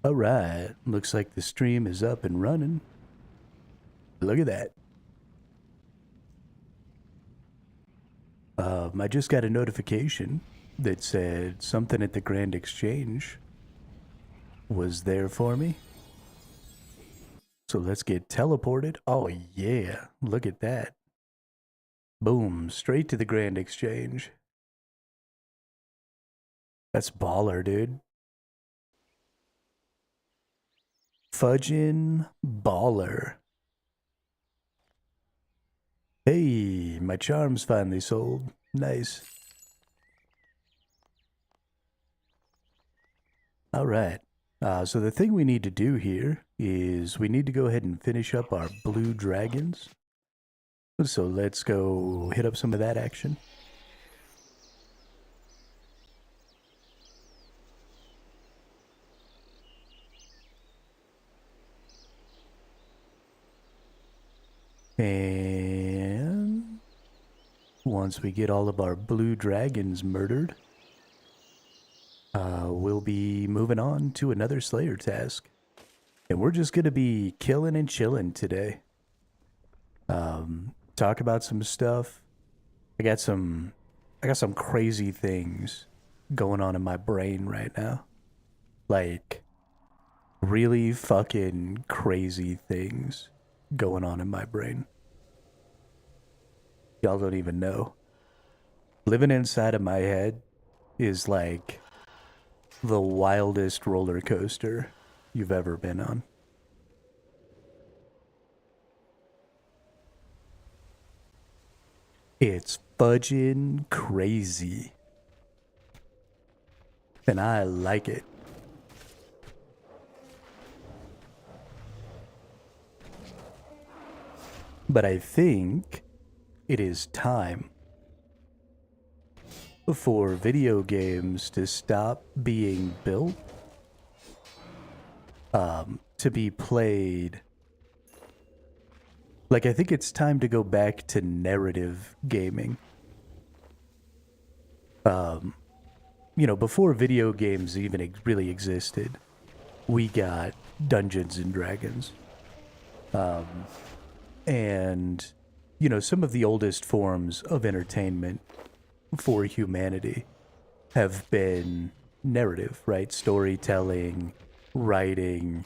Alright, looks like the stream is up and running. Look at that. I just got a notification that said something at the Grand Exchange was there for me. So let's get teleported. Oh yeah, look at that. Boom, straight to the Grand Exchange. That's baller, dude. Fudgin' baller. Hey, my charm's finally sold. Nice. Alright. So the thing we need to do here is we need to go ahead and finish up our blue dragons. So let's go hit up some of that action. And once we get all of our blue dragons murdered, we'll be moving on to another Slayer task. And we're just going to be killing and chilling today. Talk about some stuff. I got some crazy things going on in my brain right now. Like, really fucking crazy things going on in my brain. Y'all don't even know. Living inside of my head is like the wildest roller coaster you've ever been on. It's fudging crazy. And I like it. But I think it is time for video games to stop being built to be played. Like, I think it's time to go back to narrative gaming. You know, before video games even really existed, we got Dungeons and Dragons. And, you know, some of the oldest forms of entertainment for humanity have been narrative, right? Storytelling, writing,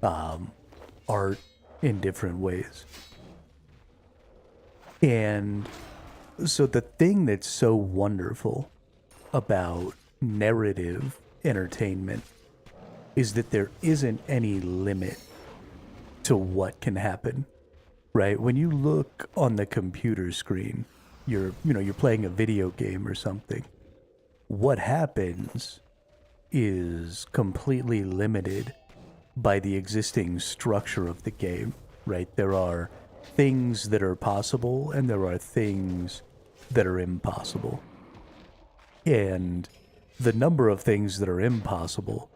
art in different ways. And so the thing that's so wonderful about narrative entertainment is that there isn't any limit to what can happen, right? When you look on the computer screen, you're playing a video game or something. What happens is completely limited by the existing structure of the game, right? There are things that are possible and there are things that are impossible. And the number of things that are impossible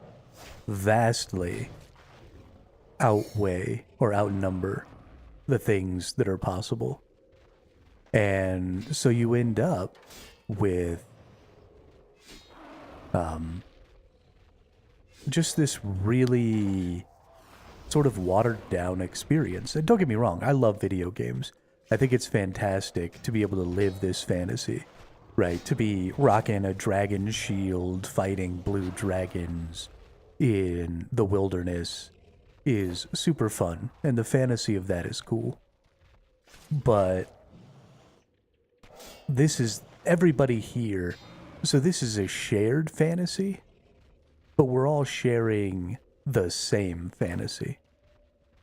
vastly outweigh or outnumber the things that are possible. And so you end up with just this really sort of watered down experience. And don't get me wrong, I love video games. I think it's fantastic to be able to live this fantasy, right? To be rocking a dragon shield, fighting blue dragons in the wilderness is super fun, and the fantasy of that is cool. But this is everybody here, so this is a shared fantasy, but we're all sharing the same fantasy,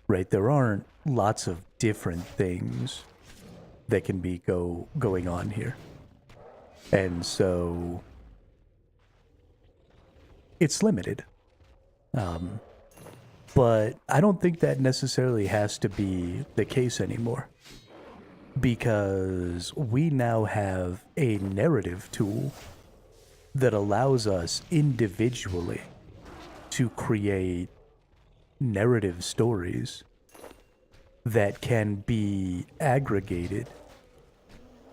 right? There aren't lots of different things that can be going on here. And so it's limited. But I don't think that necessarily has to be the case anymore, because we now have a narrative tool that allows us individually to create narrative stories that can be aggregated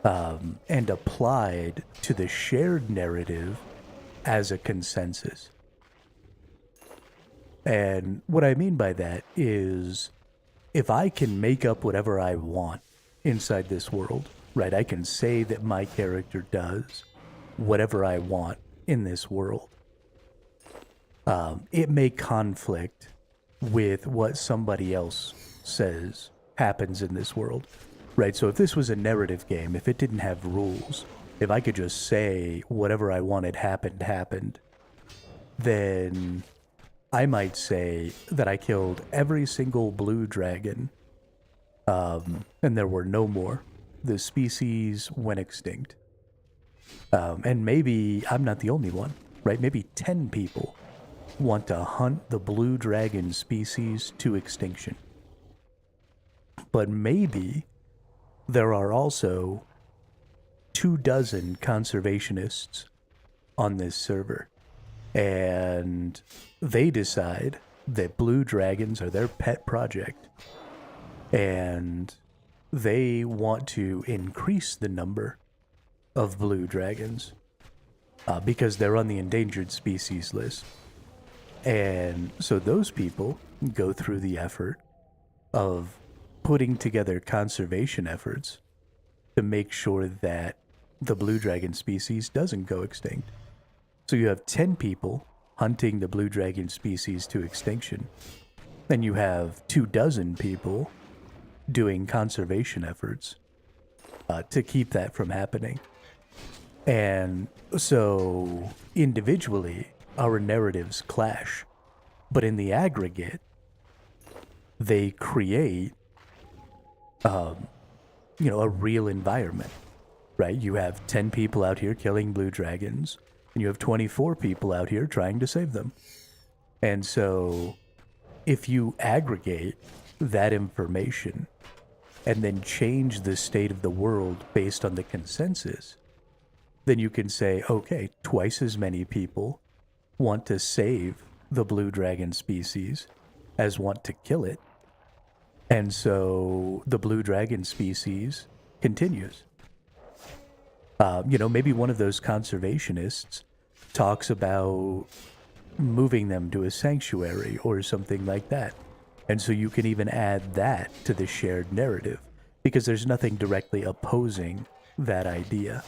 and applied to the shared narrative as a consensus. And what I mean by that is if I can make up whatever I want inside this world, right? I can say that my character does whatever I want in this world. It may conflict with what somebody else says happens in this world, right? So if this was a narrative game, if it didn't have rules, if I could just say whatever I wanted happened, then I might say that I killed every single blue dragon, and there were no more. The species went extinct. And maybe I'm not the only one, right? Maybe 10 people want to hunt the blue dragon species to extinction. But maybe there are also 24 conservationists on this server, and they decide that blue dragons are their pet project, and they want to increase the number of blue dragons because they're on the endangered species list. And so those people go through the effort of putting together conservation efforts to make sure that the blue dragon species doesn't go extinct. So you have 10 people hunting the blue dragon species to extinction. Then you have 24 people doing conservation efforts to keep that from happening. And so individually, our narratives clash, but in the aggregate, they create, a real environment, right? You have 10 people out here killing blue dragons, and you have 24 people out here trying to save them. And so, if you aggregate that information and then change the state of the world based on the consensus, then you can say, okay, twice as many people want to save the blue dragon species as want to kill it. And so the blue dragon species continues. Maybe one of those conservationists talks about moving them to a sanctuary or something like that. And so you can even add that to the shared narrative because there's nothing directly opposing that idea.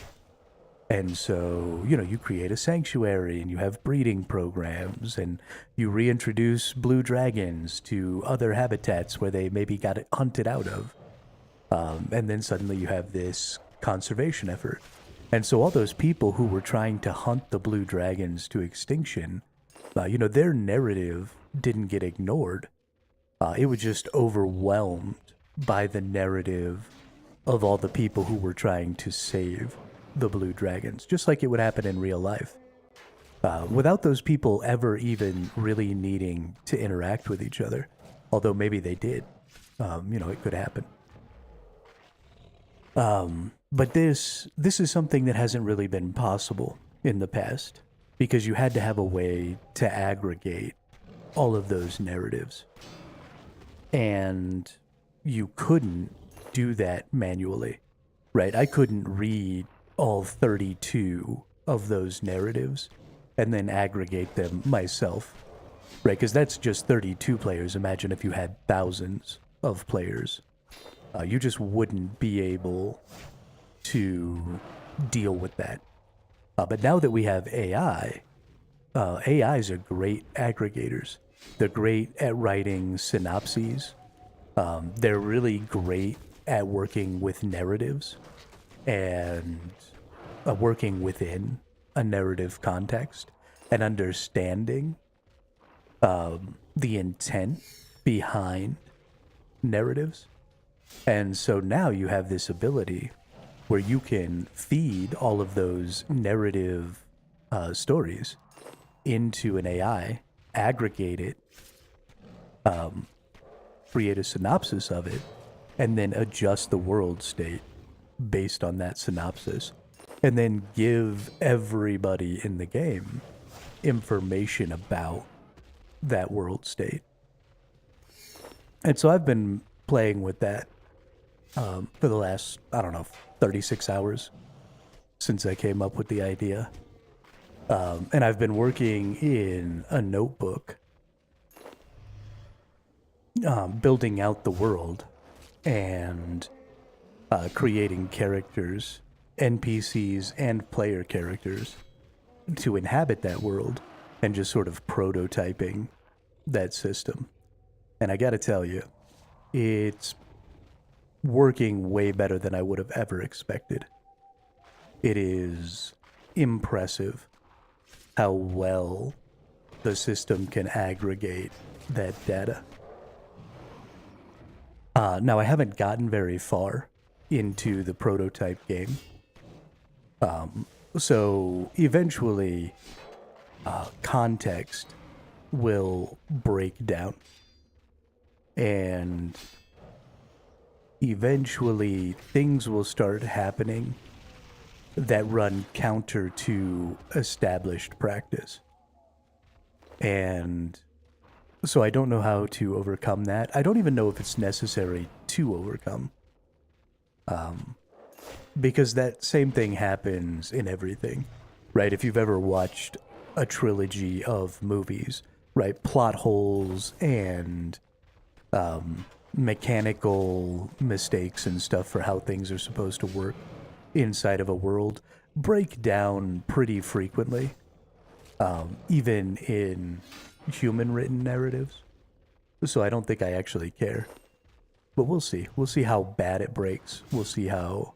And so, you create a sanctuary and you have breeding programs and you reintroduce blue dragons to other habitats where they maybe got hunted out of. And then suddenly you have this conservation effort. And so all those people who were trying to hunt the blue dragons to extinction, their narrative didn't get ignored. It was just overwhelmed by the narrative of all the people who were trying to save the blue dragons, just like it would happen in real life. Without those people ever even really needing to interact with each other, although maybe they did. It could happen. But this is something that hasn't really been possible in the past because you had to have a way to aggregate all of those narratives. And you couldn't do that manually, right? I couldn't read all 32 of those narratives and then aggregate them myself, right? Because that's just 32 players. Imagine if you had thousands of players. You just wouldn't be able to deal with that. But now that we have AI, AIs are great aggregators. They're great at writing synopses. They're really great at working with narratives and working within a narrative context and understanding the intent behind narratives. And so now you have this ability where you can feed all of those narrative stories into an AI, aggregate it, create a synopsis of it, and then adjust the world state based on that synopsis, and then give everybody in the game information about that world state. And so I've been playing with that for the last, 36 hours since I came up with the idea. And I've been working in a notebook, building out the world and creating characters, NPCs, and player characters to inhabit that world, and just sort of prototyping that system. And I gotta tell you, it's working way better than I would have ever expected. It is impressive how well the system can aggregate that data. Now, I haven't gotten very far into the prototype game. So eventually, context will break down. And eventually, things will start happening that run counter to established practice. And so I don't know how to overcome that. I don't even know if it's necessary to overcome. Because that same thing happens in everything, right? If you've ever watched a trilogy of movies, right? Plot holes and mechanical mistakes and stuff for how things are supposed to work inside of a world break down pretty frequently, even in human written narratives. So I don't think I actually care. But we'll see. We'll see how bad it breaks. We'll see how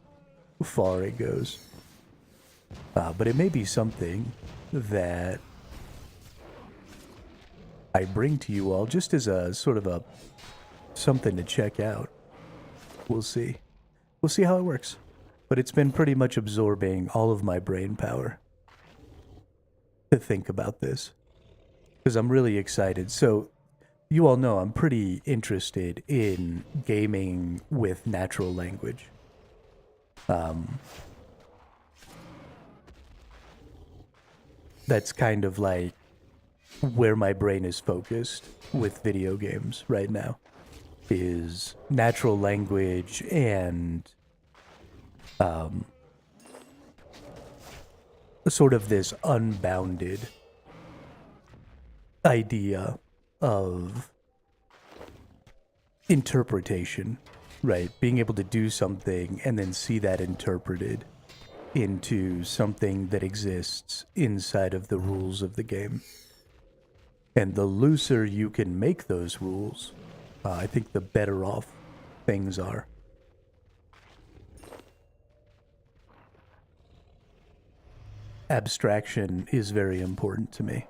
far it goes. But it may be something that I bring to you all just as a sort of a something to check out. We'll see. We'll see how it works. But it's been pretty much absorbing all of my brain power to think about this, because I'm really excited. So you all know I'm pretty interested in gaming with natural language. That's kind of like where my brain is focused with video games right now, is natural language and sort of this unbounded idea of interpretation, right? Being able to do something and then see that interpreted into something that exists inside of the rules of the game. And the looser you can make those rules, I think the better off things are. Abstraction is very important to me.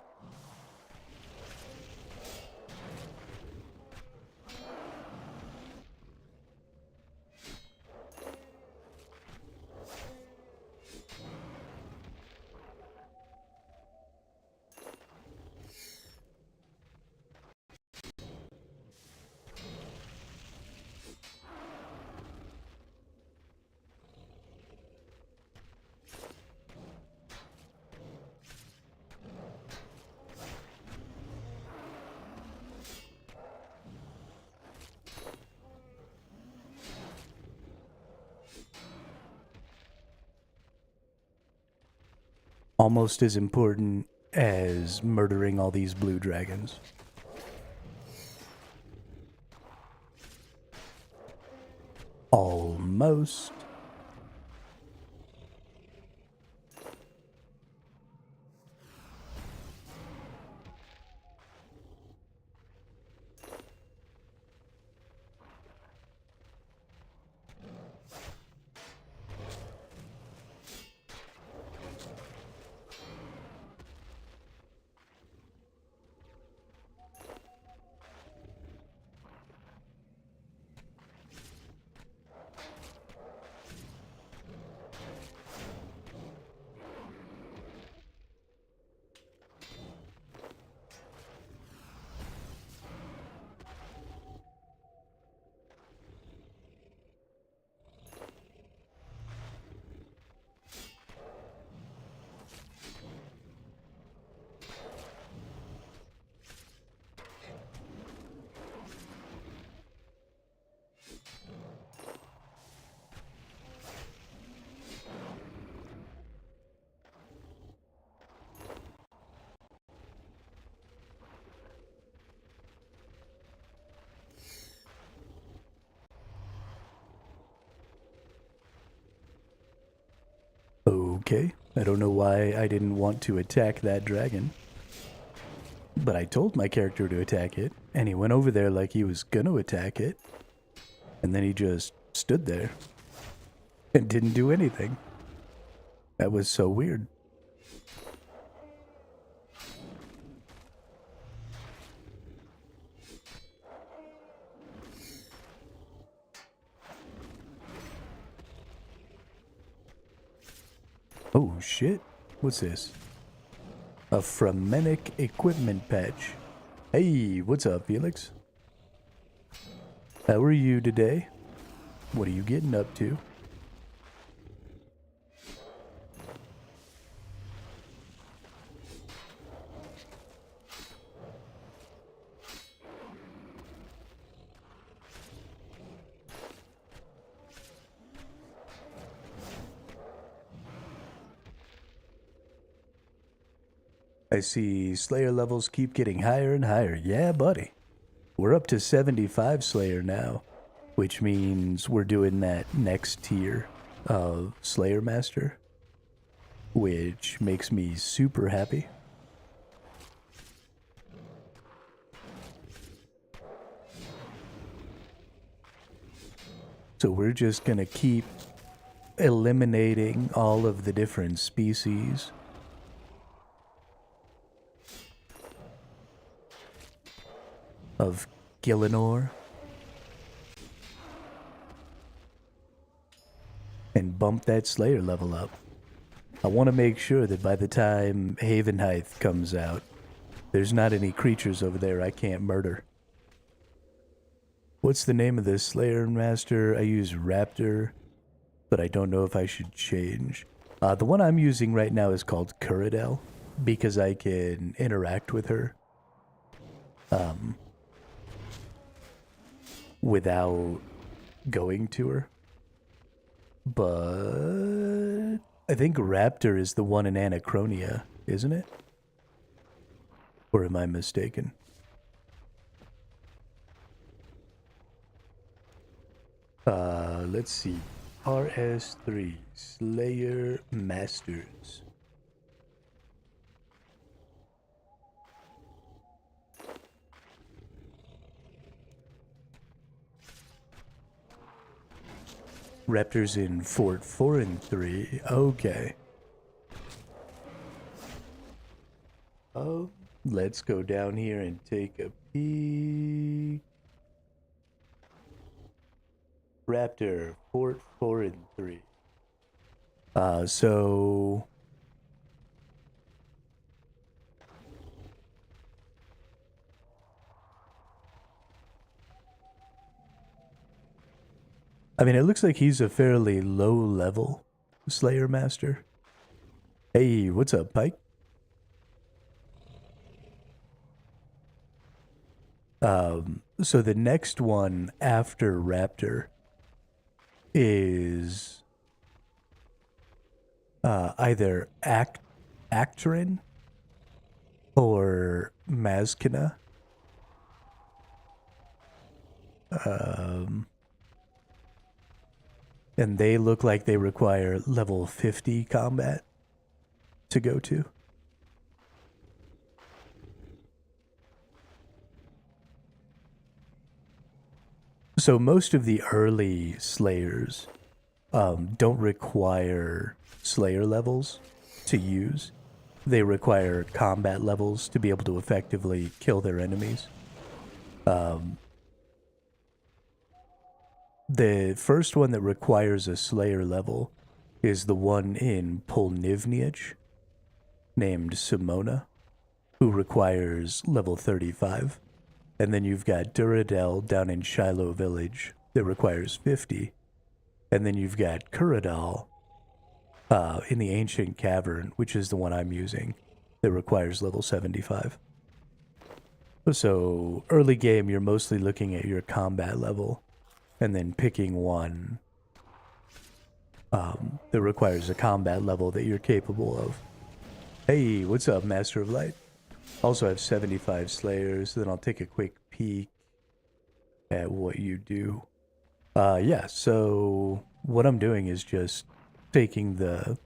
Almost as important as murdering all these blue dragons. Almost. Okay, I don't know why I didn't want to attack that dragon. But I told my character to attack it, and he went over there like he was gonna attack it. And then he just stood there and didn't do anything. That was so weird. Oh shit, what's this? A Fremenic equipment patch. Hey, what's up, Felix? How are you today? What are you getting up to? I see Slayer levels keep getting higher and higher. Yeah, buddy. We're up to 75 Slayer now, which means we're doing that next tier of Slayer Master, which makes me super happy. So we're just gonna keep eliminating all of the different species. Of Gillinor. And bump that Slayer level up. I want to make sure that by the time Havenheith comes out, there's not any creatures over there I can't murder. What's the name of this Slayer Master? I use Raptor, but I don't know if I should change. The one I'm using right now is called Kuradel, because I can interact with her. Without going to her. But I think Raptor is the one in Anachronia, isn't it? Or am I mistaken? Let's see. RS3 Slayer Masters. Raptors in Fort 4 and 3. Okay. Oh, let's go down here and take a peek. Raptor, Fort 4 and 3. So I mean, it looks like he's a fairly low level Slayer Master. Hey, what's up, Pike? So the next one after Raptor is either Actrin or Mazkina. And they look like they require level 50 combat to go to. So most of the early Slayers don't require Slayer levels to use. They require combat levels to be able to effectively kill their enemies. The first one that requires a Slayer level is the one in Polnivniach, named Simona, who requires level 35. And then you've got Duradel down in Shiloh Village that requires 50. And then you've got Kuradal in the Ancient Cavern, which is the one I'm using, that requires level 75. So early game, you're mostly looking at your combat level and then picking one that requires a combat level that you're capable of. Hey, what's up, Master of Light? Also have 75 Slayers, then I'll take a quick peek at what you do. Yeah, so what I'm doing is just taking the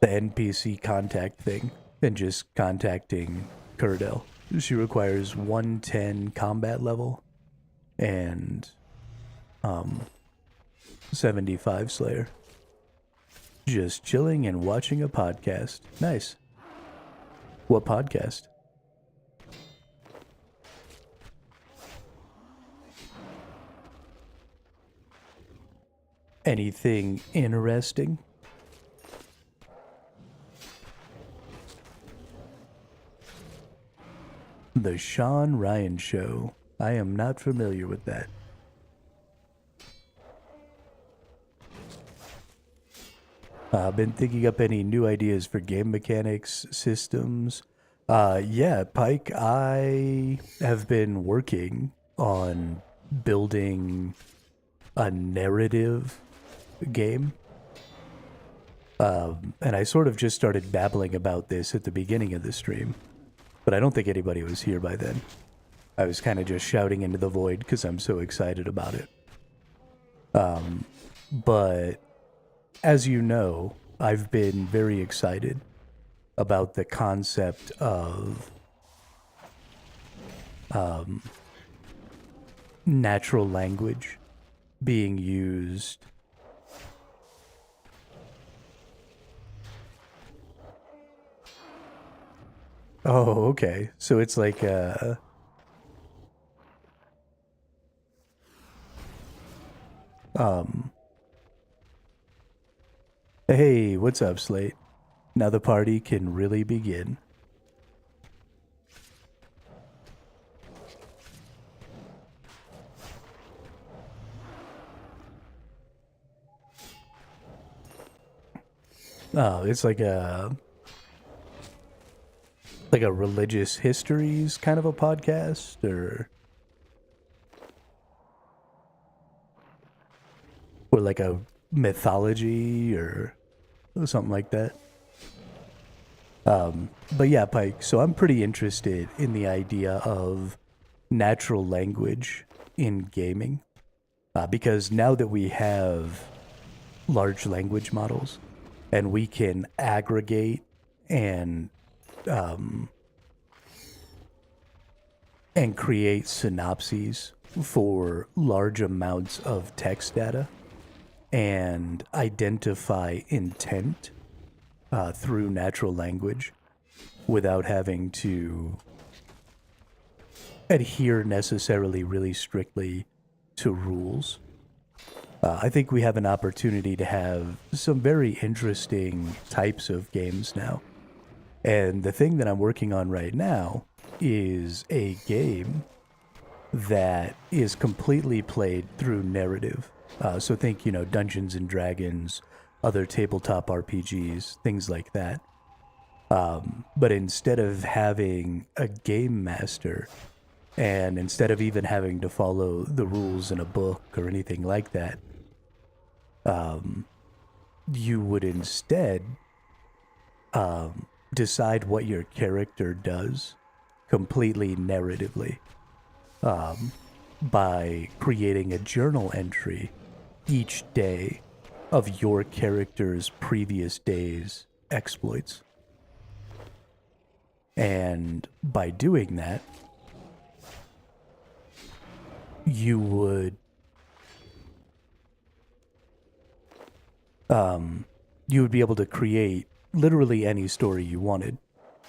the NPC contact thing and just contacting Curdell. She requires 110 combat level and 75 Slayer. Just chilling and watching a podcast. Nice. What podcast? Anything interesting? The Sean Ryan Show. I am not familiar with that. Been thinking up any new ideas for game mechanics, systems? Yeah, Pike, I have been working on building a narrative game. And I sort of just started babbling about this at the beginning of the stream. But I don't think anybody was here by then. I was kind of just shouting into the void because I'm so excited about it. But as you know, I've been very excited about the concept of natural language being used Oh, okay. So it's like um hey, what's up, Slate? Now the party can really begin. Oh, it's like a religious histories kind of a podcast, or like a mythology or something like that. But yeah, Pike, so I'm pretty interested in the idea of natural language in gaming. Because now that we have large language models and we can aggregate and create synopses for large amounts of text data and identify intent through natural language without having to adhere necessarily really strictly to rules. I think we have an opportunity to have some very interesting types of games now. And the thing that I'm working on right now is a game that is completely played through narrative. So think, Dungeons and Dragons, other tabletop RPGs, things like that. But instead of having a game master, and instead of even having to follow the rules in a book or anything like that, you would instead decide what your character does completely narratively by creating a journal entry each day of your character's previous day's exploits. And by doing that, you would be able to create literally any story you wanted.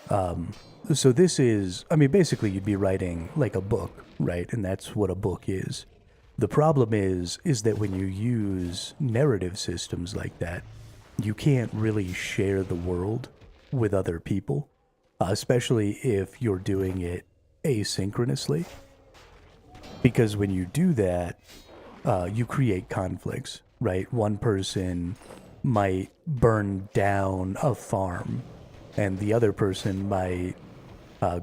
So this is, basically you'd be writing like a book, right? And that's what a book is. The problem is that when you use narrative systems like that, you can't really share the world with other people, especially if you're doing it asynchronously. Because when you do that, you create conflicts, right? One person might burn down a farm, and the other person might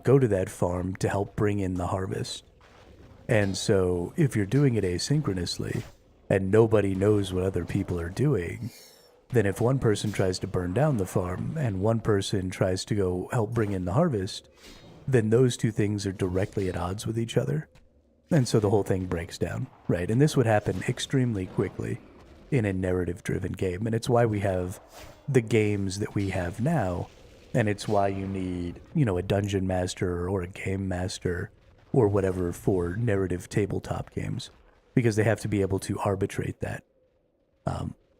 go to that farm to help bring in the harvest. And so if you're doing it asynchronously and nobody knows what other people are doing, then if one person tries to burn down the farm and one person tries to go help bring in the harvest, then those two things are directly at odds with each other. And so the whole thing breaks down, right? And this would happen extremely quickly. in a narrative-driven game. And it's why we have the games that we have now. And it's why you need, a dungeon master or a game master or whatever for narrative tabletop games, because they have to be able to arbitrate that.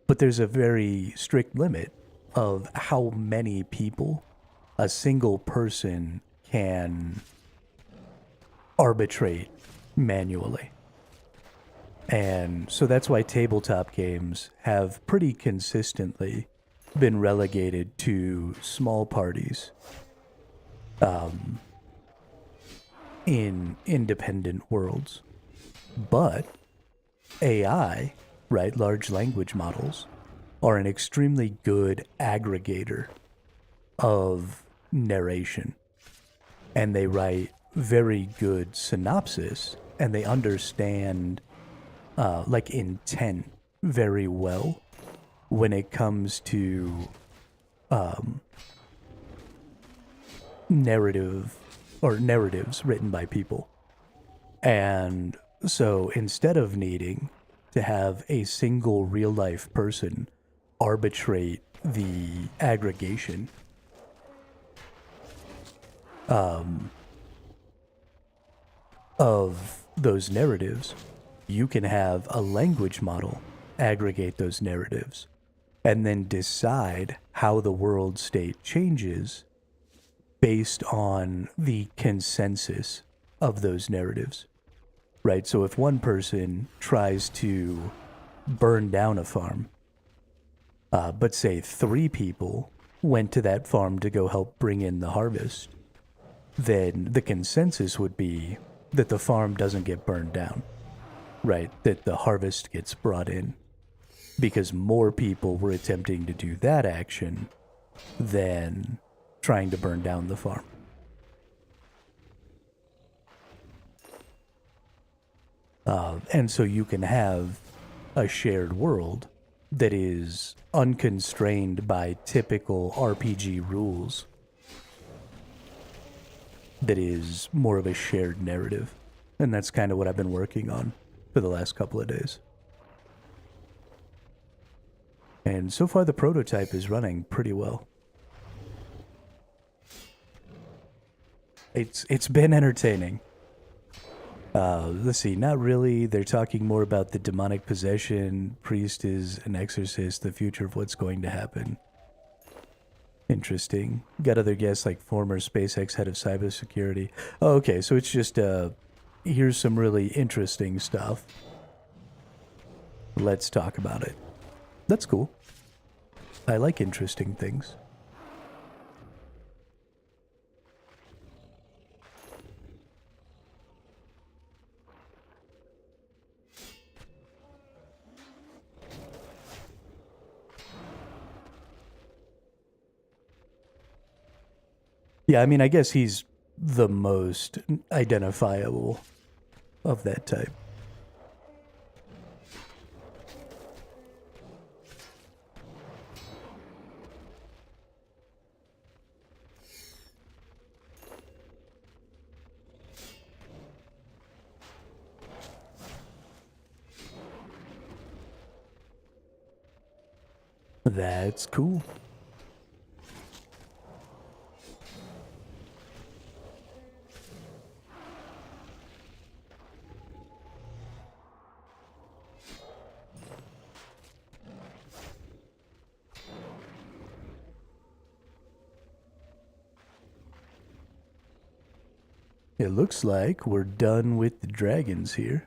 But there's a very strict limit of how many people a single person can arbitrate manually. And so that's why tabletop games have pretty consistently been relegated to small parties in independent worlds. But AI, right, large language models, are an extremely good aggregator of narration. And they write very good synopsis, and they understand intent very well when it comes to narratives written by people. And so instead of needing to have a single real life person arbitrate the aggregation of those narratives, you can have a language model aggregate those narratives and then decide how the world state changes based on the consensus of those narratives, right? So if one person tries to burn down a farm, but say 3 people went to that farm to go help bring in the harvest, then the consensus would be that the farm doesn't get burned down, right? That the harvest gets brought in, because more people were attempting to do that action than trying to burn down the farm. And so you can have a shared world that is unconstrained by typical RPG rules, that is more of a shared narrative. And that's kind of what I've been working on for the last couple of days. And so far the prototype is running pretty well. It's been entertaining. Let's see, not really. They're talking more about the demonic possession. Priest is an exorcist, the future of what's going to happen. Interesting. Got other guests like former SpaceX head of cybersecurity. Oh, okay, so it's just, here's some really interesting stuff. Let's talk about it. That's cool. I like interesting things. Yeah, I mean, I guess he's the most identifiable of that type. That's cool. It looks like we're done with the dragons here.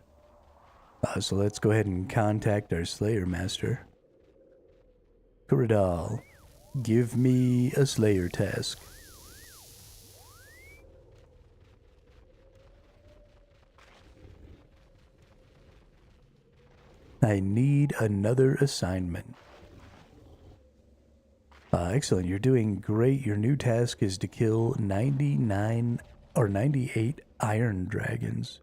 So let's go ahead and contact our Slayer Master. Kuradal, give me a Slayer task. I need another assignment. Excellent, you're doing great. Your new task is to kill 99 or 98 iron dragons.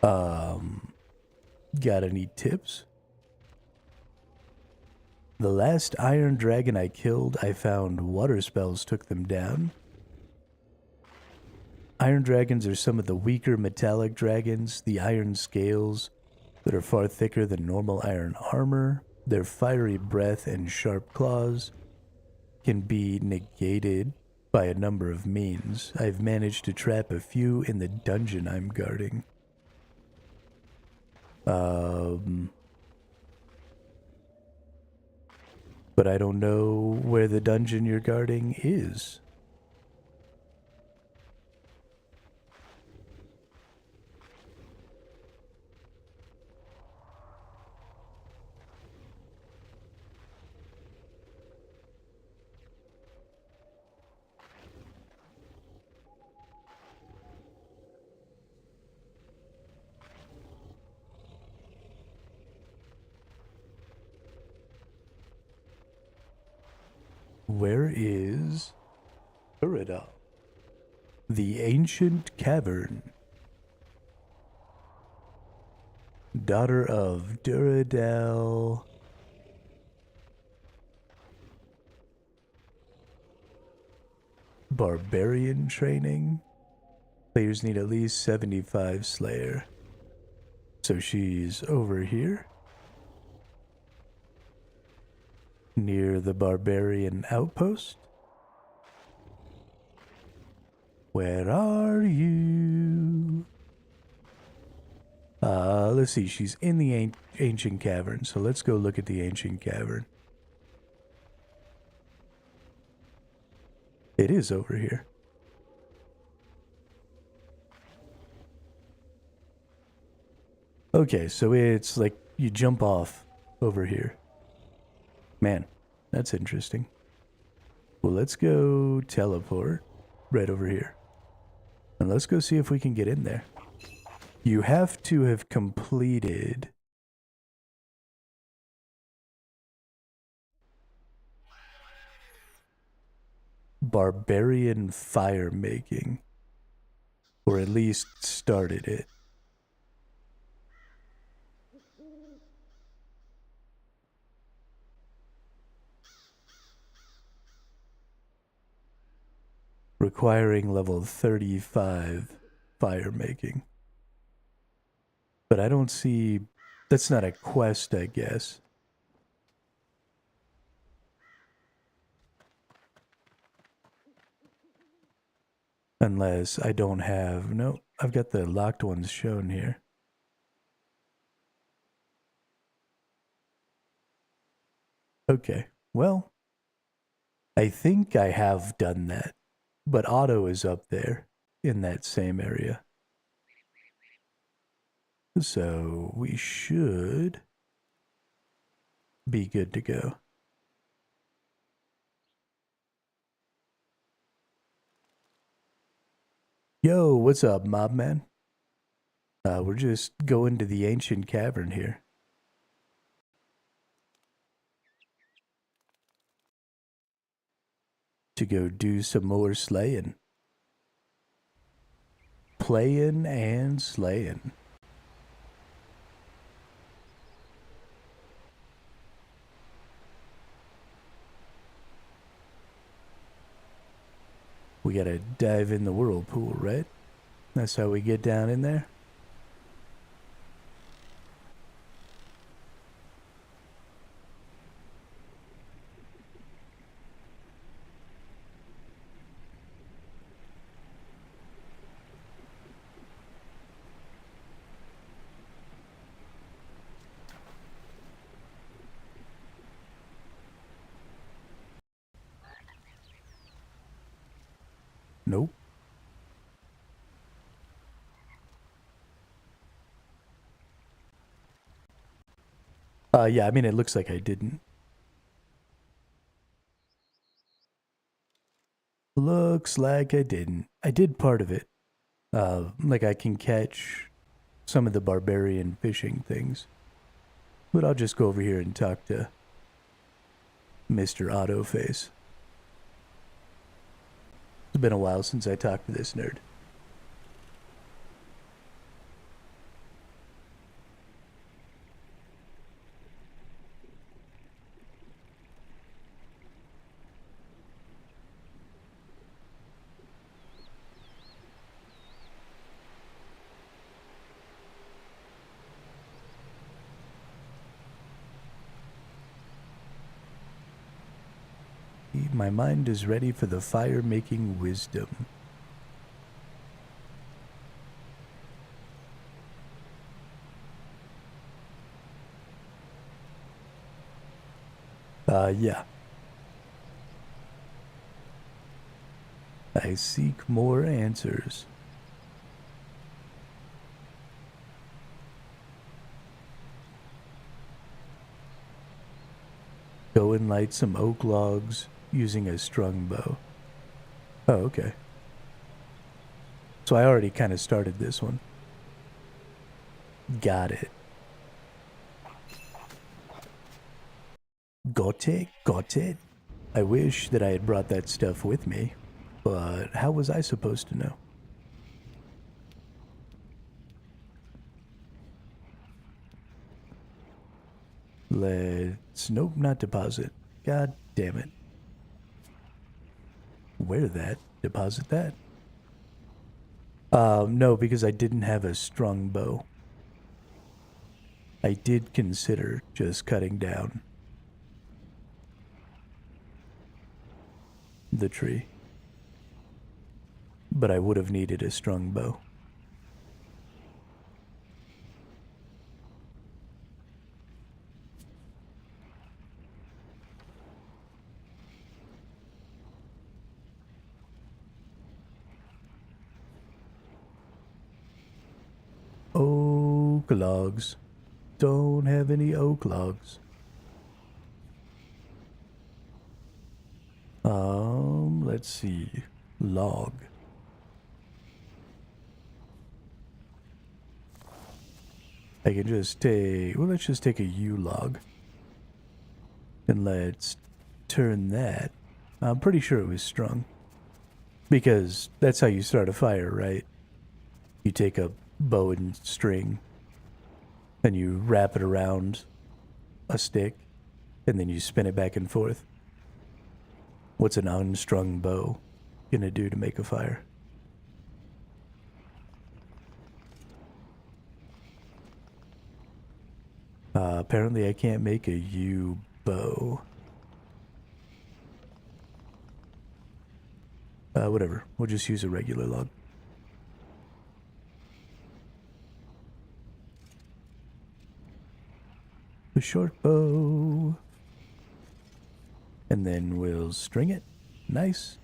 Got any tips? The last iron dragon I killed, I found water spells took them down. Iron dragons are some of the weaker metallic dragons. The iron scales that are far thicker than normal iron armor. Their fiery breath and sharp claws can be negated by a number of means. I've managed to trap a few in the dungeon I'm guarding. But I don't know where the dungeon you're guarding is. Where is Urida? The ancient cavern. Daughter of Duradel. Barbarian training. Players need at least 75 Slayer. So she's over here. Near the barbarian outpost. Where are you? Let's see. She's in the ancient cavern. So let's go look at the ancient cavern. It is over here. Okay, so it's like you jump off over here. Man, that's interesting. Well, let's go teleport right over here. And let's go see if we can get in there. You have to have completed barbarian fire making, or at least started it. Requiring level 35 fire making. But I don't see, that's not a quest, I guess. Unless I don't have, no, I've got the locked ones shown here. Okay, well, I think I have done that, but Otto is up there in that same area. So we should be good to go. Yo, what's up, mob man? We're just going to the ancient cavern here. To go do some more slaying. Playing and slaying. We gotta dive in the whirlpool, right? That's how we get down in there. Nope. Yeah, I mean, it looks like I didn't. Looks like I didn't. I did part of it. Like I can catch some of the barbarian fishing things. But I'll just go over here and talk to Mr. Autoface. It's been a while since I talked to this nerd. My mind is ready for the fire-making wisdom. Yeah. I seek more answers. Go and light some oak logs using a strung bow. Oh, okay. So I already kind of started this one. Got it. Got it, got it. I wish that I had brought that stuff with me, but how was I supposed to know? Nope, not deposit. God damn it. Where that? Deposit that? No, because I didn't have a strung bow. I did consider just cutting down the tree, but I would have needed a strung bow. Oak logs. Don't have any oak logs. Let's see. Log. I can just take, well, let's just take a U log. And let's turn that. I'm pretty sure it was strung. Because that's how you start a fire, right? You take a bow and string, and you wrap it around a stick, and then you spin it back and forth. What's an unstrung bow gonna do to make a fire? Apparently I can't make a U bow. Whatever. We'll just use a regular log. A short bow. And then we'll string it. Nice.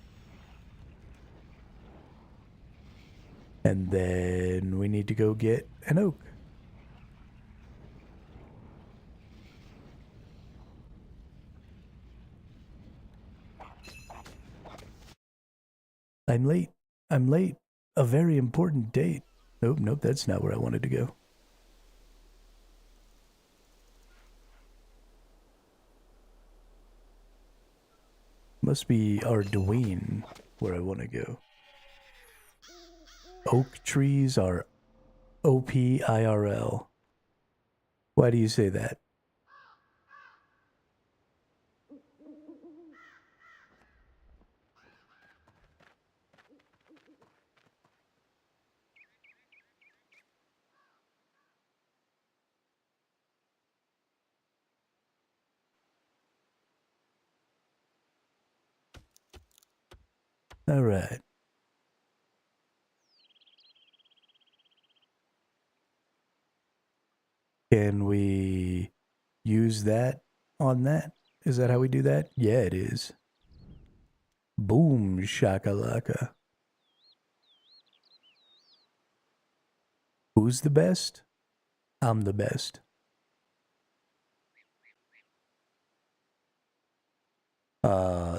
And then we need to go get an oak. I'm late. I'm late. A very important date. Nope, nope, that's not where I wanted to go. Must be Arduino where I want to go. Oak trees are OPIRL. Why do you say that? All right. Can we use that on that? Is that how we do that? Yeah, it is. Boom, shakalaka. Who's the best? I'm the best.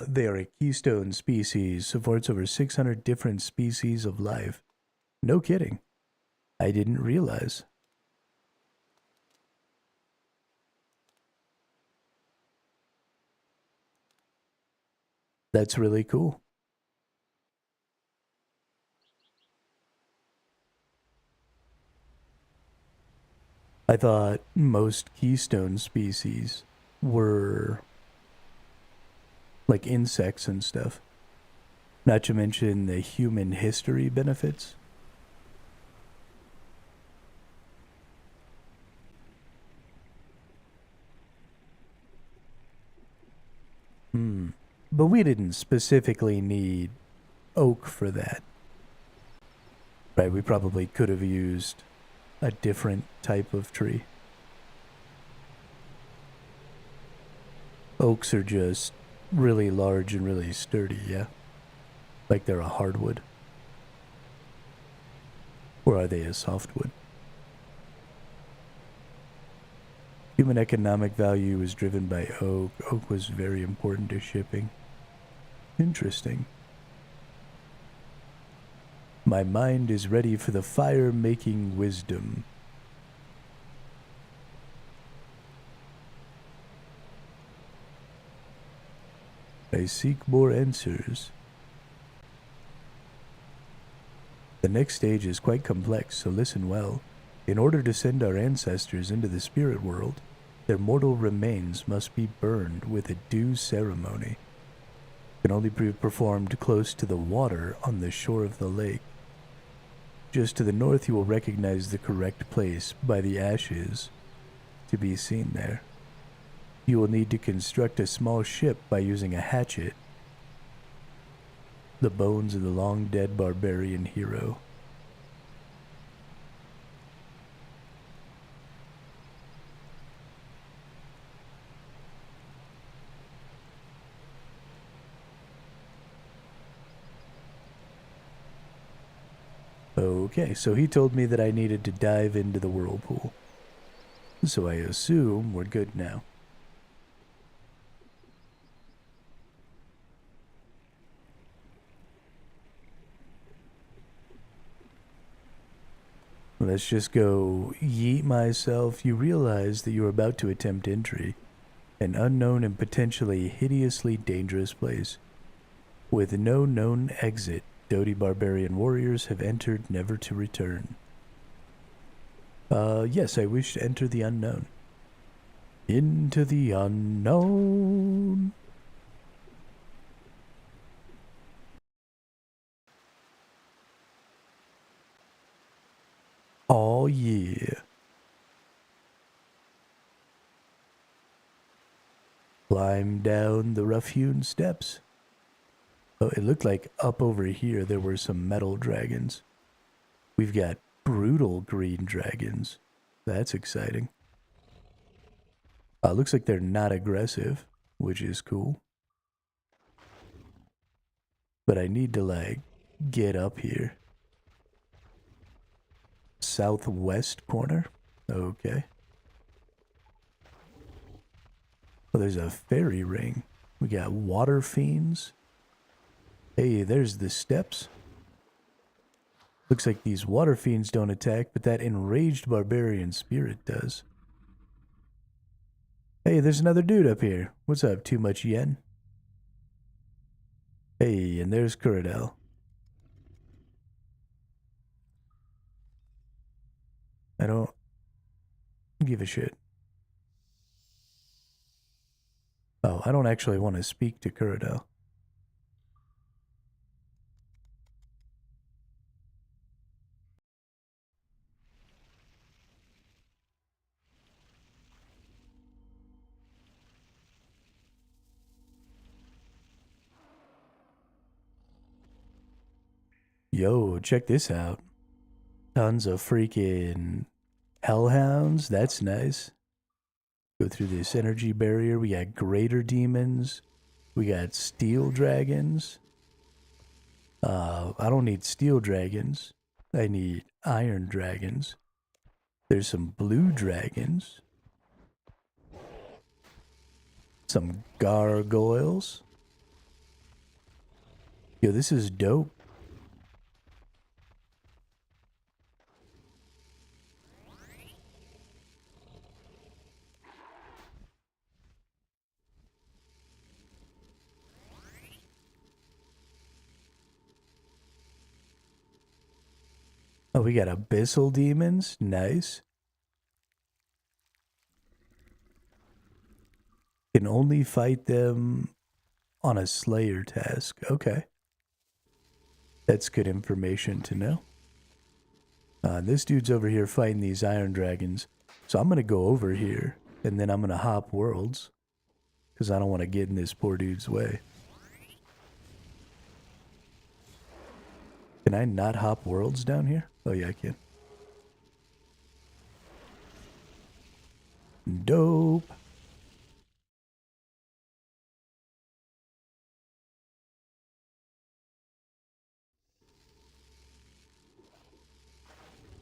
They are a keystone species, supports over 600 different species of life. No kidding. I didn't realize. That's really cool. I thought most keystone species were like insects and stuff. Not to mention the human history benefits. But we didn't specifically need oak for that. Right, we probably could have used a different type of tree. Oaks are just really large and really sturdy, yeah? Like they're a hardwood. Or are they a softwood? Human economic value is driven by oak. Oak was very important to shipping. Interesting. My mind is ready for the fire-making wisdom. I seek more answers. The next stage is quite complex, so listen well. In order to send our ancestors into the spirit world, their mortal remains must be burned with a due ceremony. It can only be performed close to the water on the shore of the lake. Just to the north you will recognize the correct place by the ashes to be seen there. You will need to construct a small ship by using a hatchet. The bones of the long-dead barbarian hero. Okay, so he told me that I needed to dive into the whirlpool. So I assume we're good now. Let's just go yeet myself. You realize that you're about to attempt entry. An unknown and potentially hideously dangerous place. With no known exit, Dodi barbarian warriors have entered never to return. Yes, I wish to enter the unknown. Into the unknown. Oh yeah. Climb down the rough-hewn steps. Oh, it looked like up over here there were some metal dragons. We've got brutal green dragons. That's exciting. Looks like they're not aggressive, which is cool. But I need to, like, get up here. Southwest corner? Okay. Oh, there's a fairy ring. We got water fiends. Hey, there's the steps. Looks like these water fiends don't attack, but that enraged barbarian spirit does. Hey, there's another dude up here. What's up, too much yen? Hey, and there's Kuradel. I don't give a shit. Oh, I don't actually want to speak to Kuradel. Yo, check this out. Tons of freaking hellhounds. That's nice. Go through this energy barrier. We got greater demons. We got steel dragons. I don't need steel dragons. I need iron dragons. There's some blue dragons. Some gargoyles. Yo, this is dope. Oh, we got abyssal demons. Nice. Can only fight them on a slayer task. Okay. That's good information to know. This dude's over here fighting these iron dragons. So I'm going to go over here, and then I'm going to hop worlds. Because I don't want to get in this poor dude's way. Can I not hop worlds down here? Oh yeah, I can. Dope.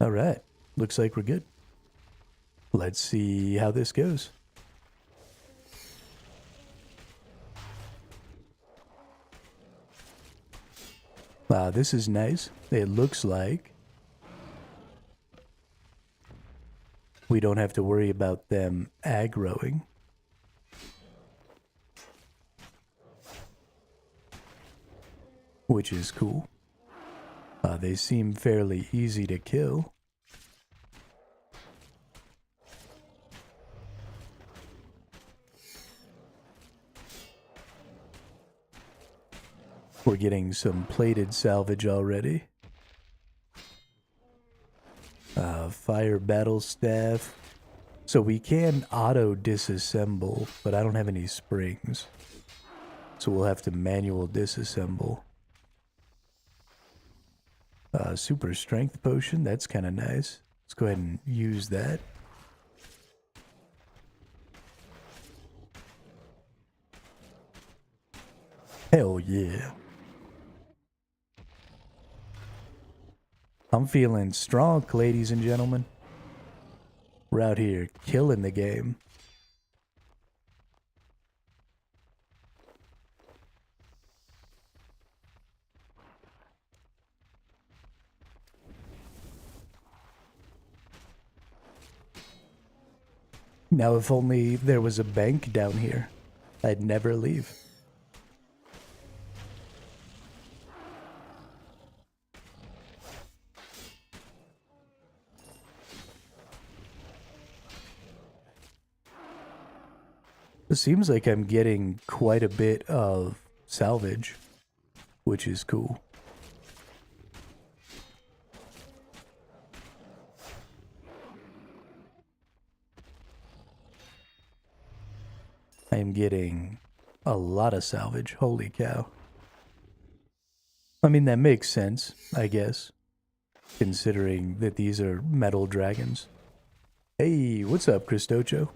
All right. Looks like we're good. Let's see how this goes. This is nice. It looks like we don't have to worry about them aggroing. Which is cool. They seem fairly easy to kill. We're getting some plated salvage already. Fire battle staff. So we can auto disassemble, but I don't have any springs. So we'll have to manual disassemble. Super strength potion, that's kind of nice. Let's go ahead and use that. Hell yeah. I'm feeling strong, ladies and gentlemen. We're out here killing the game. Now, if only there was a bank down here, I'd never leave. It seems like I'm getting quite a bit of salvage, which is cool. I am getting a lot of salvage. Holy cow. I mean, that makes sense, I guess, considering that these are metal dragons. Hey, what's up, Cristocho?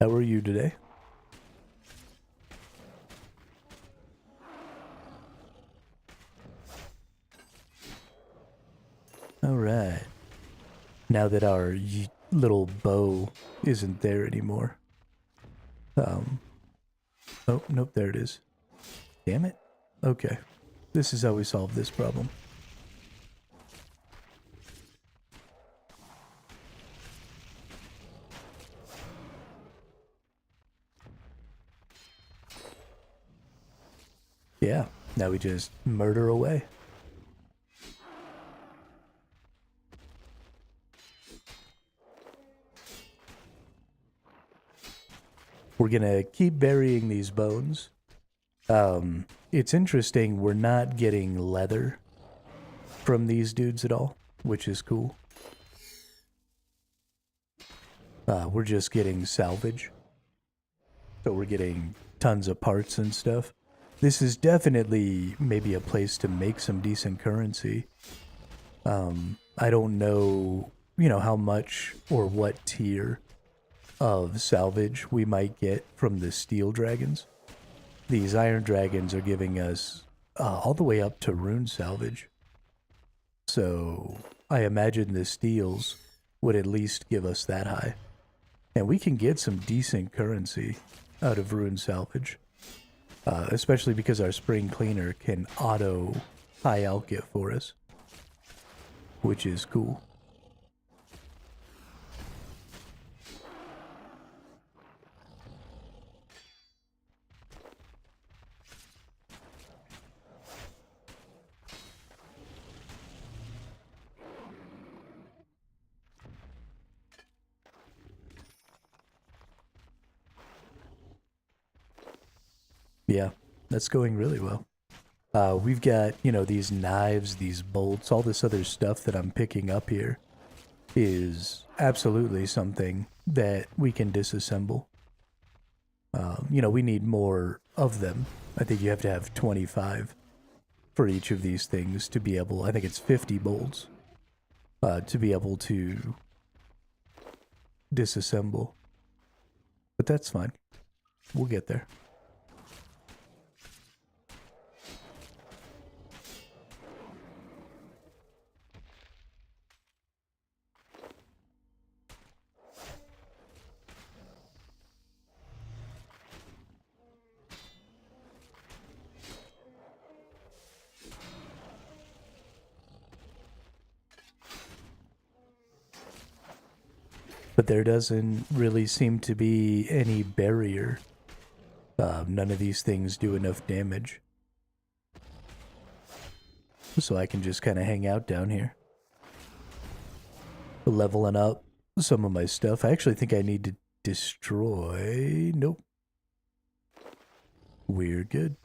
How are you today? All right. Now that our little bow isn't there anymore. Oh, nope, there it is. Damn it. Okay. This is how we solve this problem. Yeah, now we just murder away. We're gonna keep burying these bones. It's interesting, we're not getting leather from these dudes at all, which is cool. We're just getting salvage. So we're getting tons of parts and stuff. This is definitely maybe a place to make some decent currency. I don't know, how much or what tier of salvage we might get from the steel dragons. These iron dragons are giving us all the way up to rune salvage. So I imagine the steels would at least give us that high. And we can get some decent currency out of rune salvage. Especially because our spring cleaner can auto high alch it for us. Which is cool. Yeah, that's going really well. We've got, these knives, these bolts, all this other stuff that I'm picking up here is absolutely something that we can disassemble. We need more of them. I think you have to have 25 for each of these things to be able, I think it's 50 bolts, to be able to disassemble. But that's fine. We'll get there. But there doesn't really seem to be any barrier. None of these things do enough damage. So I can just kind of hang out down here. Leveling up some of my stuff. I actually think I need to destroy... Nope. We're good.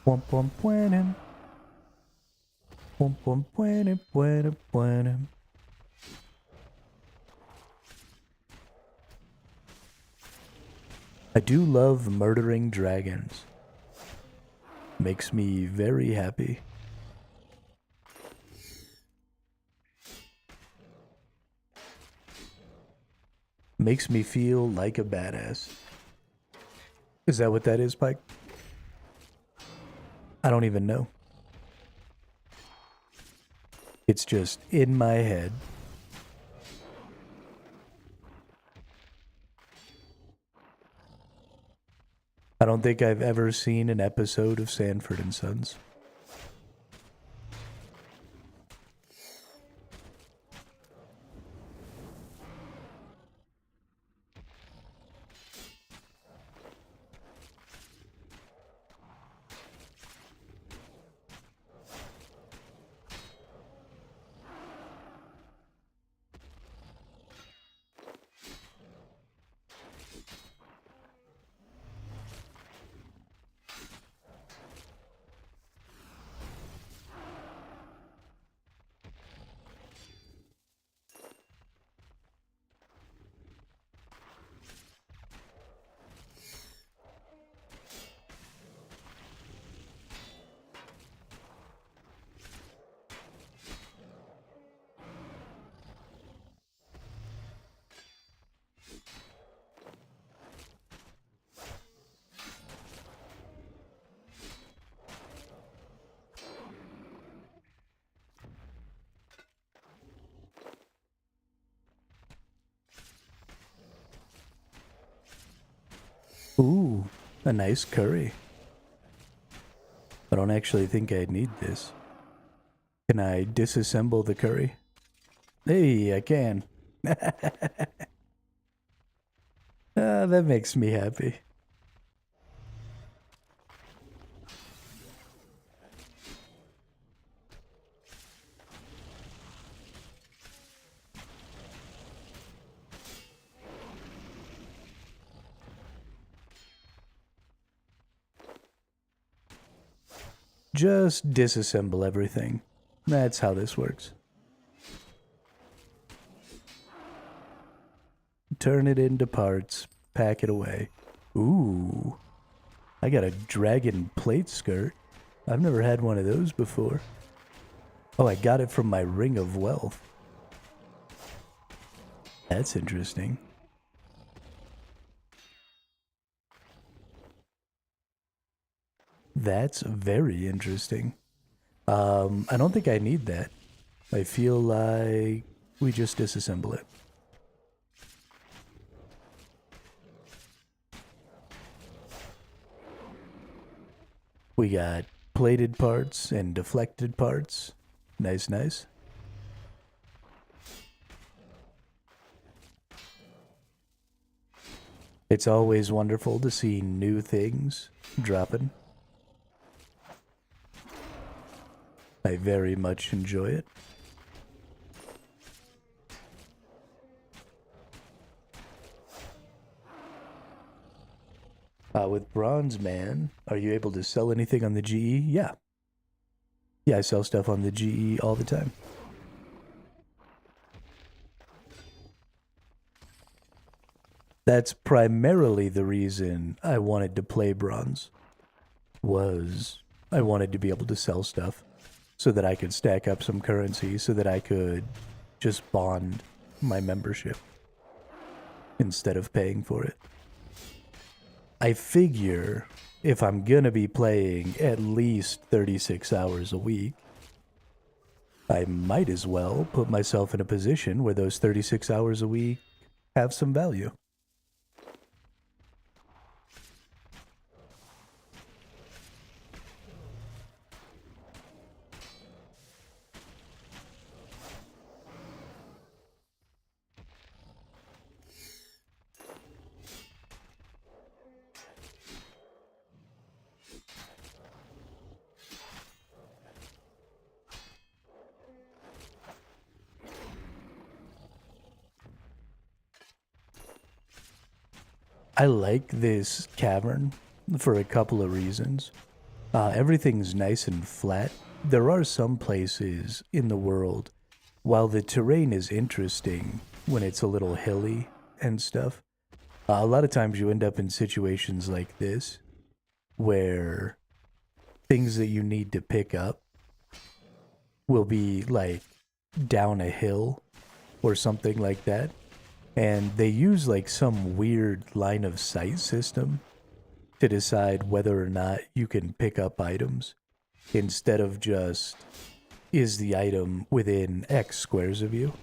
Pum pum puenem. Pum pum puenem, puenem, puenem. I do love murdering dragons. Makes me very happy. Makes me feel like a badass. Is that what that is, Pike? I don't even know. It's just in my head. I don't think I've ever seen an episode of Sanford and Sons. Ooh, a nice curry. I don't actually think I'd need this. Can I disassemble the curry? Hey, I can. That makes me happy. Just disassemble everything. That's how this works. Turn it into parts, pack it away. Ooh, I got a dragon plate skirt. I've never had one of those before. Oh, I got it from my ring of wealth. That's interesting. That's very interesting. I don't think I need that. I feel like we just disassemble it. We got plated parts and deflected parts. Nice, nice. It's always wonderful to see new things dropping. I very much enjoy it. With Bronze Man, are you able to sell anything on the GE? Yeah. Yeah, I sell stuff on the GE all the time. That's primarily the reason I wanted to play Bronze, was I wanted to be able to sell stuff so that I could stack up some currency so that I could just bond my membership instead of paying for it. I figure if I'm gonna be playing at least 36 hours a week, I might as well put myself in a position where those 36 hours a week have some value. I like this cavern for a couple of reasons. Everything's nice and flat. There are some places in the world, while the terrain is interesting when it's a little hilly and stuff, a lot of times you end up in situations like this where things that you need to pick up will be like down a hill or something like that. And they use like some weird line of sight system to decide whether or not you can pick up items instead of just, is the item within X squares of you?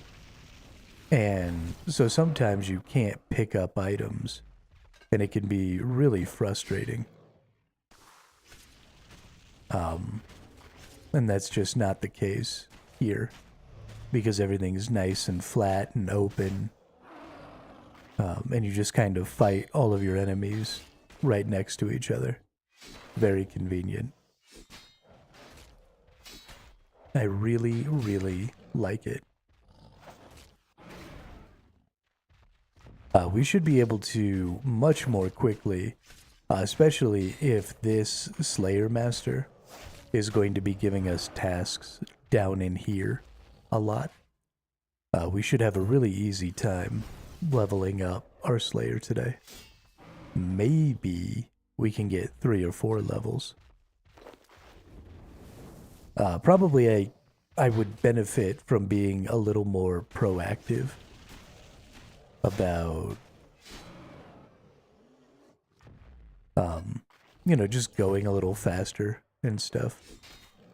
And so sometimes you can't pick up items and it can be really frustrating. And that's just not the case here because everything's nice and flat and open. And you just kind of fight all of your enemies right next to each other. Very convenient. I really, really like it. We should be able to much more quickly, especially if this Slayer Master is going to be giving us tasks down in here a lot. We should have a really easy time leveling up our Slayer today. Maybe we can get 3 or 4 levels. Probably I would benefit from being a little more proactive about just going a little faster and stuff.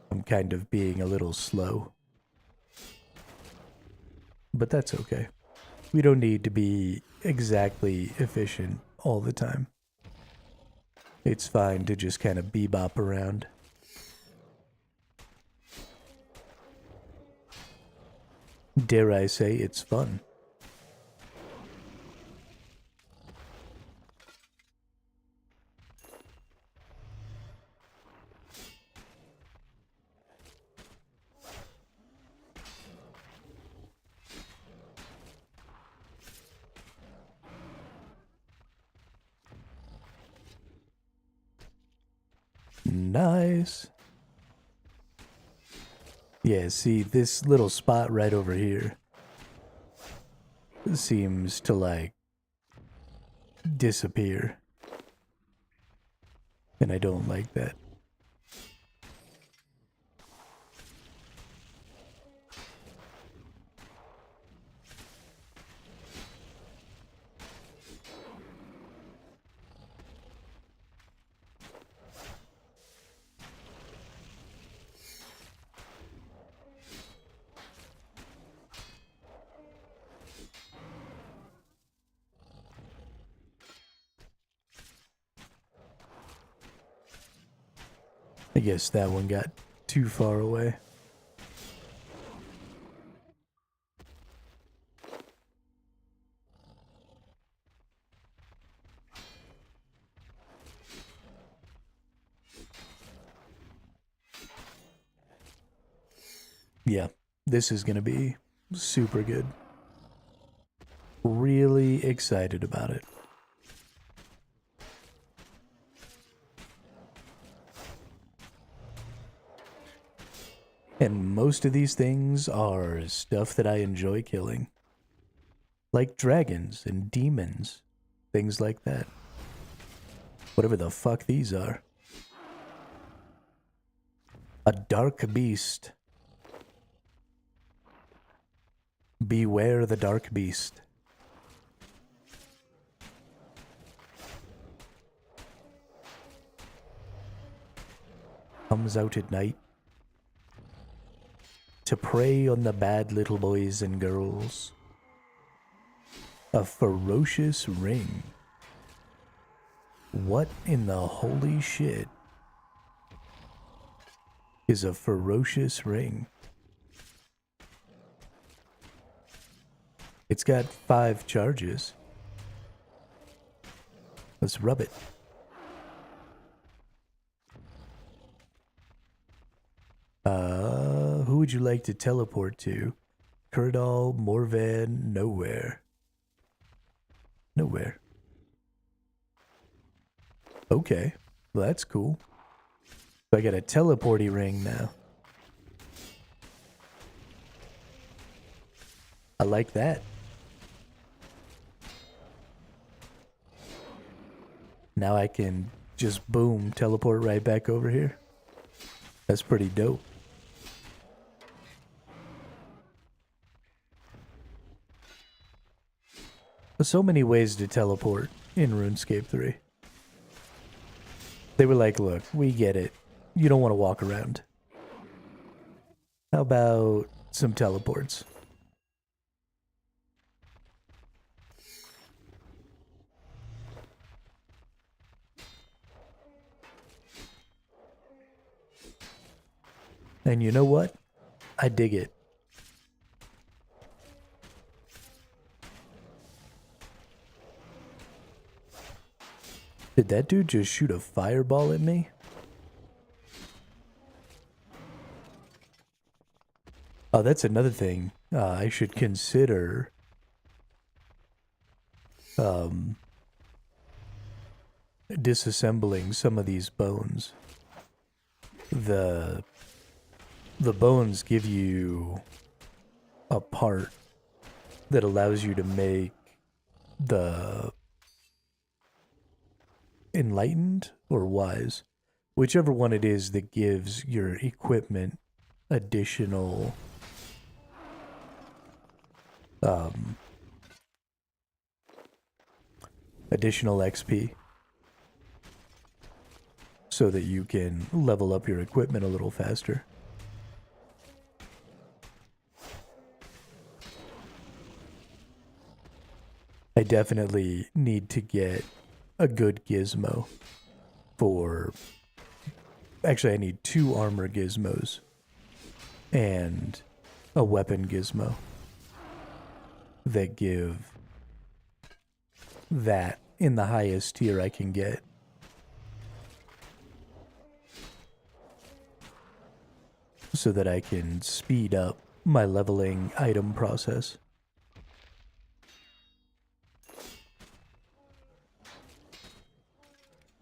I'm kind of being a little slow. But that's okay. We don't need to be exactly efficient all the time. It's fine to just kind of bebop around. Dare I say it's fun. Nice. Yeah, see, this little spot right over here seems to, like, disappear. And I don't like that. I guess that one got too far away. Yeah, this is going to be super good. Really excited about it. And most of these things are stuff that I enjoy killing. Like dragons and demons, things like that. Whatever the fuck these are. A dark beast. Beware the dark beast. Comes out at night to prey on the bad little boys and girls. A ferocious ring. What in the holy shit is a ferocious ring? It's got 5 charges. Let's rub it. Who would you like to teleport to? Kurdal, Morvan, nowhere. Nowhere. Okay, well that's cool. So I got a teleporty ring now. I like that. Now I can just boom, teleport right back over here. That's pretty dope. There's so many ways to teleport in RuneScape 3. They were like, look, we get it. You don't want to walk around. How about some teleports? And you know what? I dig it. Did that dude just shoot a fireball at me? Oh, that's another thing I should consider. Disassembling some of these bones. The bones give you a part that allows you to make the enlightened or wise, whichever one it is that gives your equipment additional additional XP so that you can level up your equipment a little faster. I definitely need to get a good gizmo for... Actually, I need 2 armor gizmos and a weapon gizmo that give that in the highest tier I can get. So that I can speed up my leveling item process.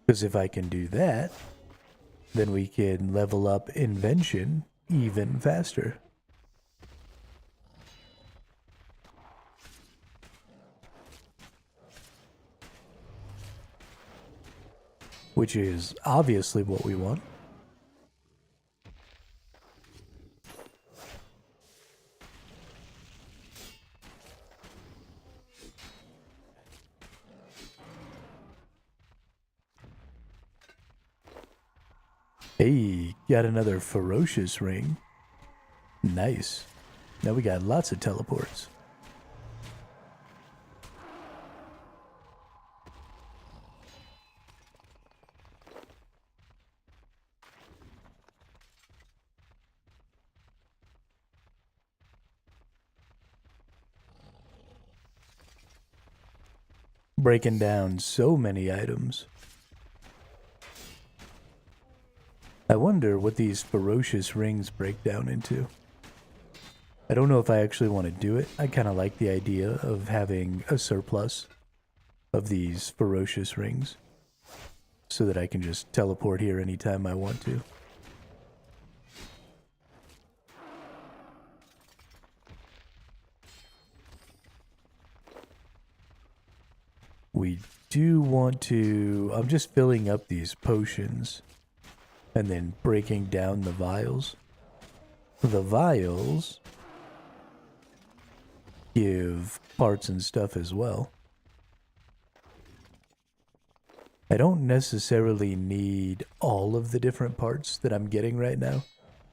Because if I can do that, then we can level up invention even faster. Which is obviously what we want. Hey, got another ferocious ring. Nice. Now we got lots of teleports. Breaking down so many items. I wonder what these ferocious rings break down into. I don't know if I actually want to do it. I kind of like the idea of having a surplus of these ferocious rings so that I can just teleport here anytime I want to. We do want to... I'm just filling up these potions and then breaking down the vials. The vials give parts and stuff as well. I don't necessarily need all of the different parts that I'm getting right now,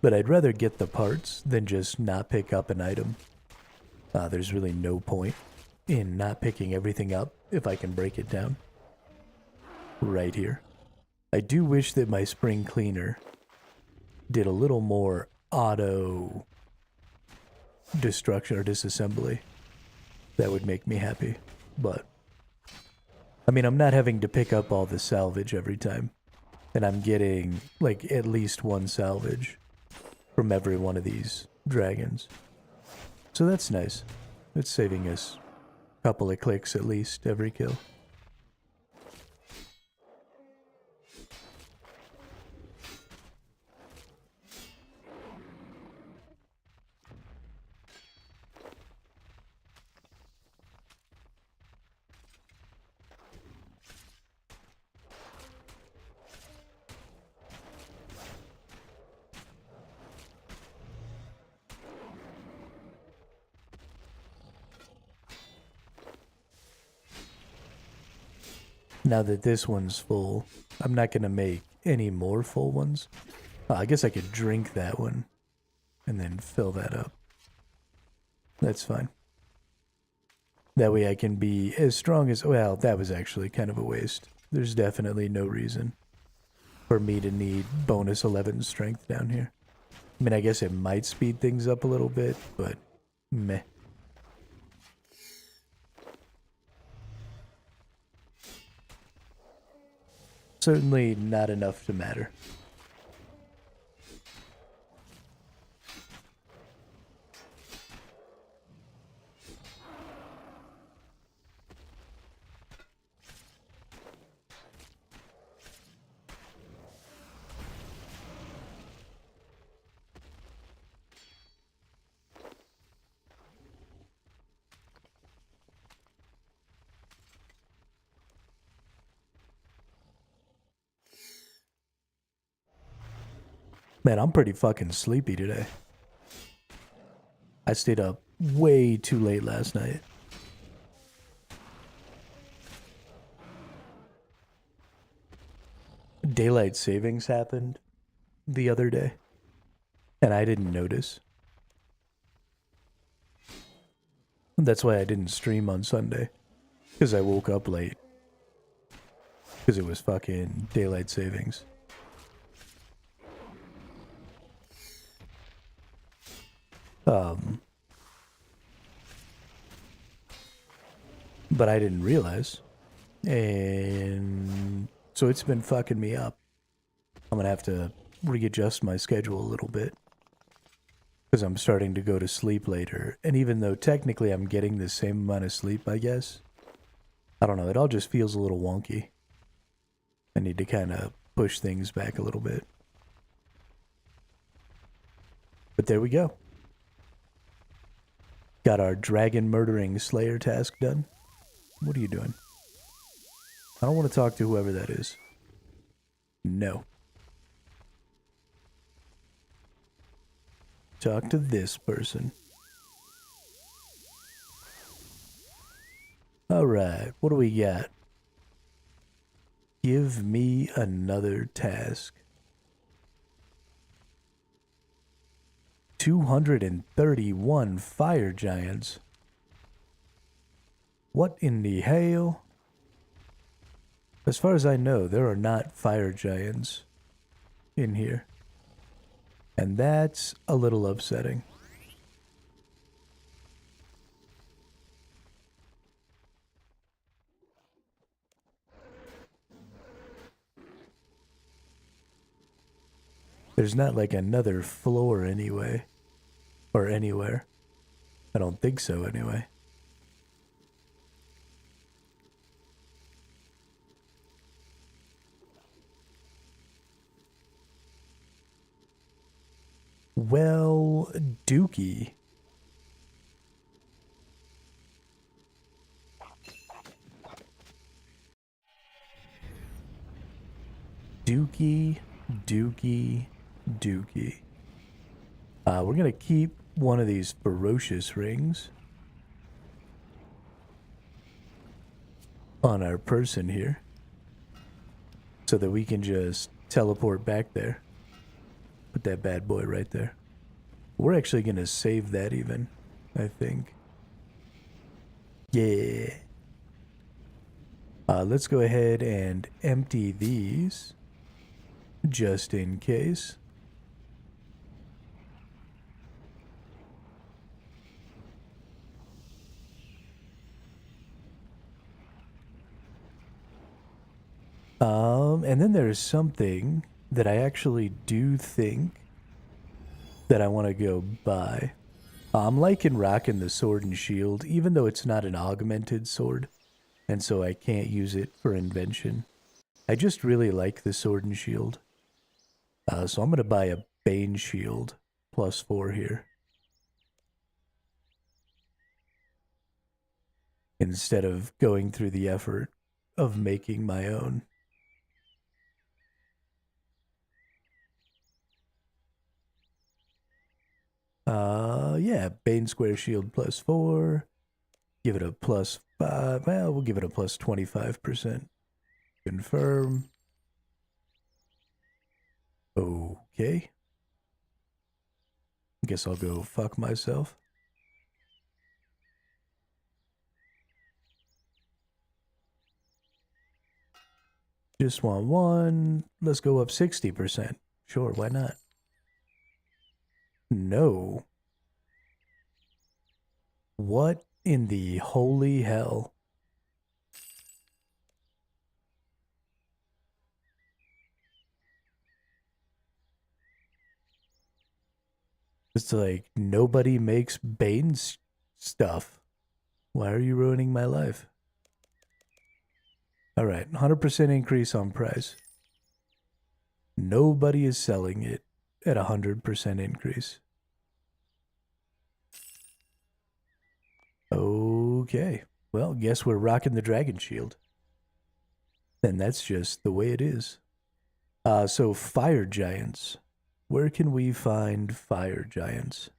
but I'd rather get the parts than just not pick up an item. There's really no point in not picking everything up if I can break it down. Right here. I do wish that my spring cleaner did a little more auto destruction or disassembly. That would make me happy, but I mean, I'm not having to pick up all the salvage every time, and I'm getting like at least one salvage from every one of these dragons, so that's nice. It's saving us a couple of clicks at least every kill. Now that this one's full, I'm not going to make any more full ones. I guess I could drink that one and then fill that up. That's fine. That way I can be as strong as... Well, that was actually kind of a waste. There's definitely no reason for me to need bonus 11 strength down here. I mean, I guess it might speed things up a little bit, but meh. Certainly not enough to matter. Man, I'm pretty fucking sleepy today. I stayed up way too late last night. Daylight savings happened the other day, and I didn't notice. That's why I didn't stream on Sunday, because I woke up late. Because it was fucking daylight savings. But I didn't realize. And so it's been fucking me up. I'm gonna have to readjust my schedule a little bit. Because I'm starting to go to sleep later. And even though technically I'm getting the same amount of sleep, I guess. I don't know, it all just feels a little wonky. I need to kind of push things back a little bit. But there we go. Got our dragon murdering slayer task done. What are you doing? I don't want to talk to whoever that is. No. Talk to this person. Alright, what do we got? Give me another task. 231 fire giants. What in the hell? As far as I know, there are not fire giants in here. And that's a little upsetting. There's not like another floor anyway. Or anywhere. I don't think so anyway. Well, Dookie. Dookie, Dookie, Dookie. We're gonna keep one of these ferocious rings on our person here so that we can just teleport back there. Put that bad boy right there. We're actually gonna save that even, I think. Yeah. Let's go ahead and empty these just in case. And then there's something that I actually do think that I want to go buy. I'm liking rocking the sword and shield, even though it's not an augmented sword, and so I can't use it for invention. I just really like the sword and shield. So I'm going to buy a Bane shield +4 here, instead of going through the effort of making my own. Yeah, Bane square shield +4. Give it a +5. Well, we'll give it a +25%. Confirm. Okay. Guess I'll go fuck myself. Just want one. Let's go up 60%. Sure, why not? No. What in the holy hell? It's like nobody makes Bane's stuff. Why are you ruining my life? Alright, 100% increase on price. Nobody is selling it at 100% increase. Okay. Well, guess we're rocking the dragon shield. And that's just the way it is. So fire giants. Where can we find fire giants?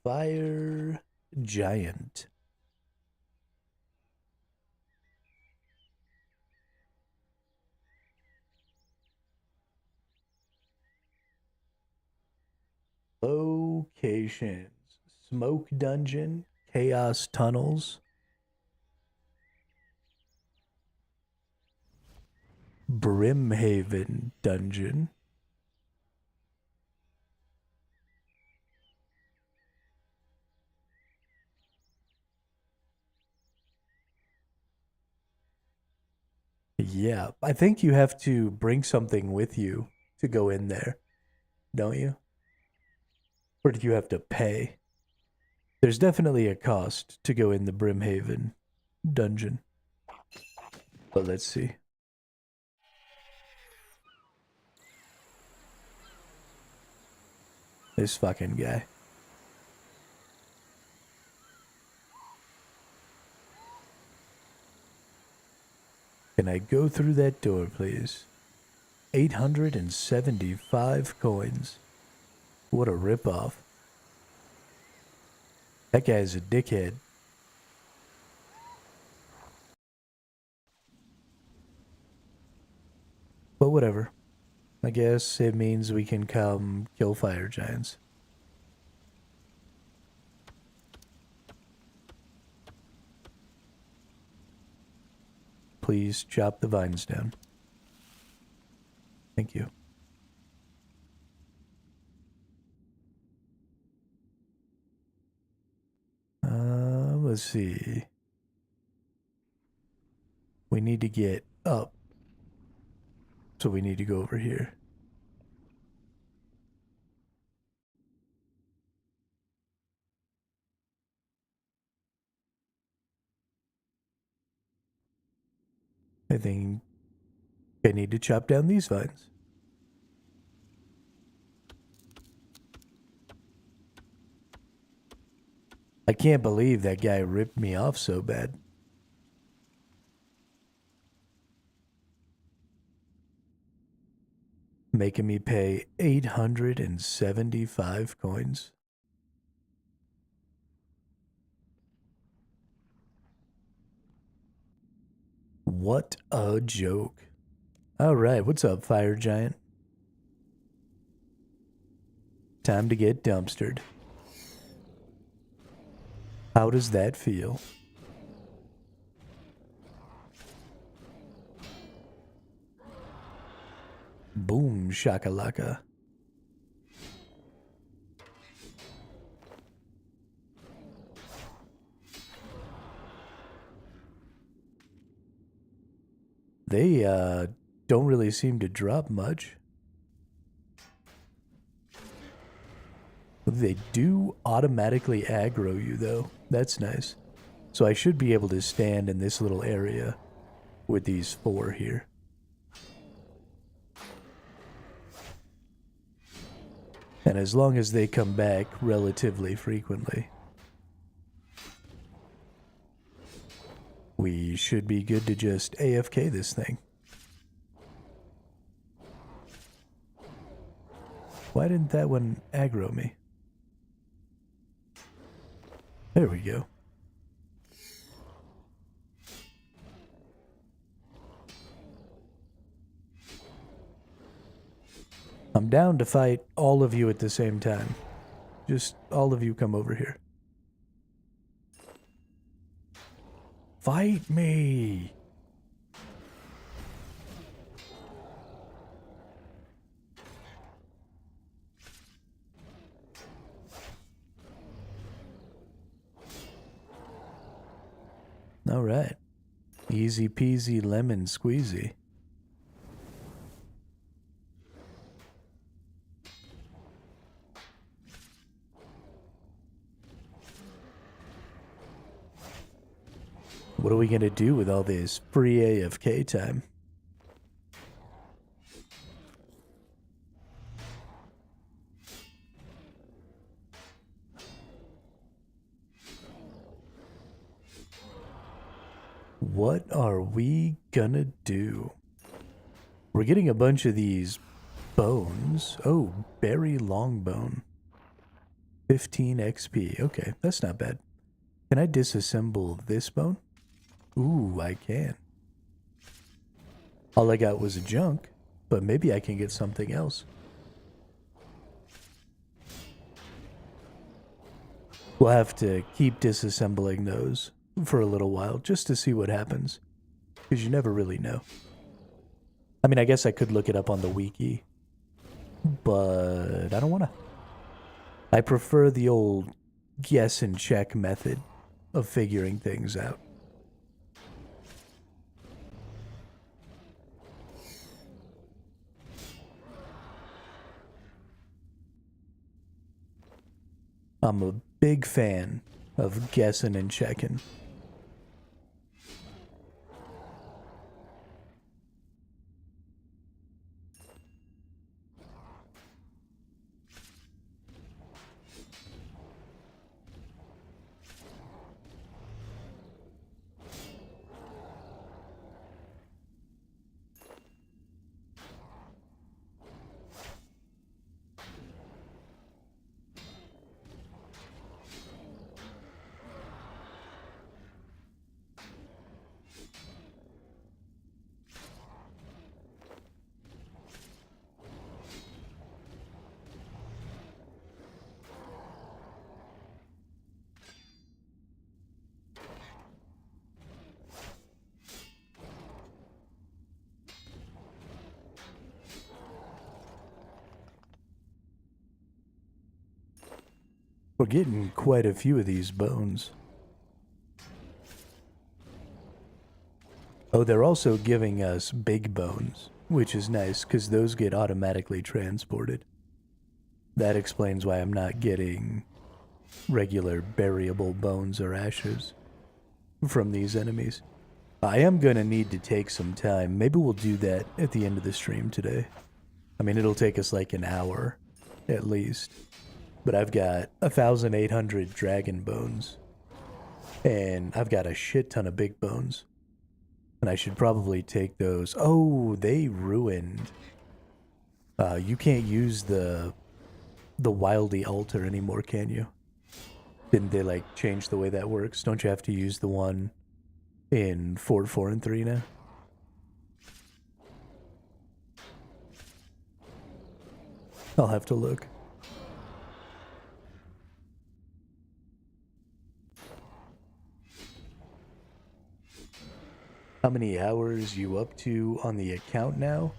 Fire giant. Locations. Smoke dungeon. Chaos tunnels. Brimhaven dungeon. Yeah, I think you have to bring something with you to go in there, don't you? Or do you have to pay? There's definitely a cost to go in the Brimhaven dungeon. But let's see. This fucking guy. Can I go through that door, please? 875 coins. What a ripoff. That guy's a dickhead. But whatever. I guess it means we can come kill fire giants. Please chop the vines down. Thank you. Let's see. We need to get up. So we need to go over here. I think I need to chop down these vines. I can't believe that guy ripped me off so bad. making me pay 875 coins. What a joke. Alright, what's up, Fire Giant? Time to get dumpstered. How does that feel? Boom shakalaka. They don't really seem to drop much. They do automatically aggro you though. That's nice. So I should be able to stand in this little area with these 4 here. And as long as they come back relatively frequently, we should be good to just AFK this thing. Why didn't that one aggro me? There we go. I'm down to fight all of you at the same time. Just all of you come over here. Fight me! Alright. Easy peasy lemon squeezy. What are we gonna do with all this free AFK time? What are we gonna do? We're getting a bunch of these bones. Oh, berry longbone. 15 XP. Okay, that's not bad. Can I disassemble this bone? Ooh, I can. All I got was a junk, but maybe I can get something else. We'll have to keep disassembling those for a little while just to see what happens, because you never really know. I mean, I guess I could look it up on the wiki, but I don't want to. I prefer the old guess and check method of figuring things out. I'm a big fan of guessing and checking. We're getting quite a few of these bones. Oh, they're also giving us big bones, which is nice because those get automatically transported. That explains why I'm not getting regular buriable bones or ashes from these enemies. I am gonna need to take some time. Maybe we'll do that at the end of the stream today. I mean, it'll take us like an hour at least. But I've got 1,800 dragon bones. And I've got a shit ton of big bones. And I should probably take those. Oh, they ruined You can't use the Wildy altar anymore, can you? Didn't they like change the way that works? Don't you have to use the one in Fort 4 and 3 now? I'll have to look. How many hours you up to on the account now?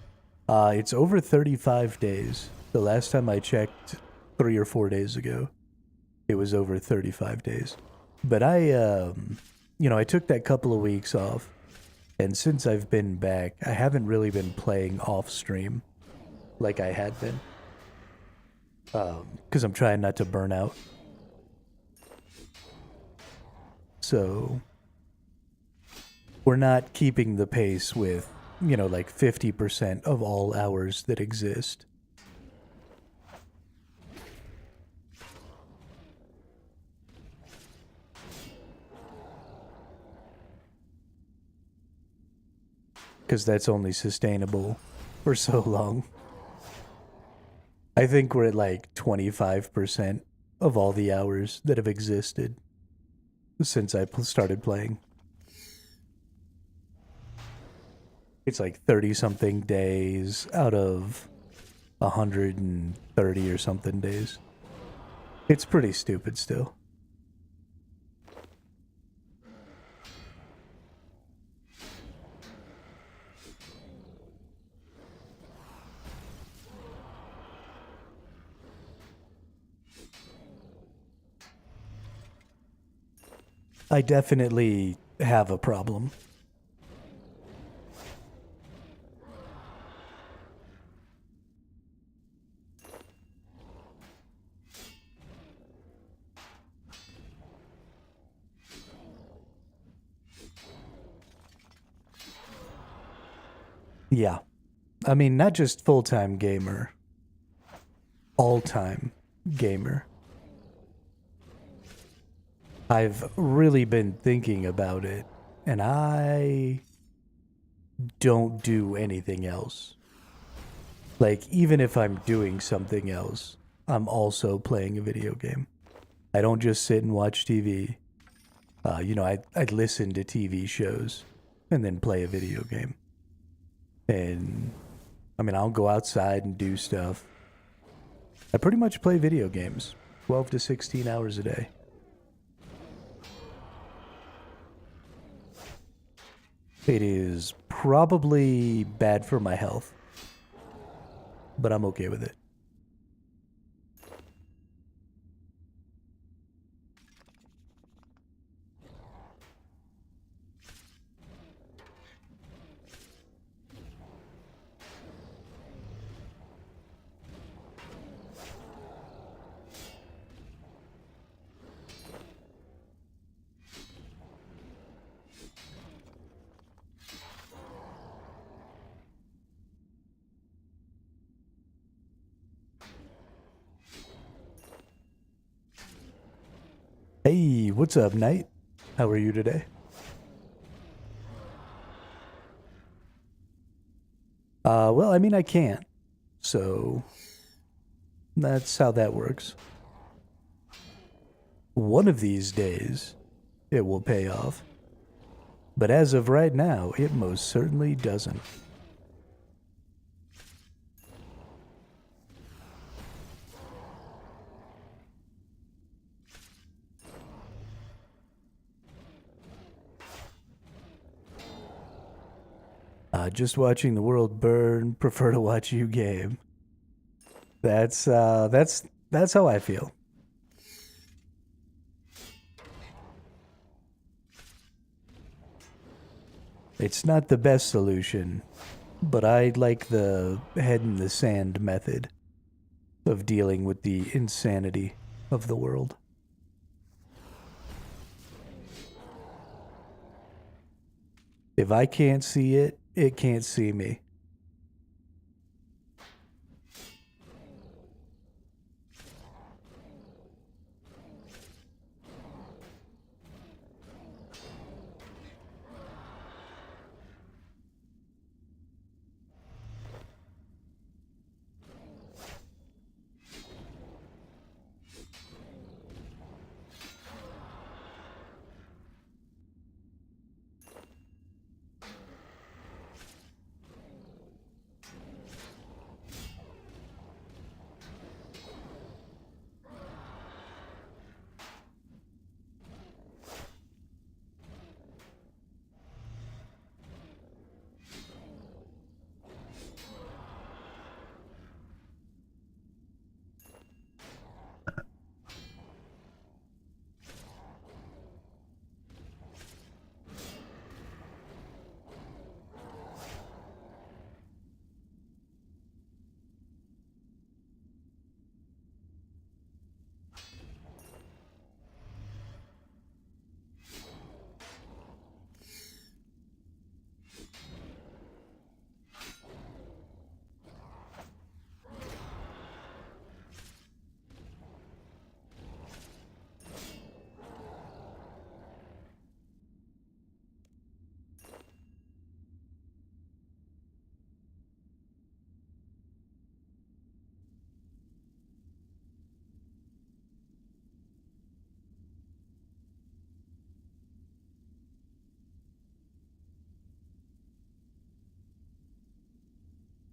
It's over 35 days. The last time I checked 3 or 4 days ago, it was over 35 days. But I took that couple of weeks off, and since I've been back, I haven't really been playing off stream like I had been. Because I'm trying not to burn out. So we're not keeping the pace with, like 50% of all hours that exist. Because that's only sustainable for so long. I think we're at like 25% of all the hours that have existed since I started playing. It's like 30 something days out of 130 or something days. It's pretty stupid still. I definitely have a problem. Yeah. I mean, not just full-time gamer, all-time gamer. I've really been thinking about it, and I don't do anything else. Like, even if I'm doing something else, I'm also playing a video game. I don't just sit and watch TV. I'd listen to TV shows and then play a video game. And, I mean, I'll go outside and do stuff. I pretty much play video games 12 to 16 hours a day. It is probably bad for my health, but I'm okay with it. Hey, what's up, Knight? How are you today? Well, I mean, I can't. So that's how that works. One of these days, it will pay off. But as of right now, it most certainly doesn't. Just watching the world burn, prefer to watch you game. That's how I feel. It's not the best solution, but I like the head in the sand method of dealing with the insanity of the world. If I can't see it, it can't see me.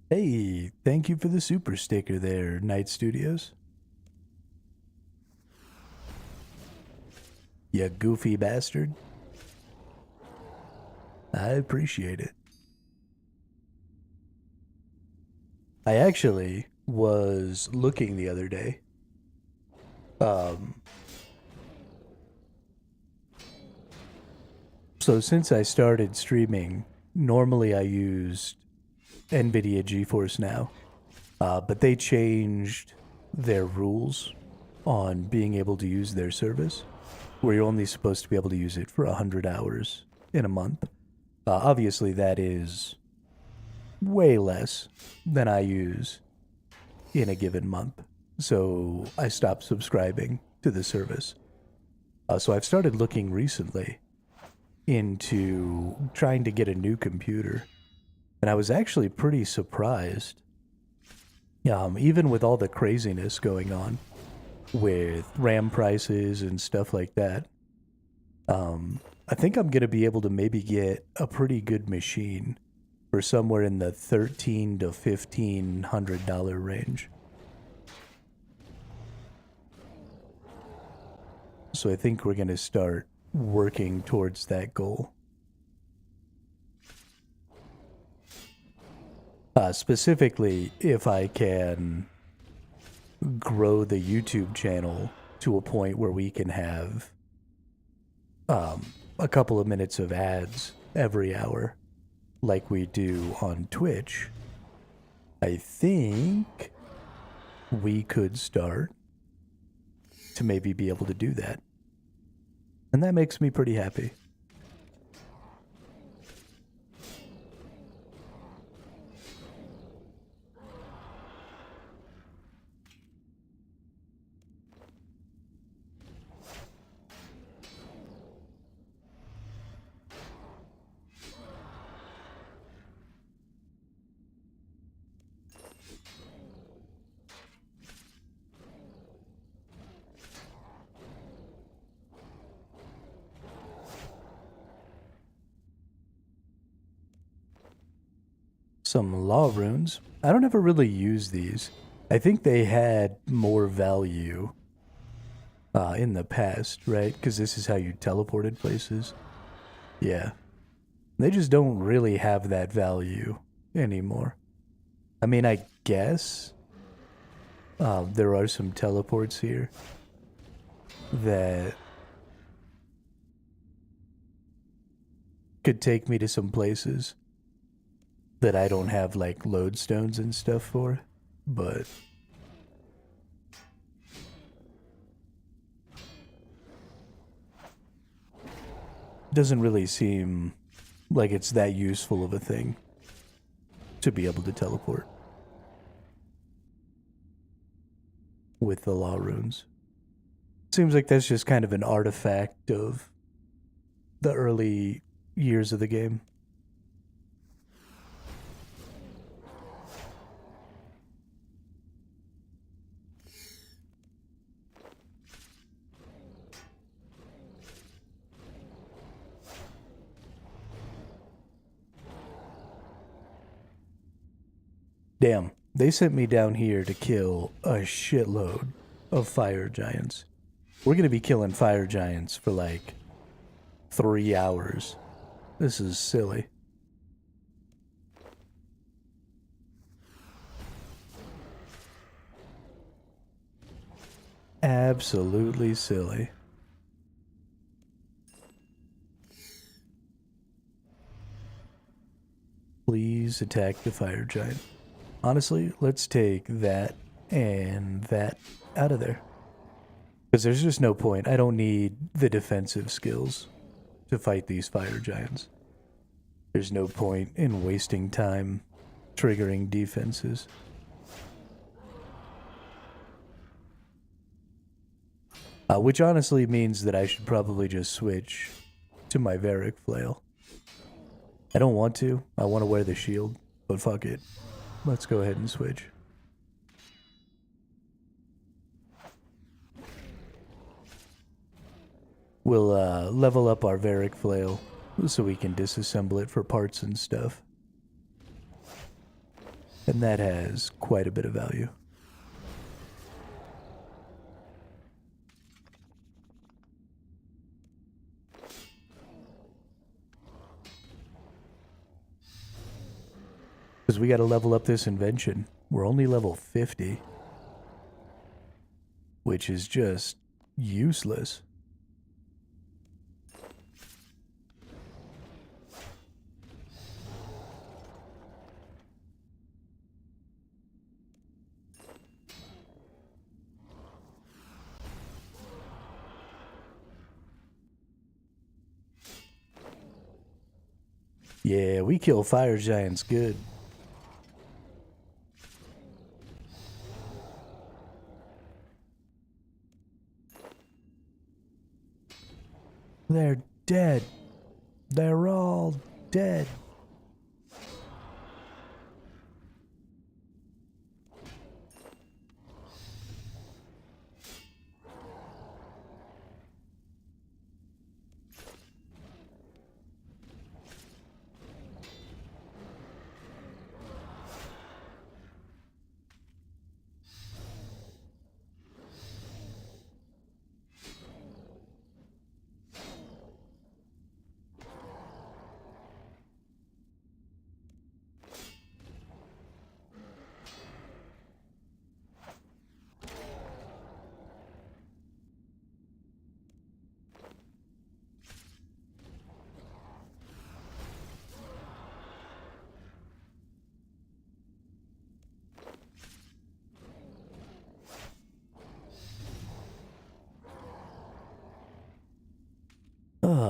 Hey, thank you for the super sticker there, Night Studios. You goofy bastard. I appreciate it. I actually was looking the other day. Um, so since I started streaming, normally I used NVIDIA GeForce Now, but they changed their rules on being able to use their service, where you're only supposed to be able to use it for 100 hours in a month. Obviously, that is way less than I use in a given month. So I stopped subscribing to the service. So I've started looking recently into trying to get a new computer. And I was actually pretty surprised, even with all the craziness going on with RAM prices and stuff like that. I think I'm going to be able to maybe get a pretty good machine for somewhere in the $1,300 to $1,500 range. So I think we're going to start working towards that goal. Specifically, if I can grow the YouTube channel to a point where we can have a couple of minutes of ads every hour, like we do on Twitch, I think we could start to maybe be able to do that. And that makes me pretty happy. Some law runes. I don't ever really use these. I think they had more value in the past, right? Because this is how you teleported places. Yeah. They just don't really have that value anymore. I mean, I guess there are some teleports here that could take me to some places that I don't have like lodestones and stuff for, but doesn't really seem like it's that useful of a thing to be able to teleport with the law runes. Seems like that's just kind of an artifact of the early years of the game. Damn, they sent me down here to kill a shitload of fire giants. We're gonna be killing fire giants for like 3 hours. This is silly. Absolutely silly. Please attack the fire giant. Honestly, let's take that and that out of there. Because there's just no point. I don't need the defensive skills to fight these fire giants. There's no point in wasting time triggering defenses. Which honestly means that I should probably just switch to my Varric flail. I don't want to. I want to wear the shield, but fuck it. Let's go ahead and switch. We'll level up our Varric flail so we can disassemble it for parts and stuff. And that has quite a bit of value. Because we got to level up this invention. We're only level 50. Which is just useless. Yeah, we kill fire giants good. They're dead. They're all dead.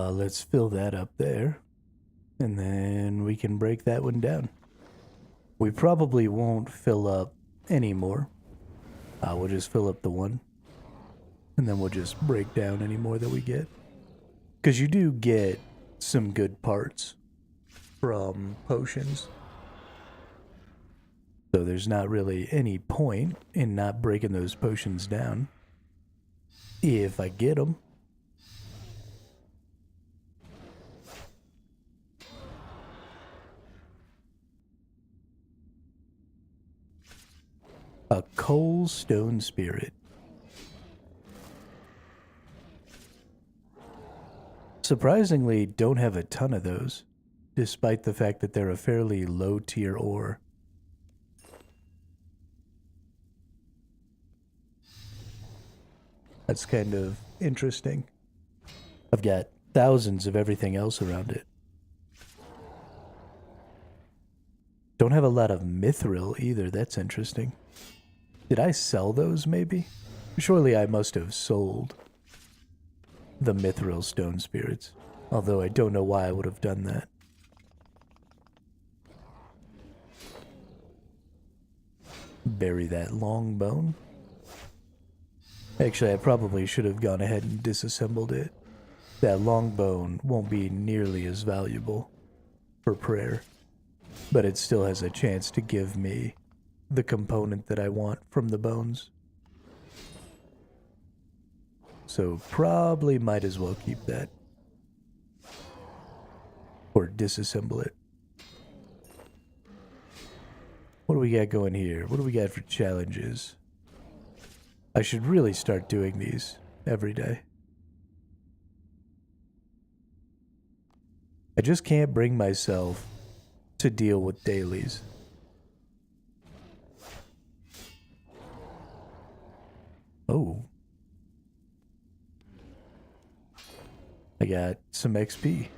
Let's fill that up there. And then we can break that one down. We probably won't fill up any more. We'll just fill up the one. And then we'll just break down any more that we get. Because you do get some good parts from potions. So there's not really any point in not breaking those potions down. If I get them. A coal stone spirit. Surprisingly, don't have a ton of those, despite the fact that they're a fairly low tier ore. That's kind of interesting. I've got thousands of everything else around it. Don't have a lot of mithril either, that's interesting. Did I sell those, maybe? Surely I must have sold the mithril stone spirits. Although I don't know why I would have done that. Bury that long bone. Actually, I probably should have gone ahead and disassembled it. That long bone won't be nearly as valuable for prayer. But it still has a chance to give me the component that I want from the bones. So probably might as well keep that. Or disassemble it. What do we got going here? What do we got for challenges? I should really start doing these every day. I just can't bring myself to deal with dailies. Oh. I got some XP.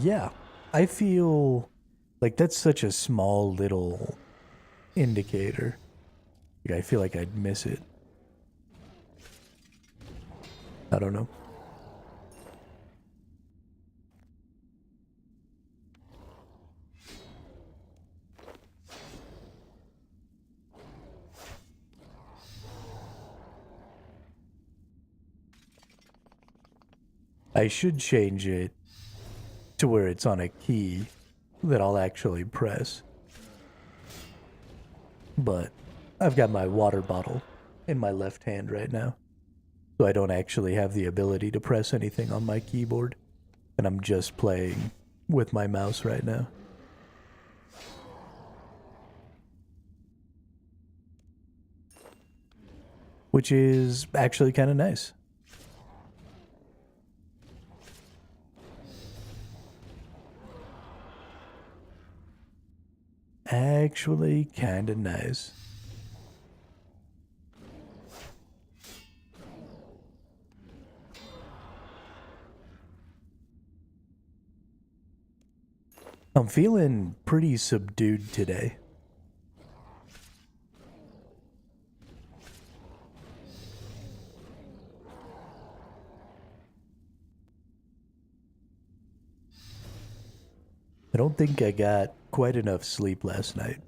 Yeah. I feel like that's such a small little indicator. Like, I feel like I'd miss it. I don't know. I should change it to where it's on a key that I'll actually press. But I've got my water bottle in my left hand right now, so I don't actually have the ability to press anything on my keyboard, and I'm just playing with my mouse right now. Which is actually kind of nice. Actually kind of nice. I'm feeling pretty subdued today. I don't think I got quite enough sleep last night.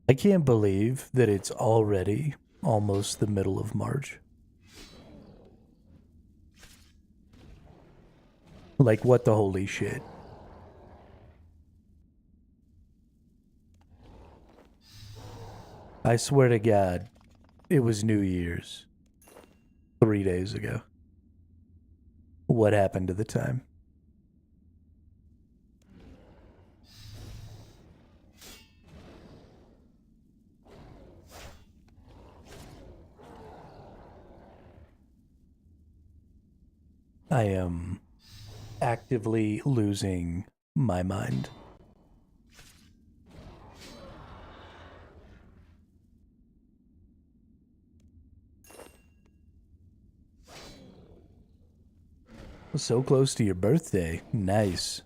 I can't believe that it's already almost the middle of March. Like, what the holy shit? I swear to God, it was New Year's 3 days ago. What happened to the time? I am actively losing my mind. So close to your birthday. Nice.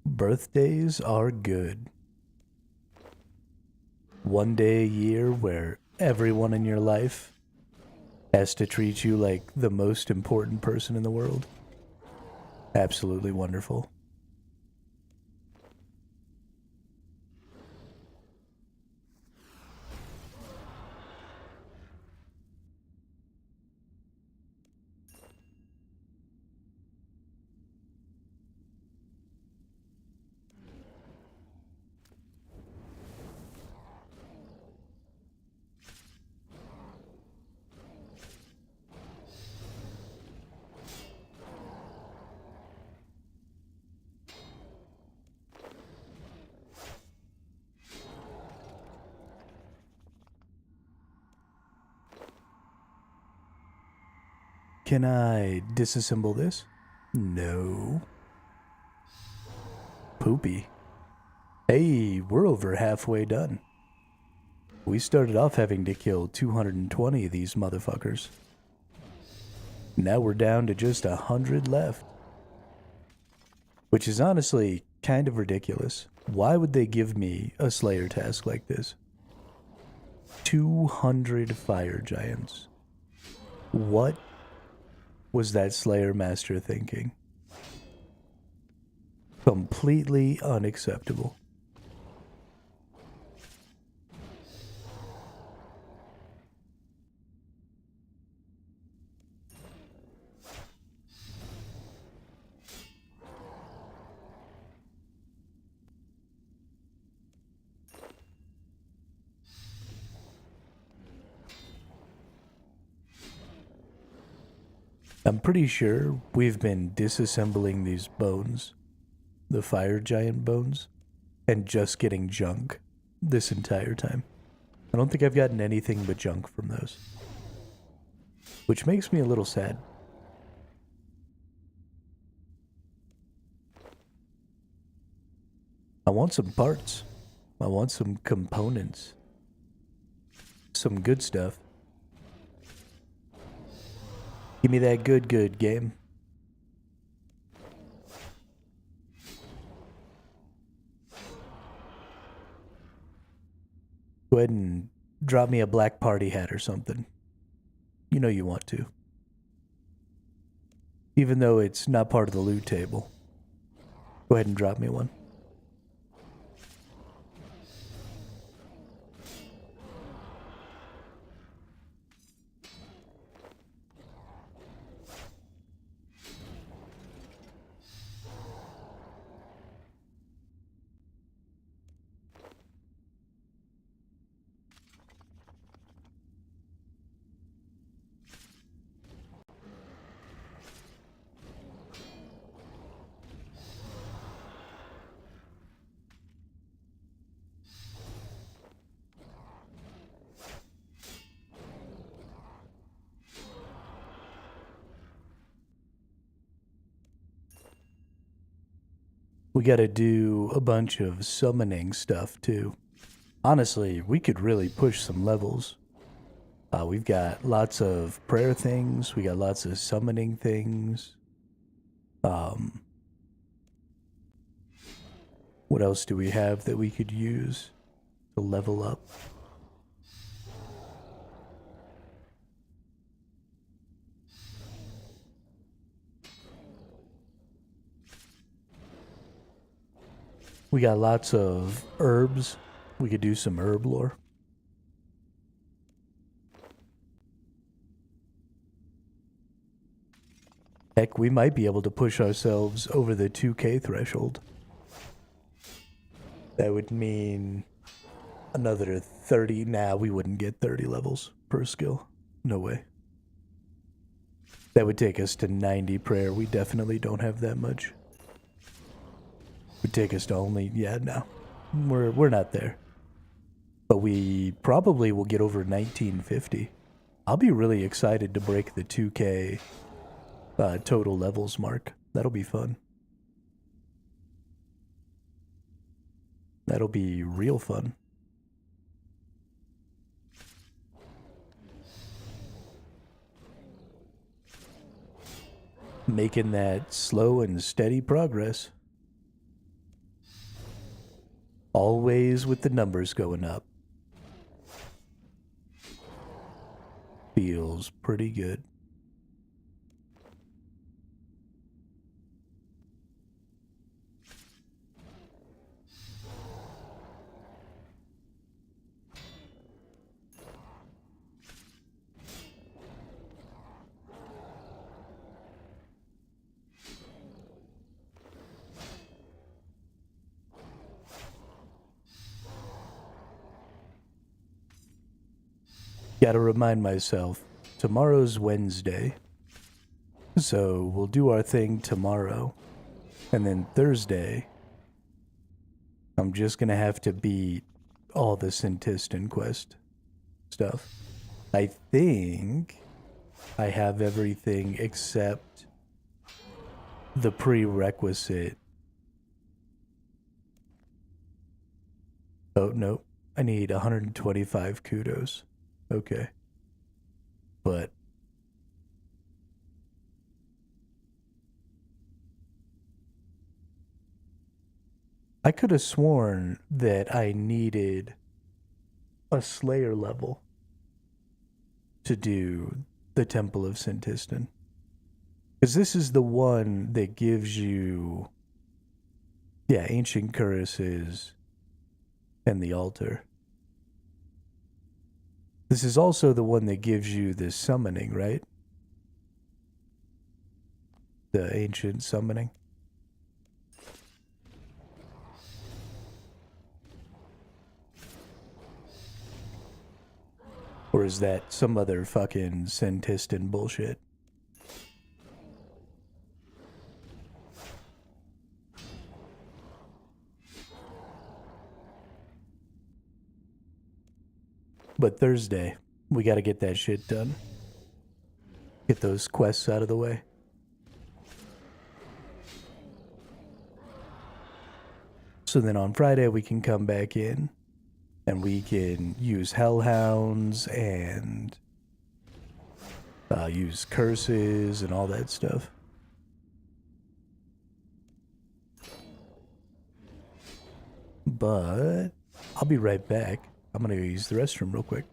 Birthdays are good. One day a year where everyone in your life has to treat you like the most important person in the world. Absolutely wonderful. Can I disassemble this? No. Poopy. Hey, we're over halfway done. We started off having to kill 220 of these motherfuckers. Now we're down to just 100 left. Which is honestly kind of ridiculous. Why would they give me a Slayer task like this? 200 fire giants. What was that Slayer master thinking? Completely unacceptable. I'm pretty sure we've been disassembling these bones, the fire giant bones, and just getting junk this entire time. I don't think I've gotten anything but junk from those. Which makes me a little sad. I want some parts. I want some components. Some good stuff. Give me that good game. Go ahead and drop me a black party hat or something. You know you want to. Even though it's not part of the loot table. Go ahead and drop me one. We gotta do a bunch of summoning stuff too. Honestly, we could really push some levels. We've got lots of prayer things. We got lots of summoning things. What else do we have that we could use to level up? We got lots of herbs. We could do some herb lore. Heck, we might be able to push ourselves over the 2K threshold. That would mean another 30. Nah, we wouldn't get 30 levels per skill. No way. That would take us to 90 prayer. We definitely don't have that much. Would take us to only, yeah, no. We're not there. But we probably will get over 1950. I'll be really excited to break the 2K total levels mark. That'll be fun. That'll be real fun. Making that slow and steady progress. Always with the numbers going up. Feels pretty good. Gotta remind myself, tomorrow's Wednesday. So we'll do our thing tomorrow. And then Thursday, I'm just gonna have to beat all the Syntistan quest stuff. I think I have everything except the prerequisite. Oh, no. I need 125 kudos. Okay. But I could have sworn that I needed a Slayer level to do the Temple of Sintistan. Because this is the one that gives you, yeah, ancient curses and the altar. This is also the one that gives you the summoning, right? The ancient summoning. Or is that some other fucking Sintistan bullshit? But Thursday, we gotta get that shit done. Get those quests out of the way. So then on Friday, we can come back in and we can use hellhounds and use curses and all that stuff. But I'll be right back. I'm gonna go use the restroom real quick.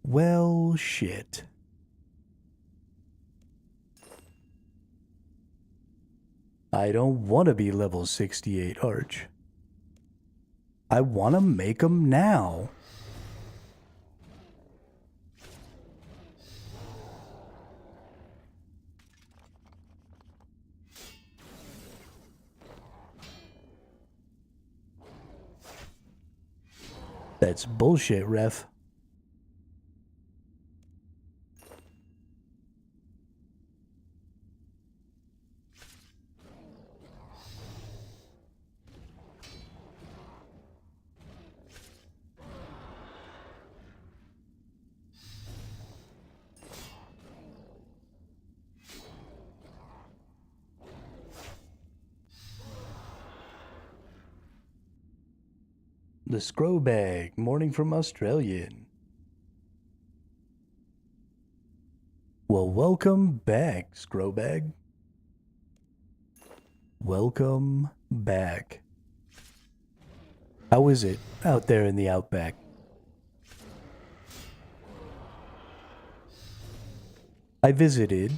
Well, shit. I don't want to be level 68 Arch. I want to make them now. That's bullshit, ref. The Scrowbag, morning from Australian. Well, welcome back, Scrowbag. Welcome back. How is it out there in the outback? I visited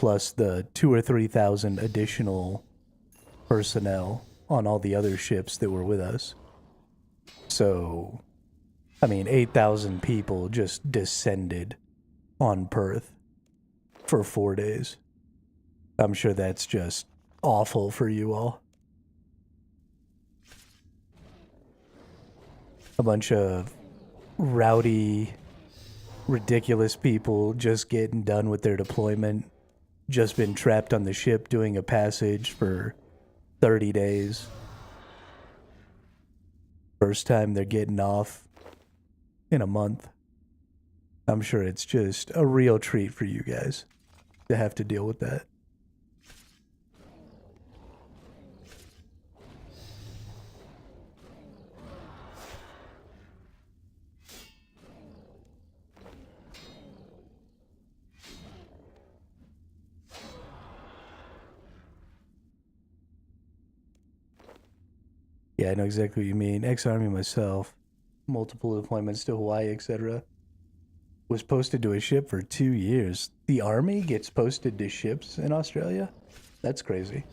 plus the 2 or 3,000 additional personnel on all the other ships that were with us. So, I mean, 8,000 people just descended on Perth for 4 days. I'm sure that's just awful for you all. A bunch of rowdy, ridiculous people just getting done with their deployment, just been trapped on the ship doing a passage for 30 days. First time they're getting off in a month. I'm sure it's just a real treat for you guys to have to deal with that. Yeah, I know exactly what you mean. Ex-Army myself, multiple deployments to Hawaii, etc. Was posted to a ship for 2 years. The Army gets posted to ships in Australia? That's crazy.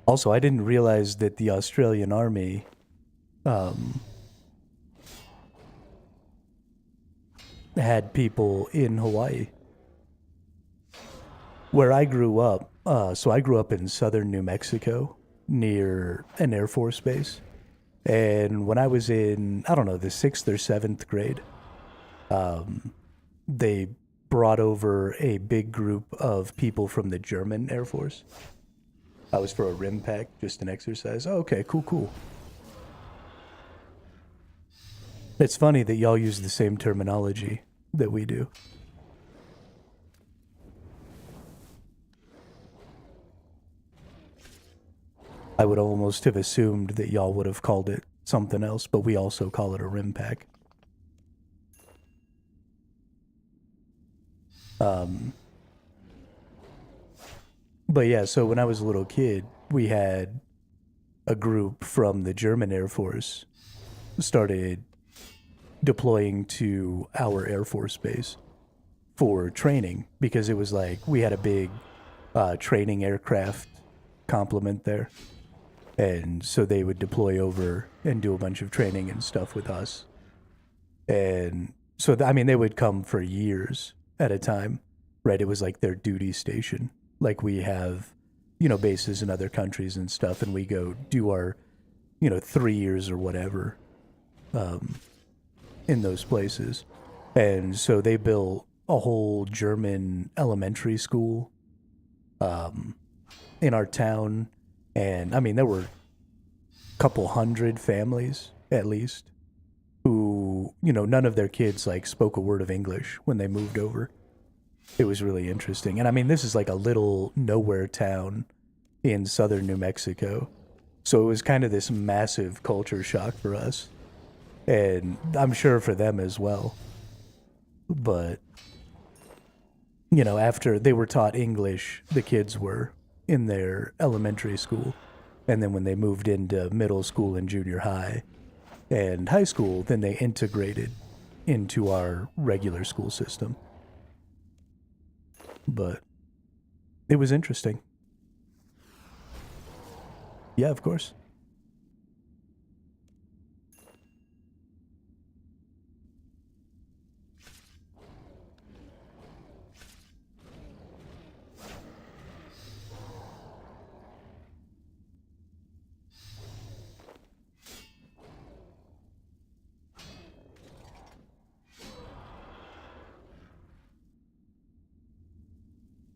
Also, I didn't realize that the Australian Army had people in Hawaii. Where I grew up, so I grew up in southern New Mexico near an Air Force base. And when I was in, I don't know, the 6th or 7th grade, they brought over a big group of people from the German Air Force. I was for a rim pack, just an exercise. Oh, okay, cool. It's funny that y'all use the same terminology that we do. I would almost have assumed that y'all would have called it something else, but we also call it a rim pack. But yeah, so when I was a little kid, we had a group from the German Air Force started deploying to our Air Force base for training because it was like we had a big training aircraft complement there. And so they would deploy over and do a bunch of training and stuff with us. And so, I mean, they would come for years at a time, right? It was like their duty station. Like we have, bases in other countries and stuff, and we go do our, 3 years or whatever in those places. And so they built a whole German elementary school in our town. And I mean, there were a couple hundred families at least who, none of their kids like spoke a word of English when they moved over. It was really interesting. And I mean, this is like a little nowhere town in southern New Mexico. So it was kind of this massive culture shock for us. And I'm sure for them as well. But, after they were taught English, the kids were in their elementary school. And then when they moved into middle school and junior high and high school, then they integrated into our regular school system. But it was interesting. Yeah, of course.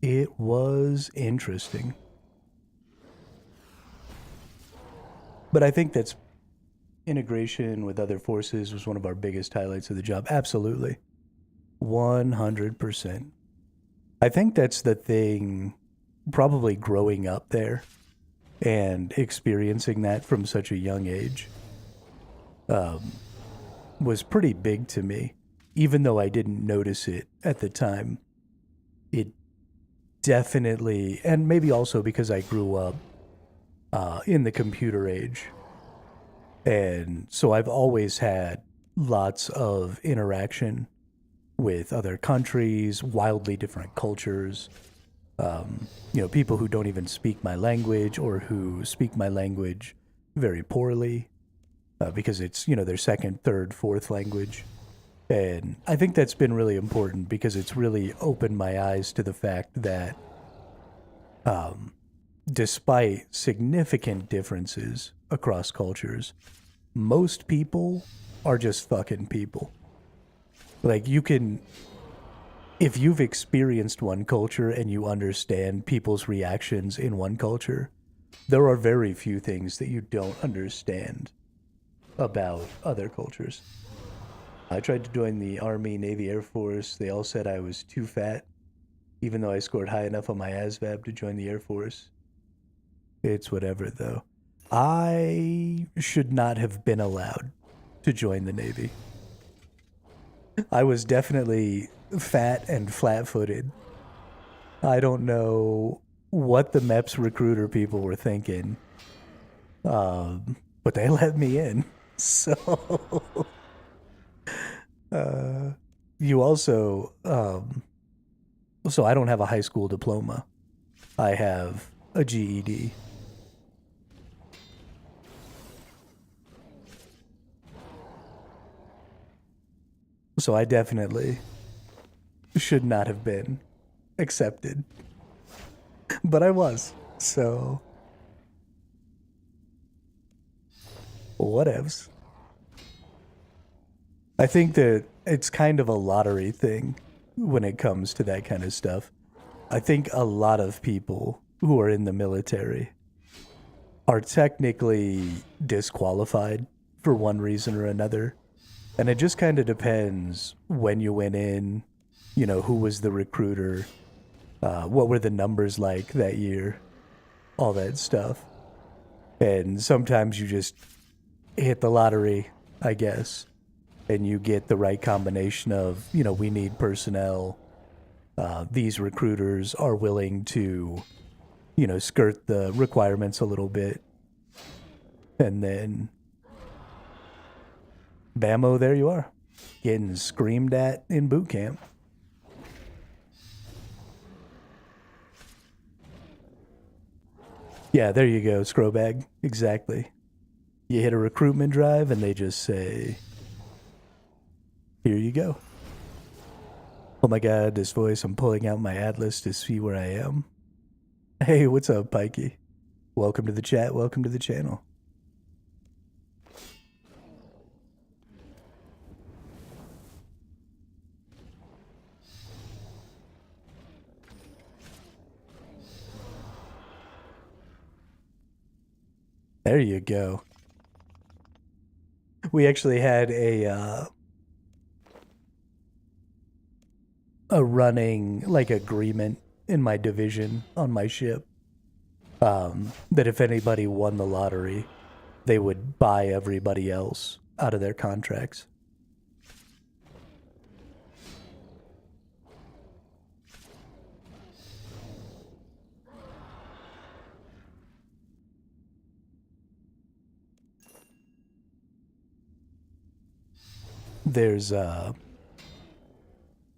It was interesting. But I think that's integration with other forces was one of our biggest highlights of the job. Absolutely. 100%. I think that's the thing, probably growing up there and experiencing that from such a young age was pretty big to me, even though I didn't notice it at the time. It definitely, and maybe also because I grew up in the computer age. And so I've always had lots of interaction with other countries, wildly different cultures. People who don't even speak my language or who speak my language very poorly because it's, their second, third, fourth language. And I think that's been really important because it's really opened my eyes to the fact that despite significant differences across cultures, most people are just fucking people. Like, if you've experienced one culture and you understand people's reactions in one culture, there are very few things that you don't understand about other cultures. I tried to join the Army, Navy, Air Force. They all said I was too fat, even though I scored high enough on my ASVAB to join the Air Force. It's whatever, though. I should not have been allowed to join the Navy. I was definitely fat and flat-footed. I don't know what the MEPS recruiter people were thinking, but they let me in. So, you also, so I don't have a high school diploma. I have a GED. So I definitely should not have been accepted. But I was, so whatevs. I think that it's kind of a lottery thing when it comes to that kind of stuff. I think a lot of people who are in the military are technically disqualified for one reason or another. And it just kind of depends when you went in, who was the recruiter, what were the numbers like that year, all that stuff. And sometimes you just hit the lottery, I guess, and you get the right combination of, we need personnel. These recruiters are willing to, skirt the requirements a little bit. And then bammo, there you are, getting screamed at in boot camp. Yeah, there you go, Scrobag. Exactly. You hit a recruitment drive and they just say, here you go. Oh my god, this voice, I'm pulling out my atlas to see where I am. Hey, what's up, Pikey? Welcome to the chat, welcome to the channel. There you go. We actually had a running agreement in my division on my ship that if anybody won the lottery, they would buy everybody else out of their contracts. There's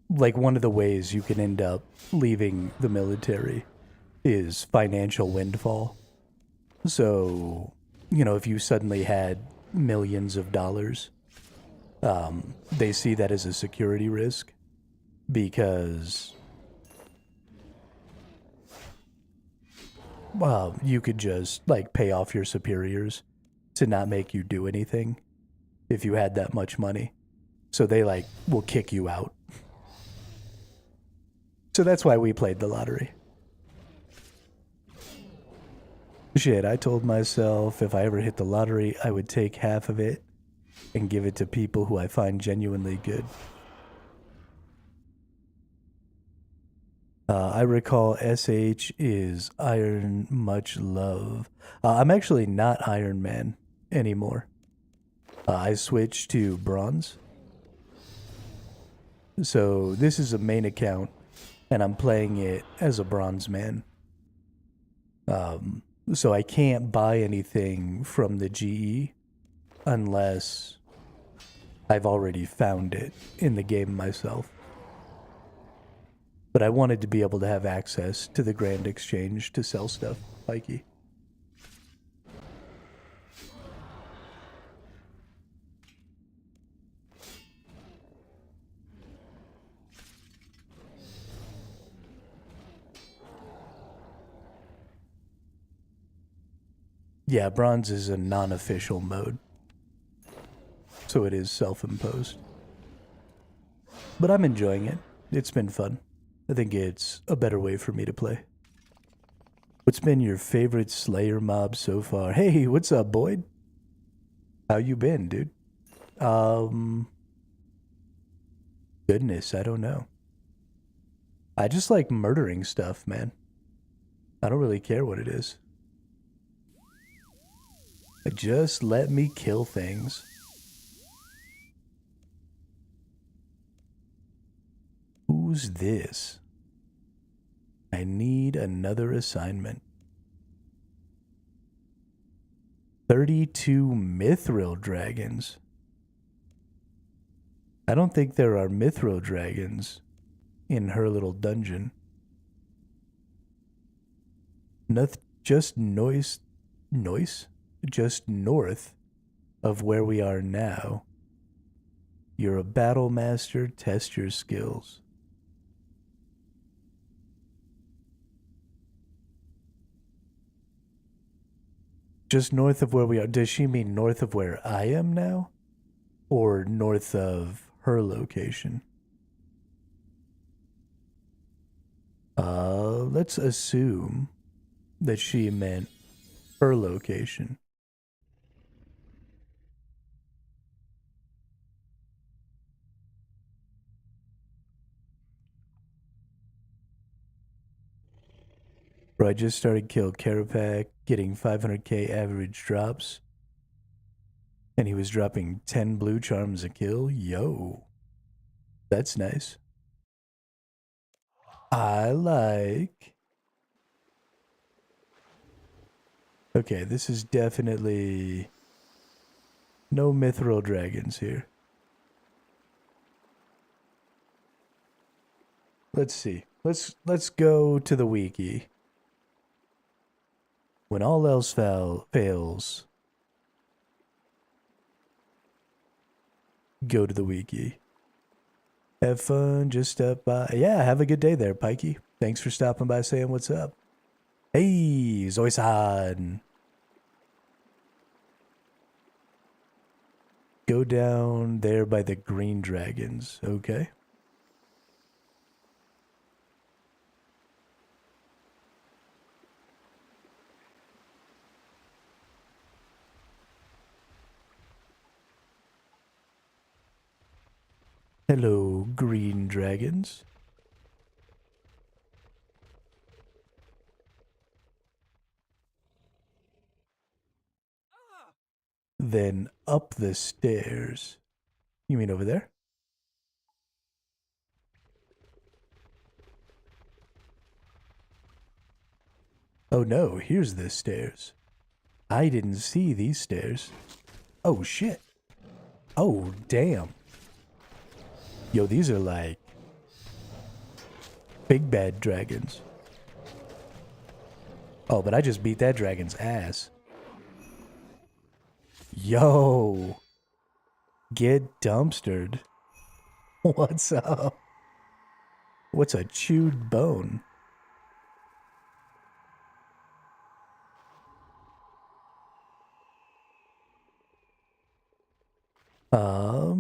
one of the ways you can end up leaving the military is financial windfall. So, if you suddenly had millions of dollars, they see that as a security risk because you could just pay off your superiors to not make you do anything if you had that much money. So they will kick you out. So that's why we played the lottery. Shit, I told myself if I ever hit the lottery, I would take half of it and give it to people who I find genuinely good. I recall SH is Iron Much Love. I'm actually not Iron Man anymore. I switched to Bronze. So this is a main account, and I'm playing it as a Bronze man. So I can't buy anything from the GE unless I've already found it in the game myself. But I wanted to be able to have access to the Grand Exchange to sell stuff, Pikey. Yeah, bronze is a non-official mode. So it is self-imposed. But I'm enjoying it. It's been fun. I think it's a better way for me to play. What's been your favorite Slayer mob so far? Hey, what's up, Boyd? How you been, dude? Goodness, I don't know. I just like murdering stuff, man. I don't really care what it is. Just let me kill things. Who's this? I need another assignment. 32 mithril dragons. I don't think there are mithril dragons in her little dungeon. Just noise? Just north of where we are now. You're a battle master, test your skills. Just north of where we are. Does she mean north of where I am now? Or north of her location? Let's assume that she meant her location. Bro, I just started Kill Karapak, getting 500k average drops. And he was dropping 10 blue charms a kill. Yo. That's nice. I like. Okay, this is definitely no mithril dragons here. Let's see. Let's go to the wiki. When all else fails, go to the wiki. Have fun, just stop by. Yeah, have a good day there, Pikey. Thanks for stopping by saying what's up. Hey, Zoisan. Go down there by the green dragons, okay? Hello, green dragons. Then up the stairs. You mean over there? Oh no, here's the stairs. I didn't see these stairs. Oh shit. Oh damn. Yo, these are like big bad dragons. Oh, but I just beat that dragon's ass. Yo. Get dumpstered. What's up? What's a chewed bone?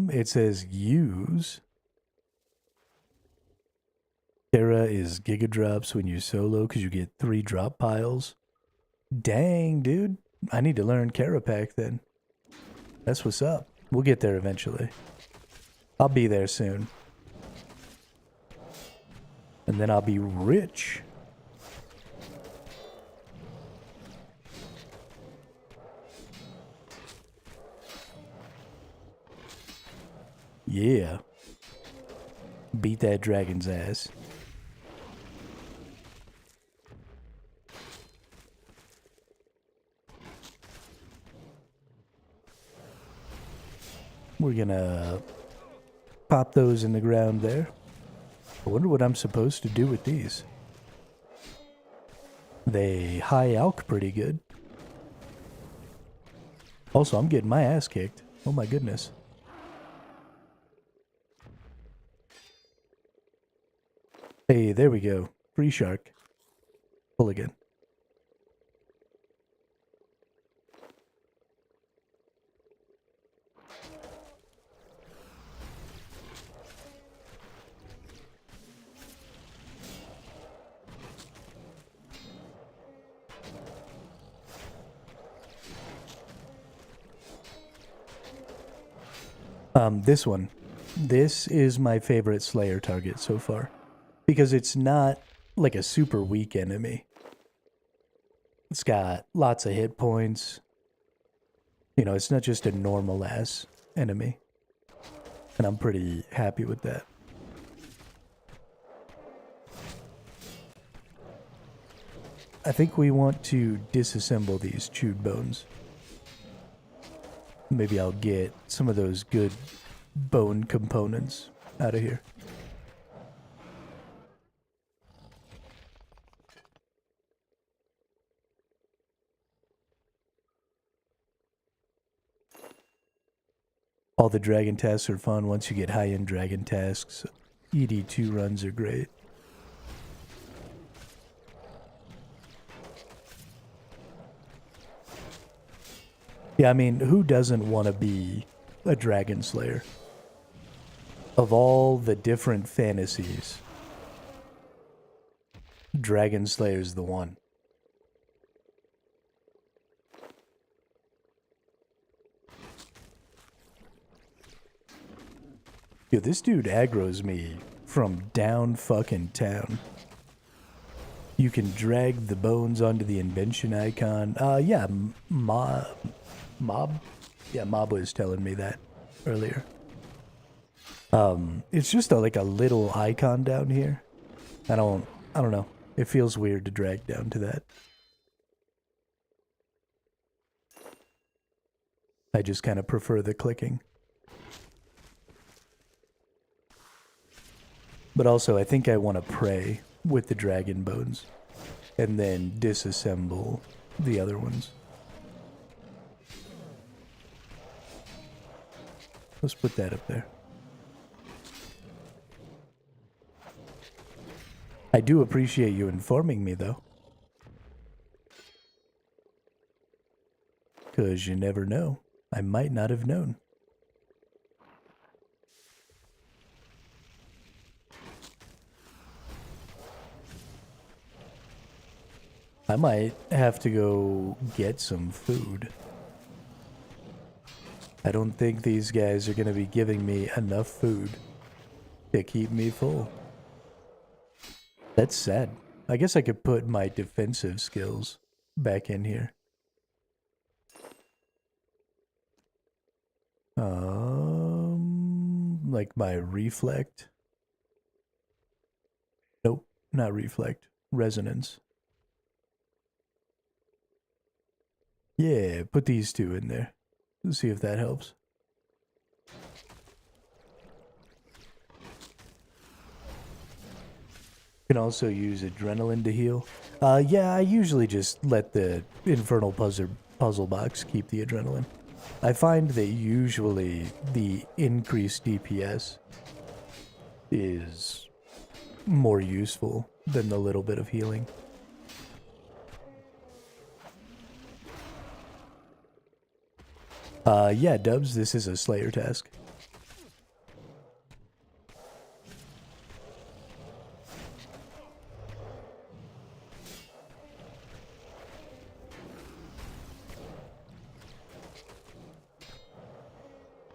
It says use. Terra is Giga Drops when you solo because you get 3 drop piles. Dang, dude. I need to learn Carapack then. That's what's up. We'll get there eventually. I'll be there soon. And then I'll be rich. Yeah. Beat that dragon's ass. We're gonna pop those in the ground there. I wonder what I'm supposed to do with these. They high alch pretty good. Also, I'm getting my ass kicked. Oh my goodness. Hey, there we go. Free shark. Pull again. This one. This is my favorite Slayer target so far. Because it's not like a super weak enemy. It's got lots of hit points. You know, it's not just a normal ass enemy. And I'm pretty happy with that. I think we want to disassemble these chewed bones. Maybe I'll get some of those good bone components out of here. All the dragon tasks are fun once you get high-end dragon tasks. ED2 runs are great. Yeah, I mean, who doesn't want to be a dragon slayer? Of all the different fantasies, Dragon Slayer's the one. Yo, this dude aggroes me from down fucking town. You can drag the bones onto the invention icon. Yeah, Mob? Yeah, Mob was telling me that earlier. It's just like a little icon down here. I don't know. It feels weird to drag down to that. I just kind of prefer the clicking. But also, I think I want to pray with the dragon bones and then disassemble the other ones. Let's put that up there. I do appreciate you informing me, though. 'Cause you never know. I might not have known. I might have to go get some food. I don't think these guys are going to be giving me enough food to keep me full. That's sad. I guess I could put my defensive skills back in here. Like my reflect. Nope, not reflect. Resonance. Yeah, put these two in there. Let's see if that helps. Can also use adrenaline to heal. Yeah, I usually just let the infernal puzzle box keep the adrenaline. I find that usually the increased DPS is more useful than the little bit of healing. Yeah, Dubs, this is a Slayer task.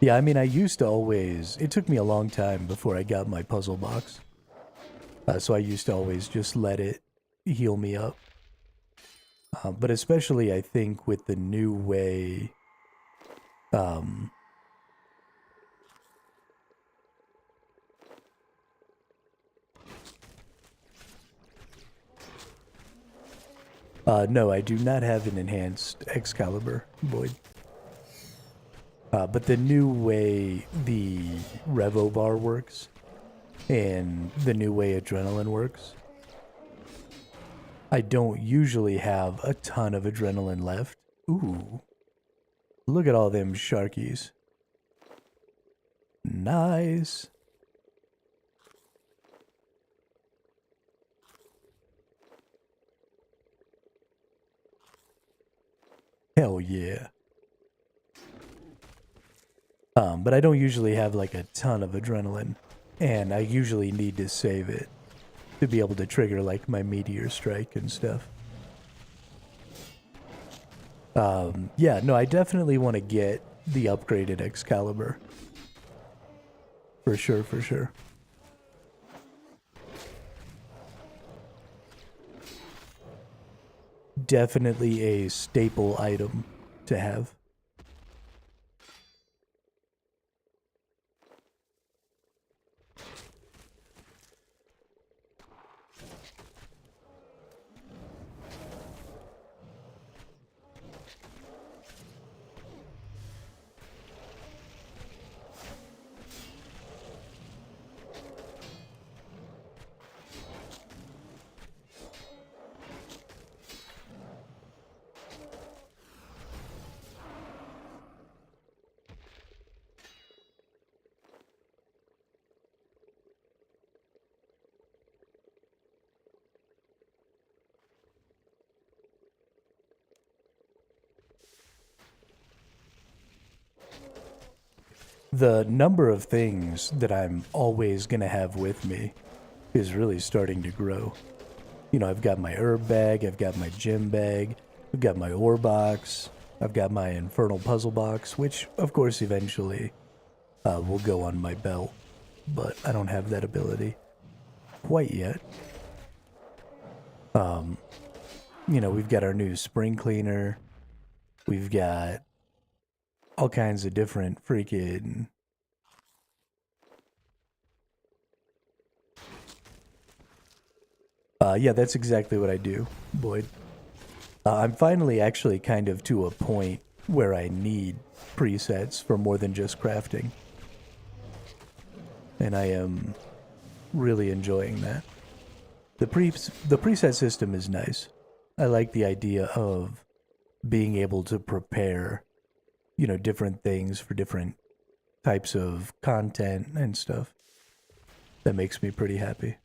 Yeah, I mean, I used to always... It took me a long time before I got my puzzle box. So I used to always just let it heal me up. But especially, I think, with the new way... no, I do not have an enhanced Excalibur, Void. But the new way the Revo bar works in the new way adrenaline works. I don't usually have a ton of adrenaline left. Ooh. Look at all them sharkies. Nice. Hell yeah. But I don't usually have like a ton of adrenaline, and I usually need to save it to be able to trigger like my meteor strike and stuff. Yeah, no, I definitely want to get the upgraded Excalibur. For sure, for sure. Definitely a staple item to have. The number of things that I'm always going to have with me is really starting to grow. You know, I've got my herb bag, I've got my gem bag, I've got my ore box, I've got my infernal puzzle box, which of course eventually will go on my belt, but I don't have that ability quite yet. You know, we've got our new spring cleaner, we've got all kinds of different freaking yeah, that's exactly what I do, Boyd. I'm finally actually kind of to a point where I need presets for more than just crafting. And I am really enjoying that. The preset system is nice. I like the idea of being able to prepare, you know, different things for different types of content and stuff. That makes me pretty happy.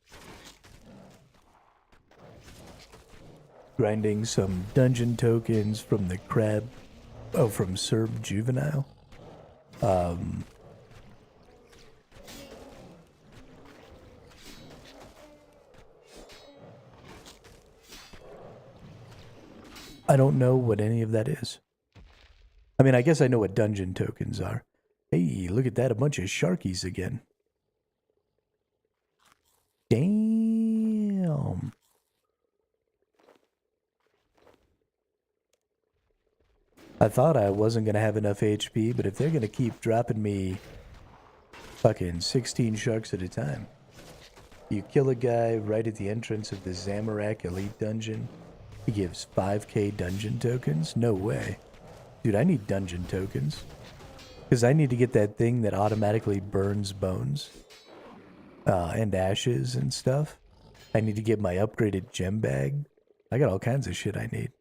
Grinding some dungeon tokens from the crab. Oh, from Serb Juvenile. I don't know what any of that is. I mean, I guess I know what dungeon tokens are. Hey, look at that, a bunch of sharkies again. Damn. I thought I wasn't going to have enough HP, but if they're going to keep dropping me fucking 16 sharks at a time. You kill a guy right at the entrance of the Zamorak Elite Dungeon. He gives 5k dungeon tokens? No way. Dude, I need dungeon tokens. Because I need to get that thing that automatically burns bones. And ashes and stuff. I need to get my upgraded gem bag. I got all kinds of shit I need.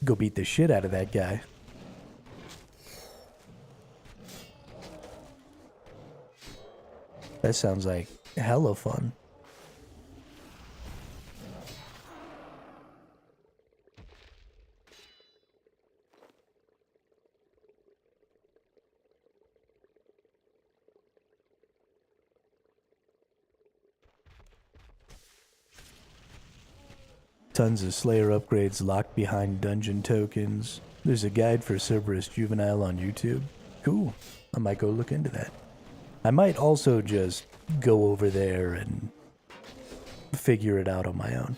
Go beat the shit out of that guy. That sounds like hella fun. Tons of Slayer upgrades locked behind dungeon tokens. There's a guide for Cerberus Juvenile on YouTube. Cool. I might go look into that. I might also just go over there and figure it out on my own.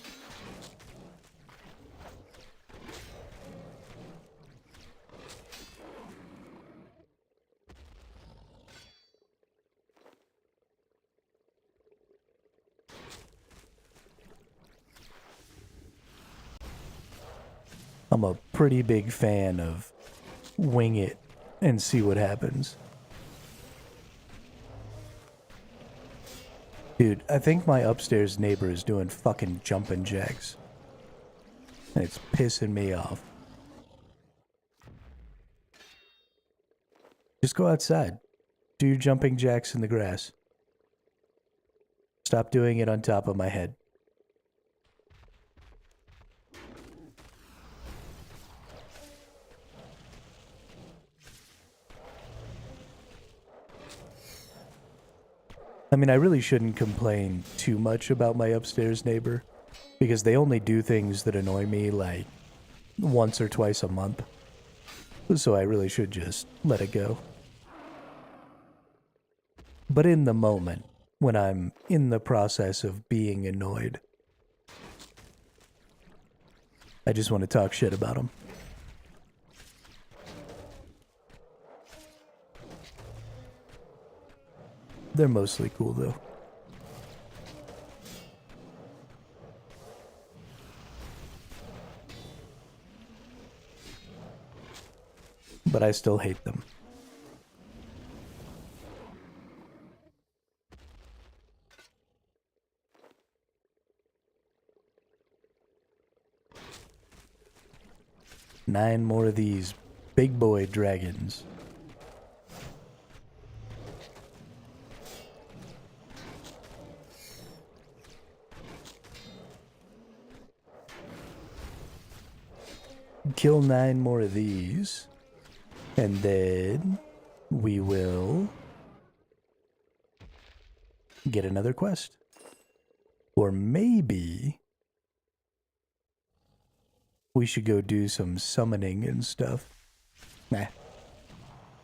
I'm a pretty big fan of wing it and see what happens. Dude, I think my upstairs neighbor is doing fucking jumping jacks. And it's pissing me off. Just go outside. Do your jumping jacks in the grass. Stop doing it on top of my head. I mean, I really shouldn't complain too much about my upstairs neighbor, because they only do things that annoy me like once or twice a month. So I really should just let it go. But in the moment, when I'm in the process of being annoyed, I just want to talk shit about them. They're mostly cool, though. But I still hate them. Nine more of these big boy dragons. Kill 9 more of these, and then we will get another quest. Or maybe we should go do some summoning and stuff. Nah.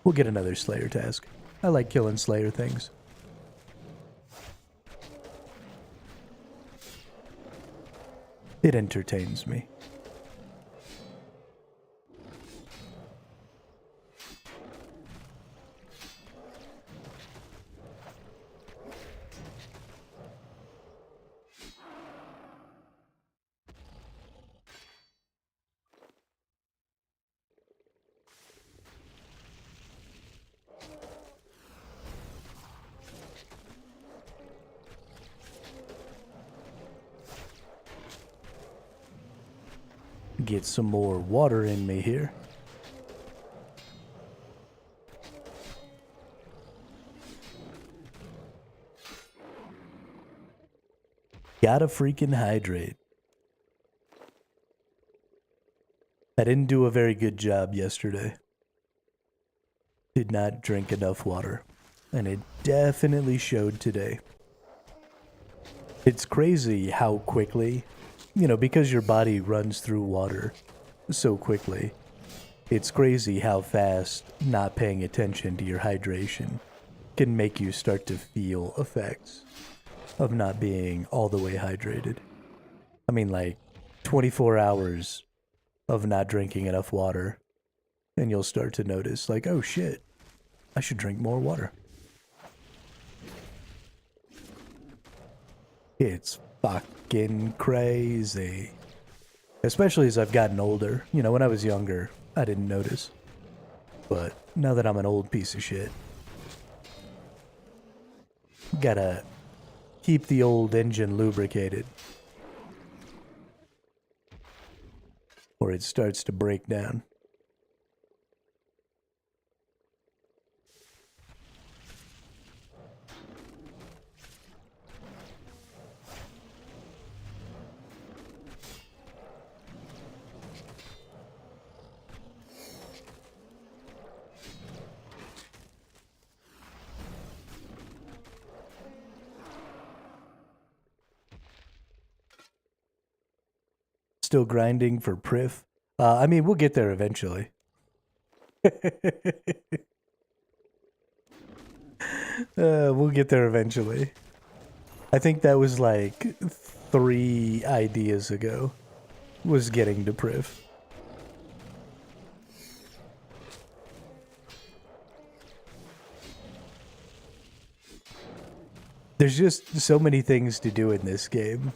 We'll get another Slayer task. I like killing Slayer things. It entertains me. Get some more water in me here. Gotta freaking hydrate. I didn't do a very good job yesterday. Did not drink enough water. And it definitely showed today. It's crazy how quickly, because your body runs through water so quickly, it's crazy how fast not paying attention to your hydration can make you start to feel effects of not being all the way hydrated. I mean, like 24 hours of not drinking enough water, and you'll start to notice, like, oh shit, I should drink more water. It's fucking crazy. Especially as I've gotten older. When I was younger, I didn't notice. But now that I'm an old piece of shit, gotta keep the old engine lubricated, or it starts to break down. Still grinding for Prif. I mean, we'll get there eventually. We'll get there eventually. I think that was like 3 ideas ago, was getting to Prif. There's just so many things to do in this game.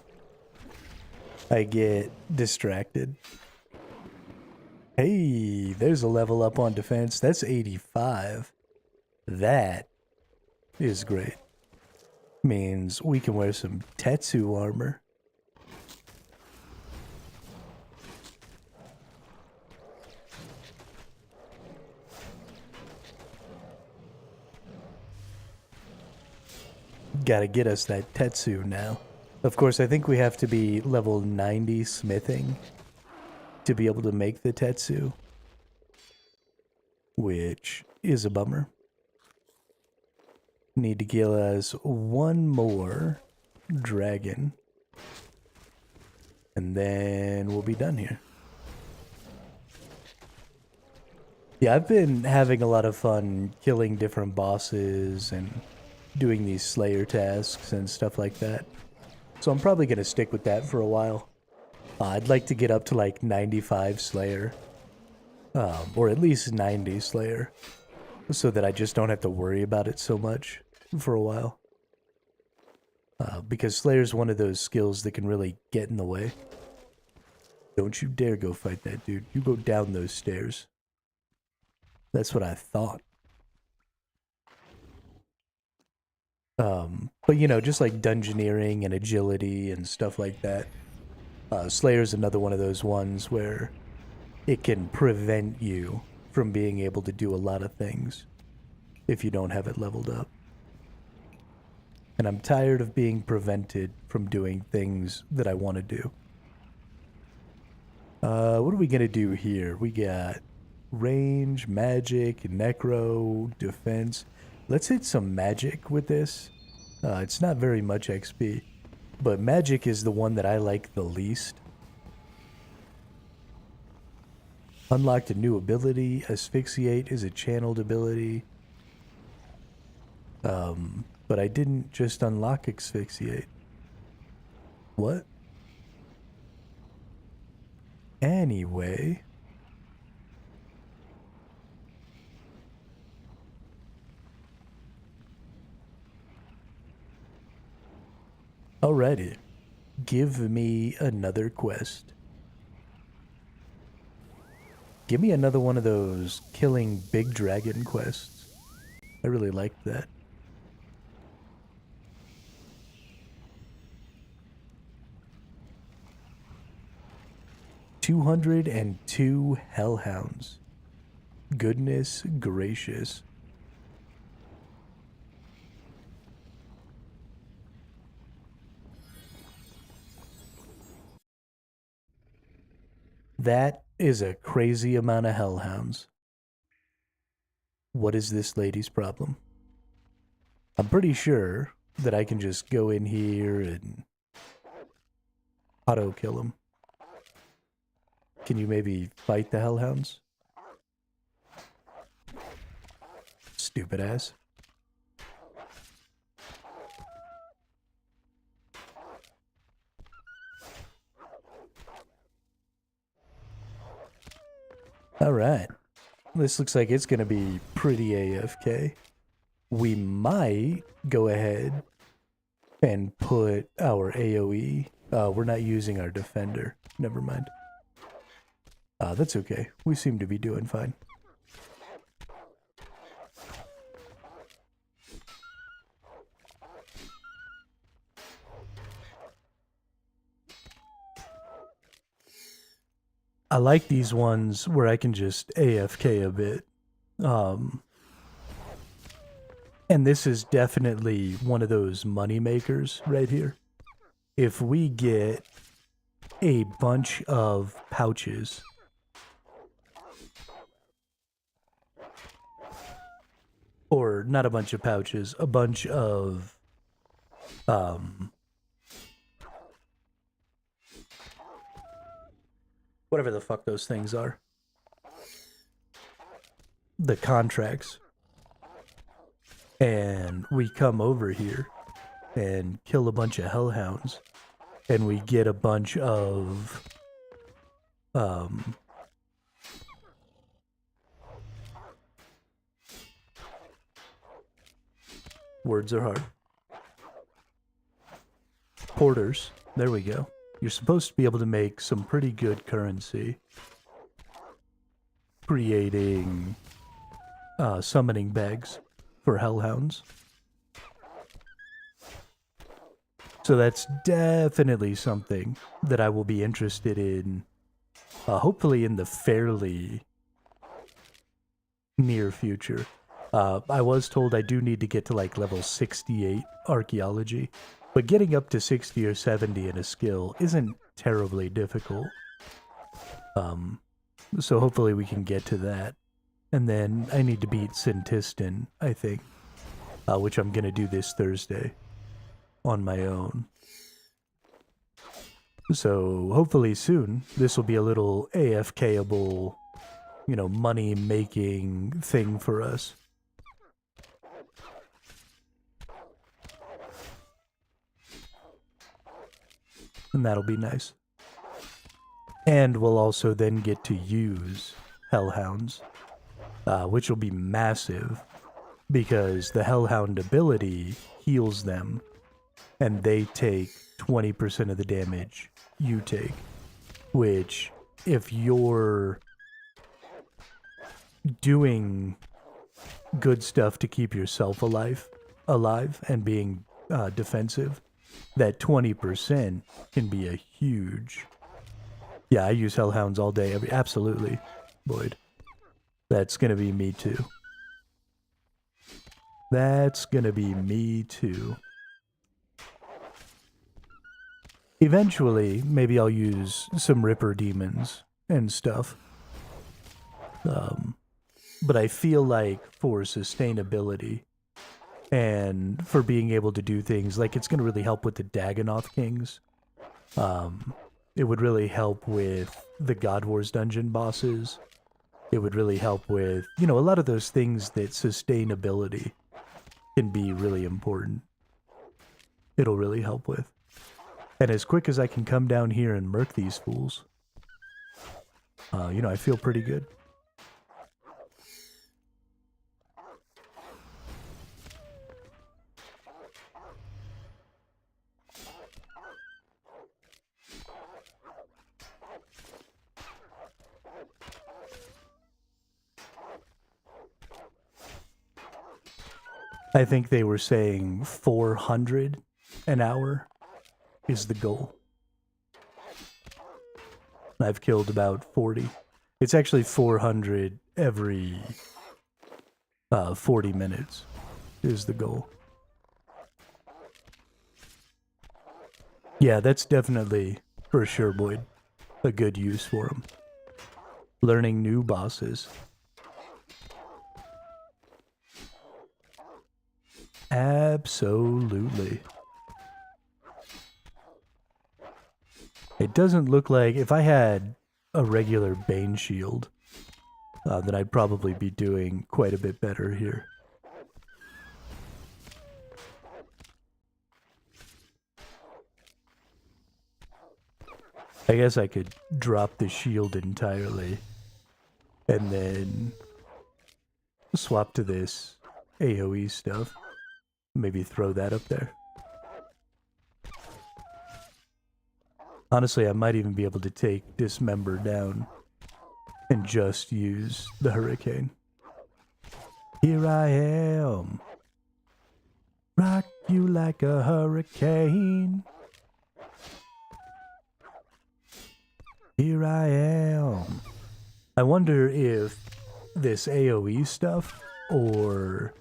I get distracted. Hey, there's a level up on defense. That's 85. That is great. Means we can wear some Tetsu armor. Gotta get us that Tetsu now. Of course, I think we have to be level 90 smithing to be able to make the Tetsu, which is a bummer. Need to kill us one more dragon, and then we'll be done here. Yeah, I've been having a lot of fun killing different bosses and doing these Slayer tasks and stuff like that. So I'm probably going to stick with that for a while. I'd like to get up to like 95 Slayer, or at least 90 Slayer, so that I just don't have to worry about it so much for a while. Because Slayer's one of those skills that can really get in the way. Don't you dare go fight that dude. You go down those stairs. That's what I thought. But you know, just like dungeoneering and agility and stuff like that. Slayer's another one of those ones where it can prevent you from being able to do a lot of things if you don't have it leveled up. And I'm tired of being prevented from doing things that I want to do. What are we gonna do here? We got range, magic, necro, defense. Let's hit some magic with this. It's not very much XP, but magic is the one that I like the least. Unlocked a new ability. Asphyxiate is a channeled ability. But I didn't just unlock asphyxiate. What? Anyway. Alrighty. Give me another quest. Give me another one of those killing big dragon quests. I really liked that. "202 hellhounds. Goodness gracious. That is a crazy amount of hellhounds. What is this lady's problem? I'm pretty sure that I can just go in here and auto kill him. Can you maybe fight the hellhounds? Stupid ass. Alright. This looks like it's gonna be pretty AFK. We might go ahead and put our AoE. We're not using our defender. Never mind. That's okay. We seem to be doing fine. I like these ones where I can just AFK a bit. And this is definitely one of those money makers right here. If we get a bunch of pouches, or not a bunch of pouches, a bunch of whatever the fuck those things are, the contracts, and we come over here and kill a bunch of hellhounds, and we get a bunch of words are hard. Porters. There we go. You're supposed to be able to make some pretty good currency creating summoning bags for hellhounds. So that's definitely something that I will be interested in, hopefully in the fairly near future. I was told I do need to get to like level 68 archaeology, but getting up to 60 or 70 in a skill isn't terribly difficult. So hopefully we can get to that. And then I need to beat Sintistan, I think, which I'm going to do this Thursday on my own. So hopefully soon this will be a little AFK-able, you know, money-making thing for us. And that'll be nice. And we'll also then get to use Hellhounds, which will be massive, because the Hellhound ability heals them, and they take 20% of the damage you take, which, if you're doing good stuff to keep yourself alive and being defensive, that 20% can be a huge... Yeah, I use Hellhounds all day, absolutely, Boyd. That's gonna be me too. That's gonna be me too. Eventually, maybe I'll use some Ripper Demons and stuff. But I feel like for sustainability and for being able to do things, like it's gonna really help with the Dagonoth Kings. It would really help with the God Wars dungeon bosses. It would really help with, you know, a lot of those things that sustainability can be really important. It'll really help with. And as quick as I can come down here and murk these fools, you know, I feel pretty good. I think they were saying 400 an hour is the goal. I've killed about 40. It's actually 400 every 40 minutes is the goal. Yeah, that's definitely, for sure, Boyd, a good use for them. Learning new bosses. Absolutely. It doesn't look like, if I had a regular Bane shield, then I'd probably be doing quite a bit better here. I guess I could drop the shield entirely and then swap to this AoE stuff. Maybe throw that up there. Honestly, I might even be able to take Dismember down and just use the Hurricane. Here I am. Rock you like a hurricane. Here I am. I wonder if this AoE stuff or...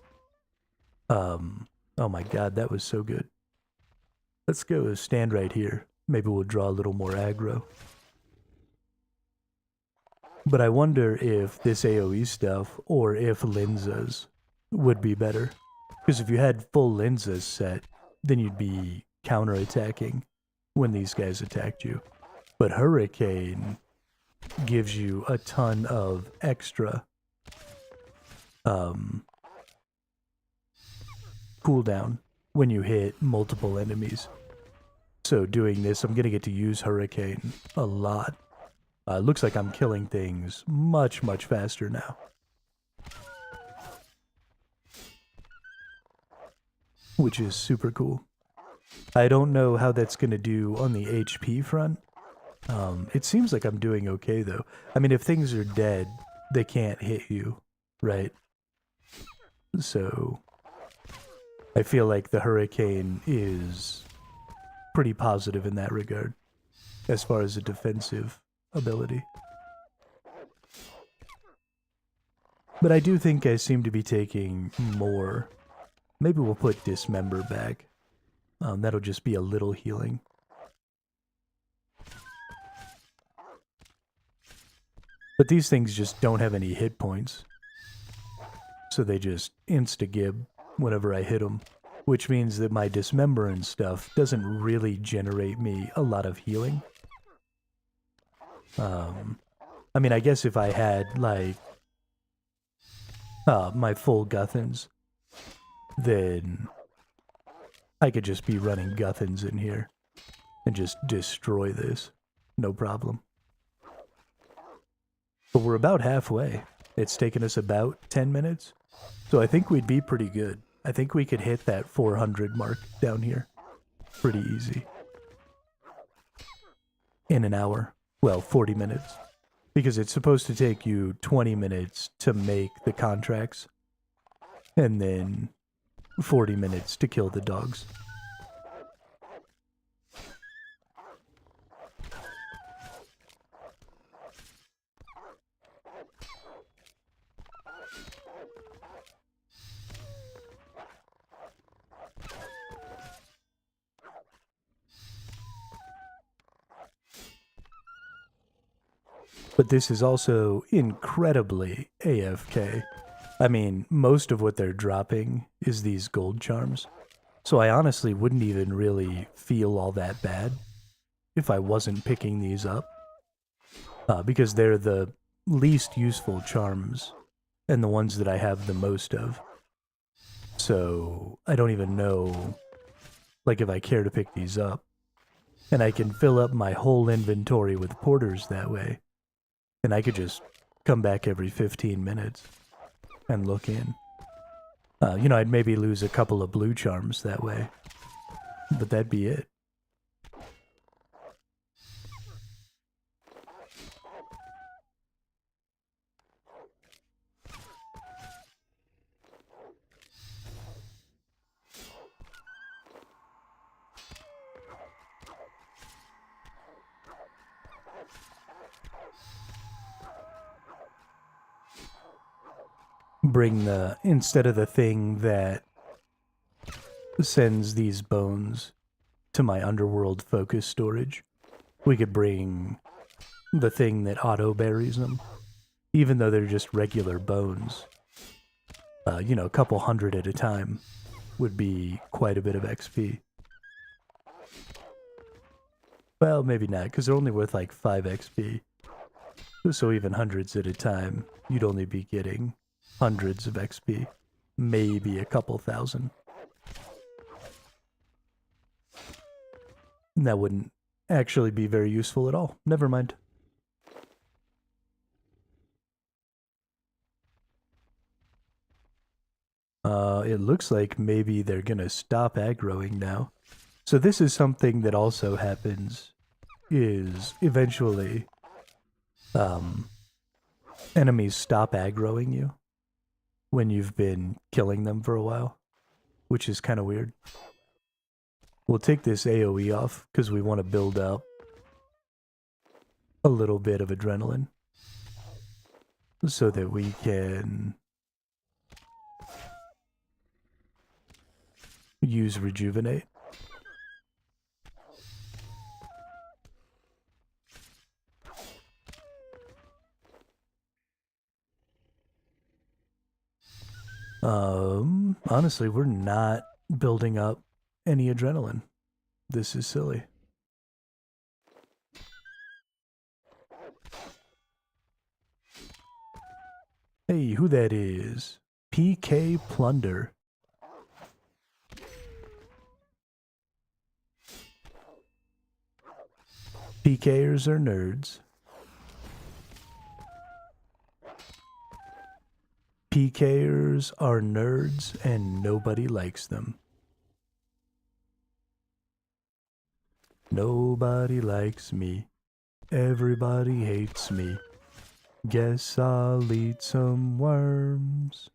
oh my god, that was so good. Let's go stand right here. Maybe we'll draw a little more aggro. But I wonder if this AoE stuff or if Linza's would be better. Because if you had full Linza's set, then you'd be counterattacking when these guys attacked you. But Hurricane gives you a ton of extra cooldown when you hit multiple enemies. So doing this, I'm going to get to use Hurricane a lot. Looks like I'm killing things much, much faster now. Which is super cool. I don't know how that's going to do on the HP front. It seems like I'm doing okay, though. I mean, if things are dead, they can't hit you, right? So I feel like the hurricane is pretty positive in that regard, as far as a defensive ability. But I do think I seem to be taking more. Maybe we'll put Dismember back. That'll just be a little healing. But these things just don't have any hit points. So they just insta-gib whenever I hit them. Which means that my Dismember and stuff doesn't really generate me a lot of healing. I mean, I guess if I had, like, my full Guthans, then I could just be running Guthans in here and just destroy this. No problem. But we're about halfway. It's taken us about 10 minutes. So I think we'd be pretty good. I think we could hit that 400 mark down here. Pretty easy. In an hour. Well, 40 minutes. Because it's supposed to take you 20 minutes to make the contracts. And then 40 minutes to kill the dogs. But this is also incredibly AFK. I mean, most of what they're dropping is these gold charms. So I honestly wouldn't even really feel all that bad if I wasn't picking these up. Because they're the least useful charms and the ones that I have the most of. So I don't even know, like, if I care to pick these up. And I can fill up my whole inventory with porters that way. And I could just come back every 15 minutes and look in. You know, I'd maybe lose a couple of blue charms that way. But that'd be it. Bring the, instead of the thing that sends these bones to my underworld focus storage, we could bring the thing that auto buries them, even though they're just regular bones. You know, a couple hundred at a time would be quite a bit of XP. Well, maybe not, because they're only worth like 5 XP. So even hundreds at a time, you'd only be getting hundreds of XP, maybe a couple thousand. That wouldn't actually be very useful at all. Never mind. It looks like maybe they're gonna stop aggroing now. So this is something that also happens, is eventually enemies stop aggroing you when you've been killing them for a while, which is kind of weird. We'll take this AoE off because we want to build up a little bit of adrenaline so that we can use rejuvenate. Honestly, we're not building up any adrenaline. This is silly. Hey, who that is? PK Plunder. PKers are nerds. PKers are nerds and nobody likes them. Nobody likes me. Everybody hates me. Guess I'll eat some worms.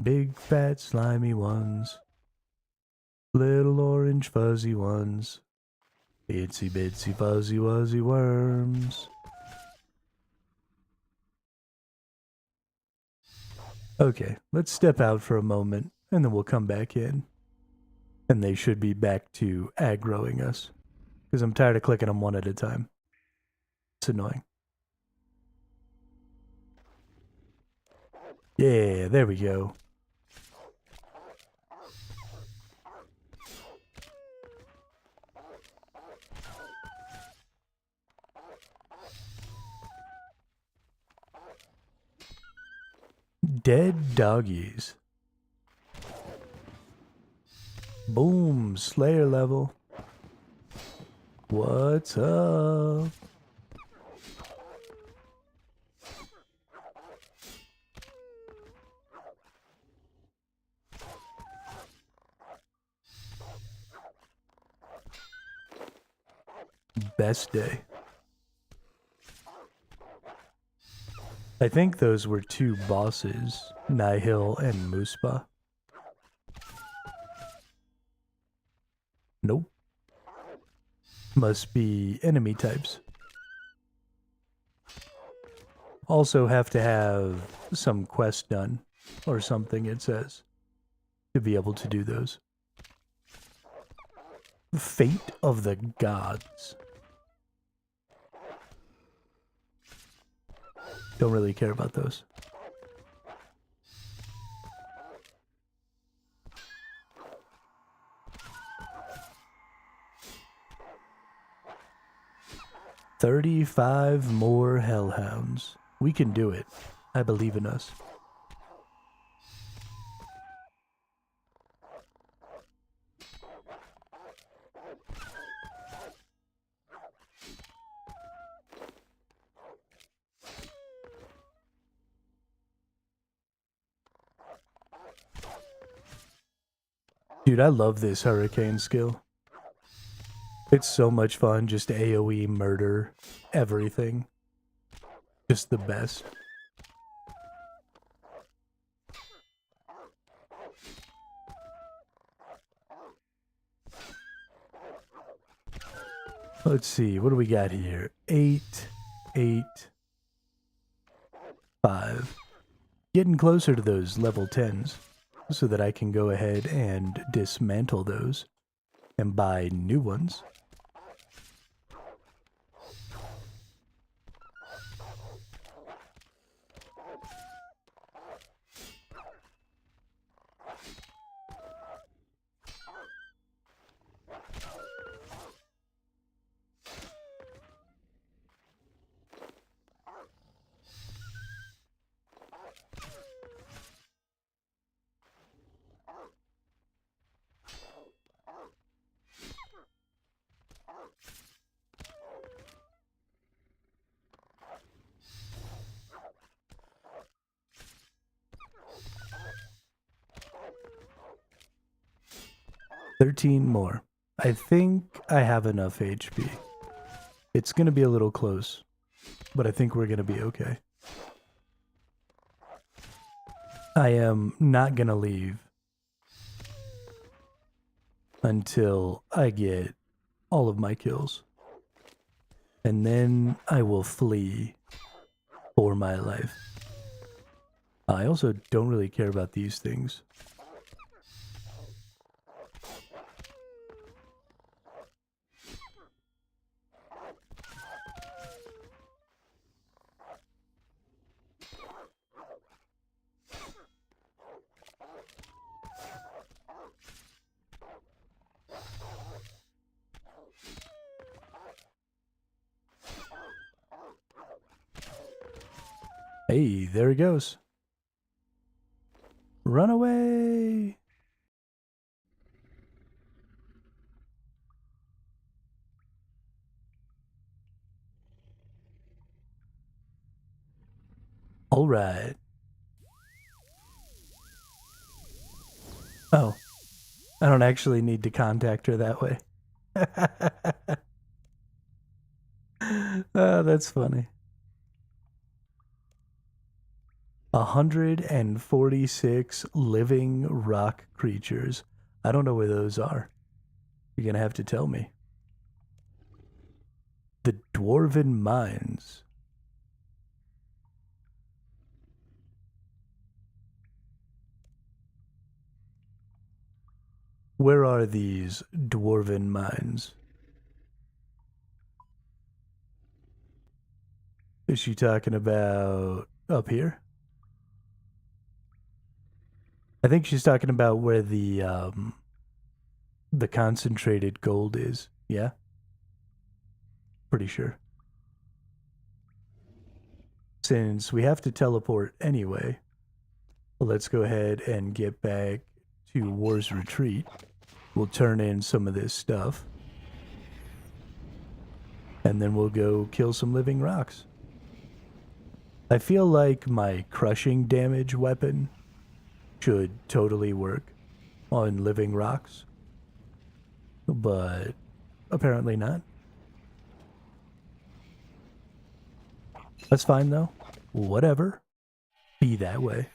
Big fat slimy ones. Little orange fuzzy ones. Itsy bitsy fuzzy wuzzy worms. Okay, let's step out for a moment and then we'll come back in. And they should be back to aggroing us. Because I'm tired of clicking them one at a time. It's annoying. Yeah, there we go. Dead doggies. Boom, Slayer level. What's up? Best day. I think those were two bosses, Nihil and Muspa. Nope. Must be enemy types. Also have to have some quest done, or something it says, to be able to do those. Fate of the Gods. Don't really care about those. $35 more hellhounds. We can do it. I believe in us. Dude, I love this hurricane skill. It's so much fun just AoE murder everything. Just the best. Let's see, what do we got here? 8, 8, 5. Getting closer to those level 10s so that I can go ahead and dismantle those and buy new ones. $13 more. I think I have enough HP. It's gonna be a little close, but I think we're gonna be okay. I am not gonna leave until I get all of my kills. And then I will flee for my life. I also don't really care about these things. Hey, there he goes. Run away! All right. Oh, I don't actually need to contact her that way. That's funny. 146 living rock creatures. I don't know where those are. You're gonna have to tell me. The Dwarven Mines. Where are these Dwarven Mines? Is she talking about up here? I think she's talking about where the concentrated gold is. Yeah? Pretty sure. Since we have to teleport anyway, let's go ahead and get back to War's Retreat. We'll turn in some of this stuff. And then we'll go kill some living rocks. I feel like my crushing damage weapon should totally work on living rocks. But apparently not. That's fine though. Whatever. Be that way.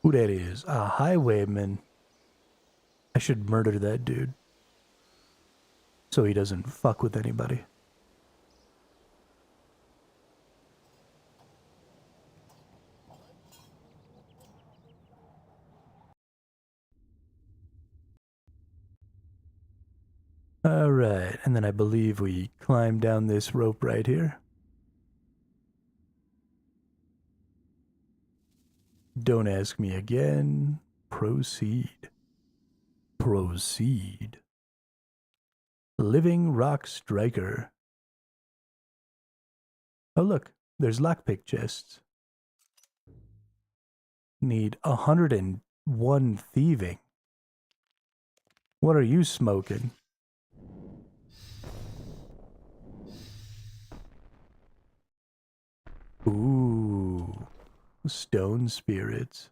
Who that is? A highwayman. I should murder that dude. So he doesn't fuck with anybody. Alright, and then I believe we climb down this rope right here. Don't ask me again. Proceed. Proceed. Living Rock Striker. Oh look, there's lockpick chests. Need 101 thieving. What are you smoking? Ooh, stone spirits.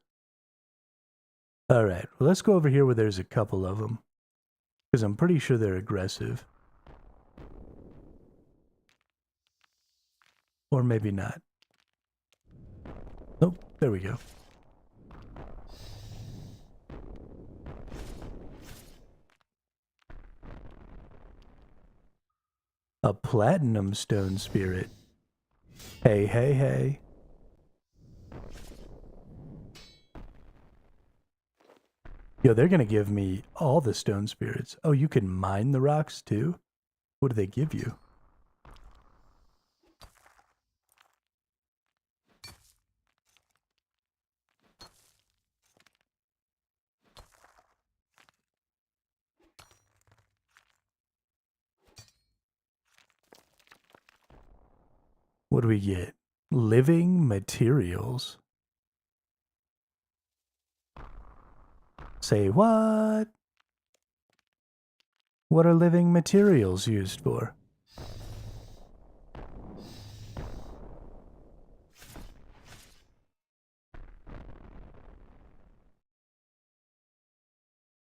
All right, well, let's go over here where there's a couple of them. Because I'm pretty sure they're aggressive. Or maybe not. Oh, there we go. A platinum stone spirit. Hey, hey, hey. Yo, they're gonna give me all the stone spirits. Oh, you can mine the rocks too? What do they give you? What do we get? Living materials. Say what? What are living materials used for?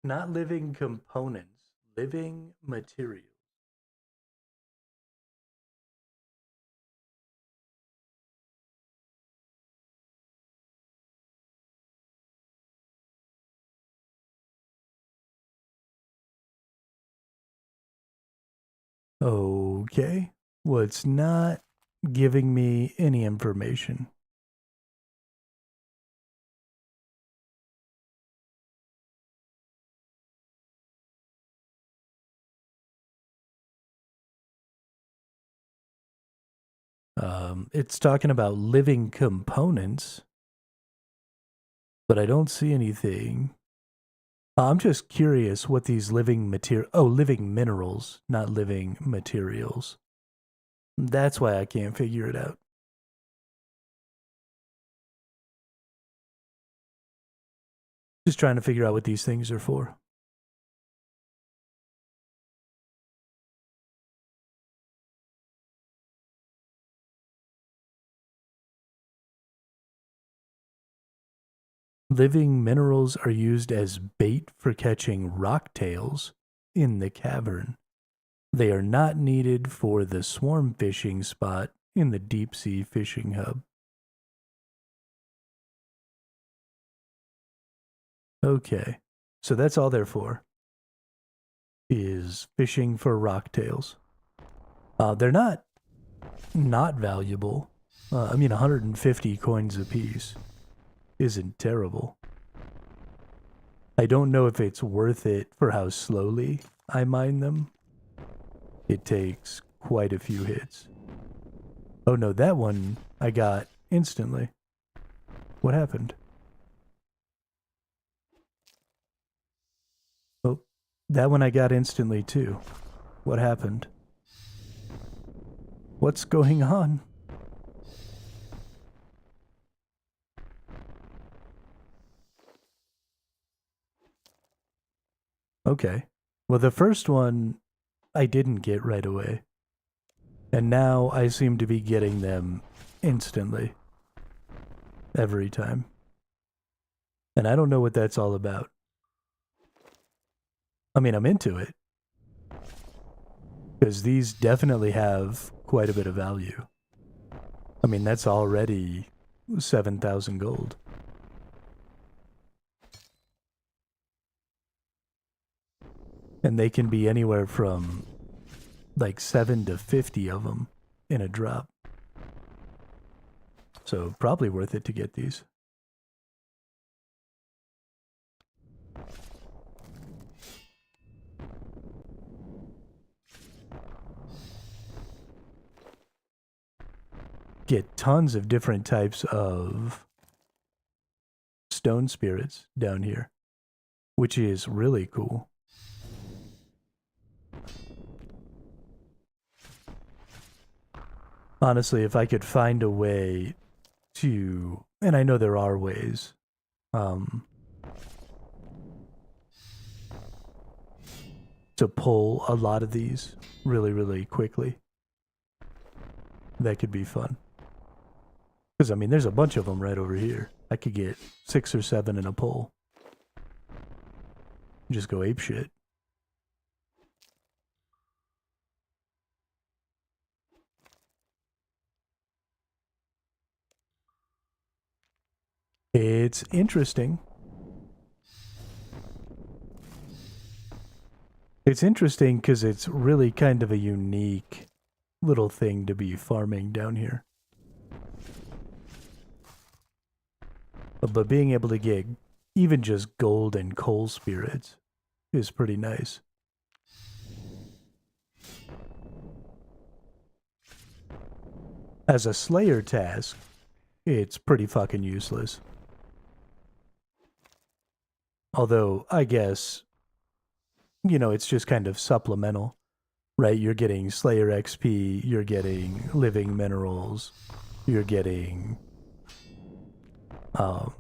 Not living components, living materials. Okay. Well, it's not giving me any information. It's talking about living components, but I don't see anything. I'm just curious what these living living minerals, not living materials. That's why I can't figure it out. Just trying to figure out what these things are for. Living minerals are used as bait for catching rocktails in the cavern. They are not needed for the swarm fishing spot in the deep sea fishing hub. Okay, so that's all they're for, is fishing for rocktails. They're not valuable. 150 coins apiece isn't terrible. I don't know if it's worth it for how slowly I mine them. It takes quite a few hits. Oh no, that one I got instantly. What happened? Oh, that one I got instantly too. What happened? What's going on? Okay. Well, the first one I didn't get right away. And now I seem to be getting them instantly. Every time. And I don't know what that's all about. I mean, I'm into it. Because these definitely have quite a bit of value. I mean, that's already 7,000 gold. And they can be anywhere from like 7 to 50 of them in a drop. So probably worth it to get these. Get tons of different types of stone spirits down here, which is really cool. Honestly, if I could find a way to, and I know there are ways, to pull a lot of these really, really quickly, that could be fun. Because, I mean, there's a bunch of them right over here. I could get 6 or 7 in a pull. Just go ape shit. It's interesting. It's interesting because it's really kind of a unique little thing to be farming down here. But being able to get even just gold and coal spirits is pretty nice. As a slayer task, it's pretty fucking useless. Although, I guess, it's just kind of supplemental, right? You're getting Slayer XP, you're getting living minerals, you're getting all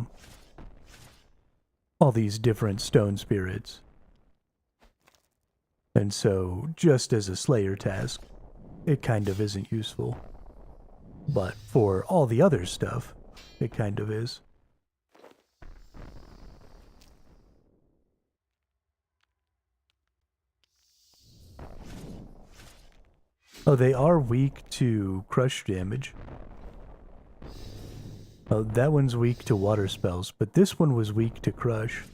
these different stone spirits. And so, just as a Slayer task, it kind of isn't useful. But for all the other stuff, it kind of is. Oh, they are weak to crush damage. Oh, that one's weak to water spells, but this one was weak to crush.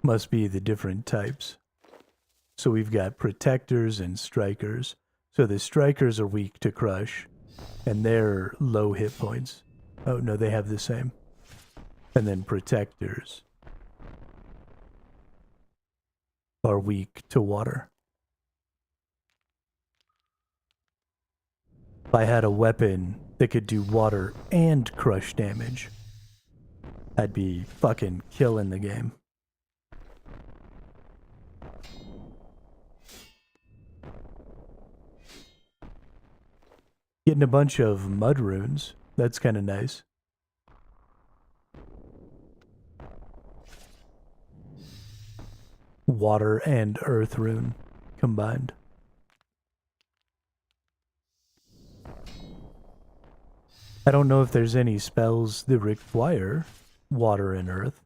Must be the different types. So we've got protectors and strikers. So the strikers are weak to crush, and they're low hit points. Oh, no, they have the same. And then protectors are weak to water. If I had a weapon that could do water and crush damage, I'd be fucking killing the game. Getting a bunch of mud runes. That's kind of nice. Water and earth rune combined. I don't know if there's any spells that require water and earth.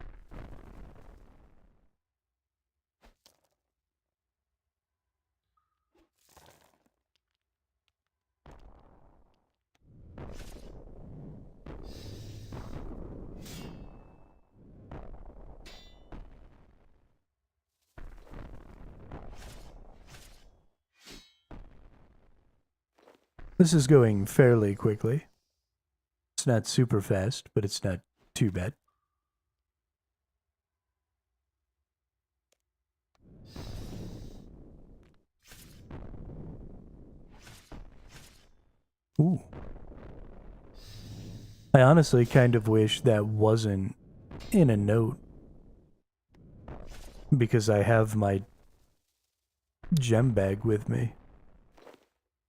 This is going fairly quickly. It's not super fast, but it's not too bad. Ooh. I honestly kind of wish that wasn't in a note, because I have my gem bag with me,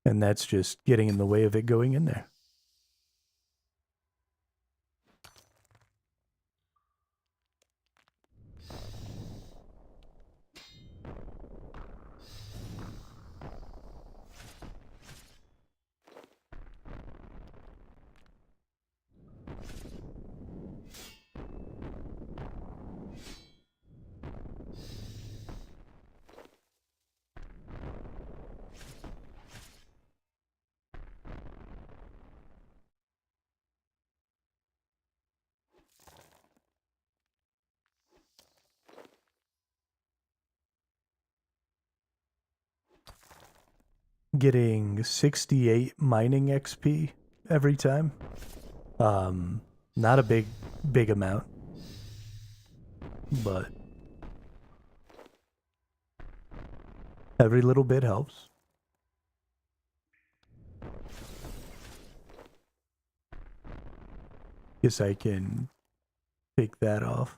and that's just getting in the way of it going in there. Getting 68 mining XP every time. Not a big amount, but every little bit helps. Guess I can take that off.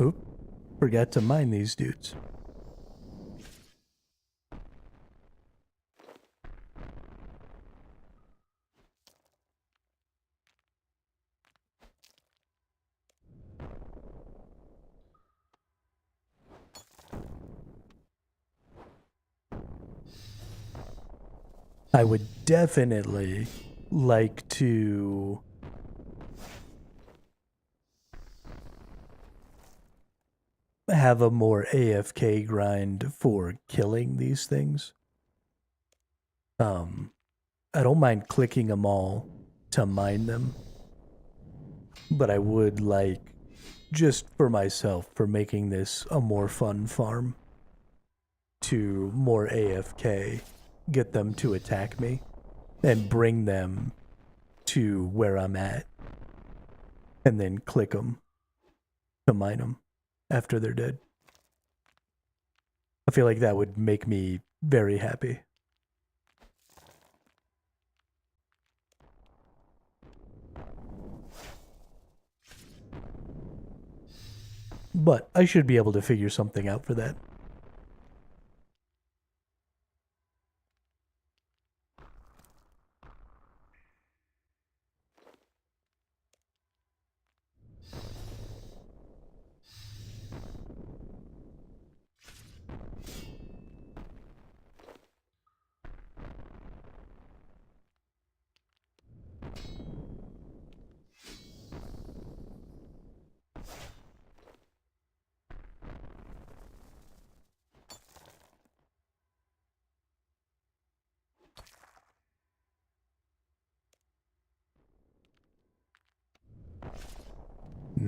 Oop, forgot to mine these dudes. I would definitely like to have a more AFK grind for killing these things. I don't mind clicking them all to mine them, but I would like, just for myself, for making this a more fun farm, to more AFK, get them to attack me, and bring them to where I'm at, and then click them to mine them after they're dead. I feel like that would make me very happy. But I should be able to figure something out for that.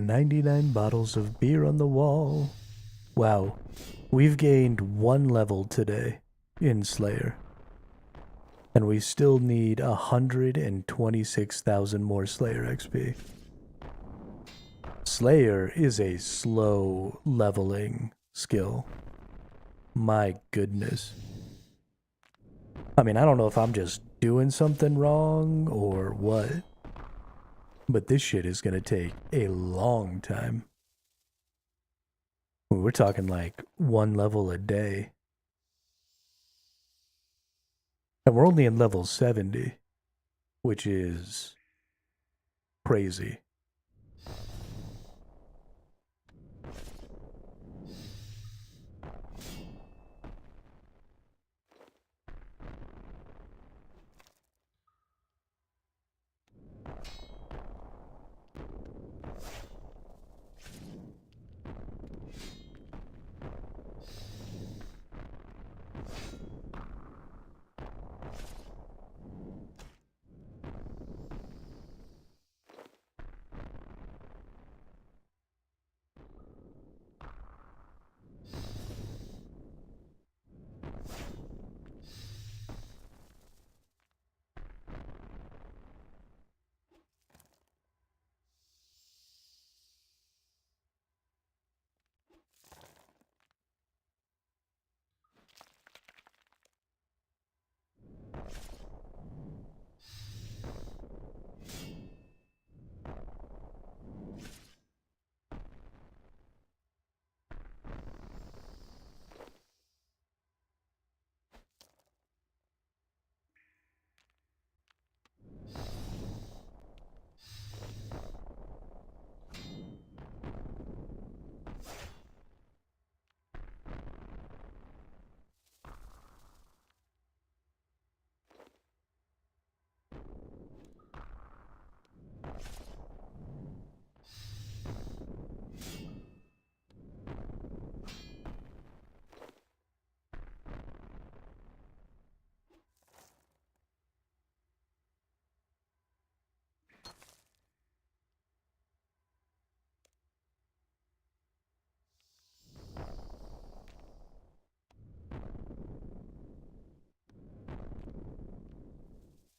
99 bottles of beer on the wall. Wow, we've gained 1 level today in Slayer. And we still need 126,000 more Slayer XP. Slayer is a slow leveling skill. My goodness. I mean, I don't know if I'm just doing something wrong or what, but this shit is gonna take a long time. We're talking like 1 level a day. And we're only in level 70, which is crazy.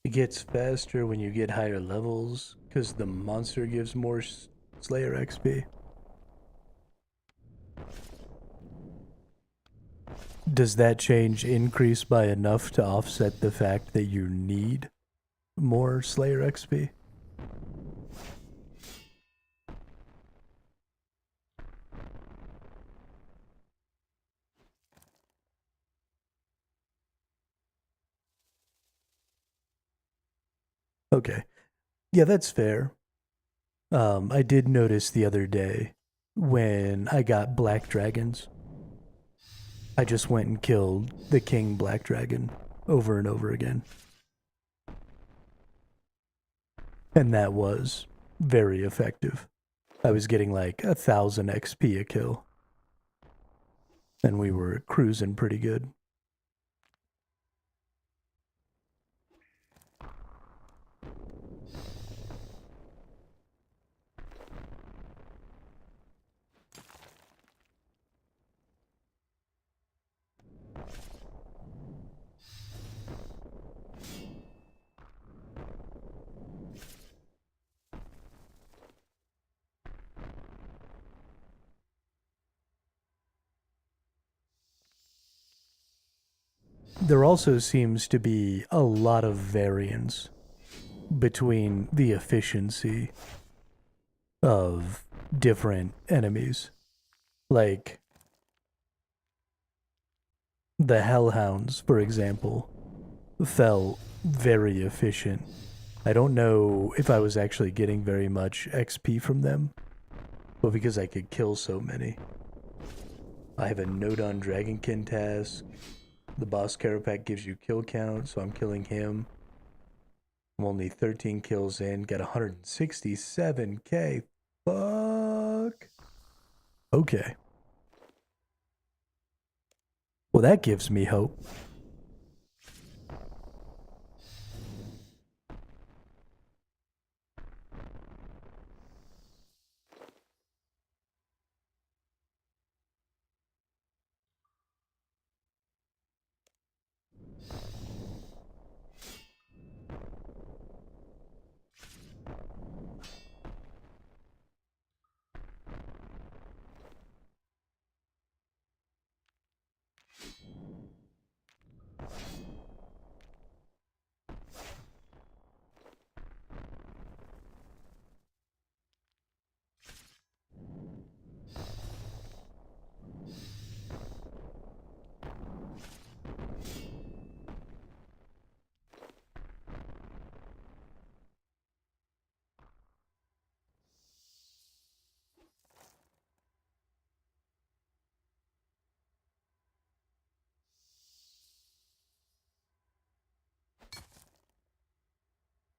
It gets faster when you get higher levels because the monster gives more Slayer XP. Does that change increase by enough to offset the fact that you need more Slayer XP? Okay. Yeah, that's fair. I did notice the other day when I got black dragons, I just went and killed the king black dragon over and over again. And that was very effective. I was getting like 1,000 XP a kill. And we were cruising pretty good. There also seems to be a lot of variance between the efficiency of different enemies. Like the Hellhounds, for example, felt very efficient. I don't know if I was actually getting very much XP from them, but because I could kill so many. I have a note on Dragonkin task. The boss Carapac gives you kill count, so I'm killing him. I'm only 13 kills in, got 167k. Fuck. Okay. Well, that gives me hope.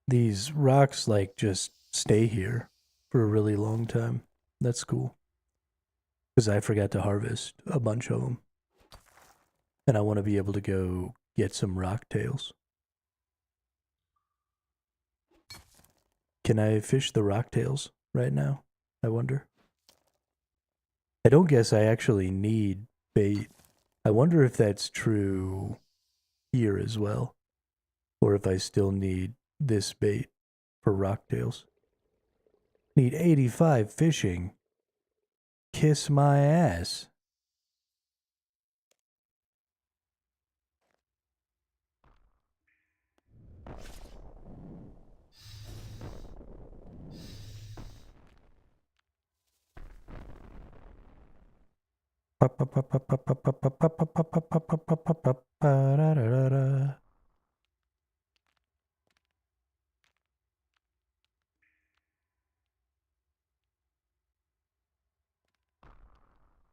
These rocks, like, just stay here for a really long time. That's cool. Because I forgot to harvest a bunch of them. And I want to be able to go get some rock tails. Can I fish the rock tails right now? I wonder. I don't guess I actually need bait. I wonder if that's true here as well. Or if I still need this bait for rocktails. Need 85 fishing. Kiss my ass.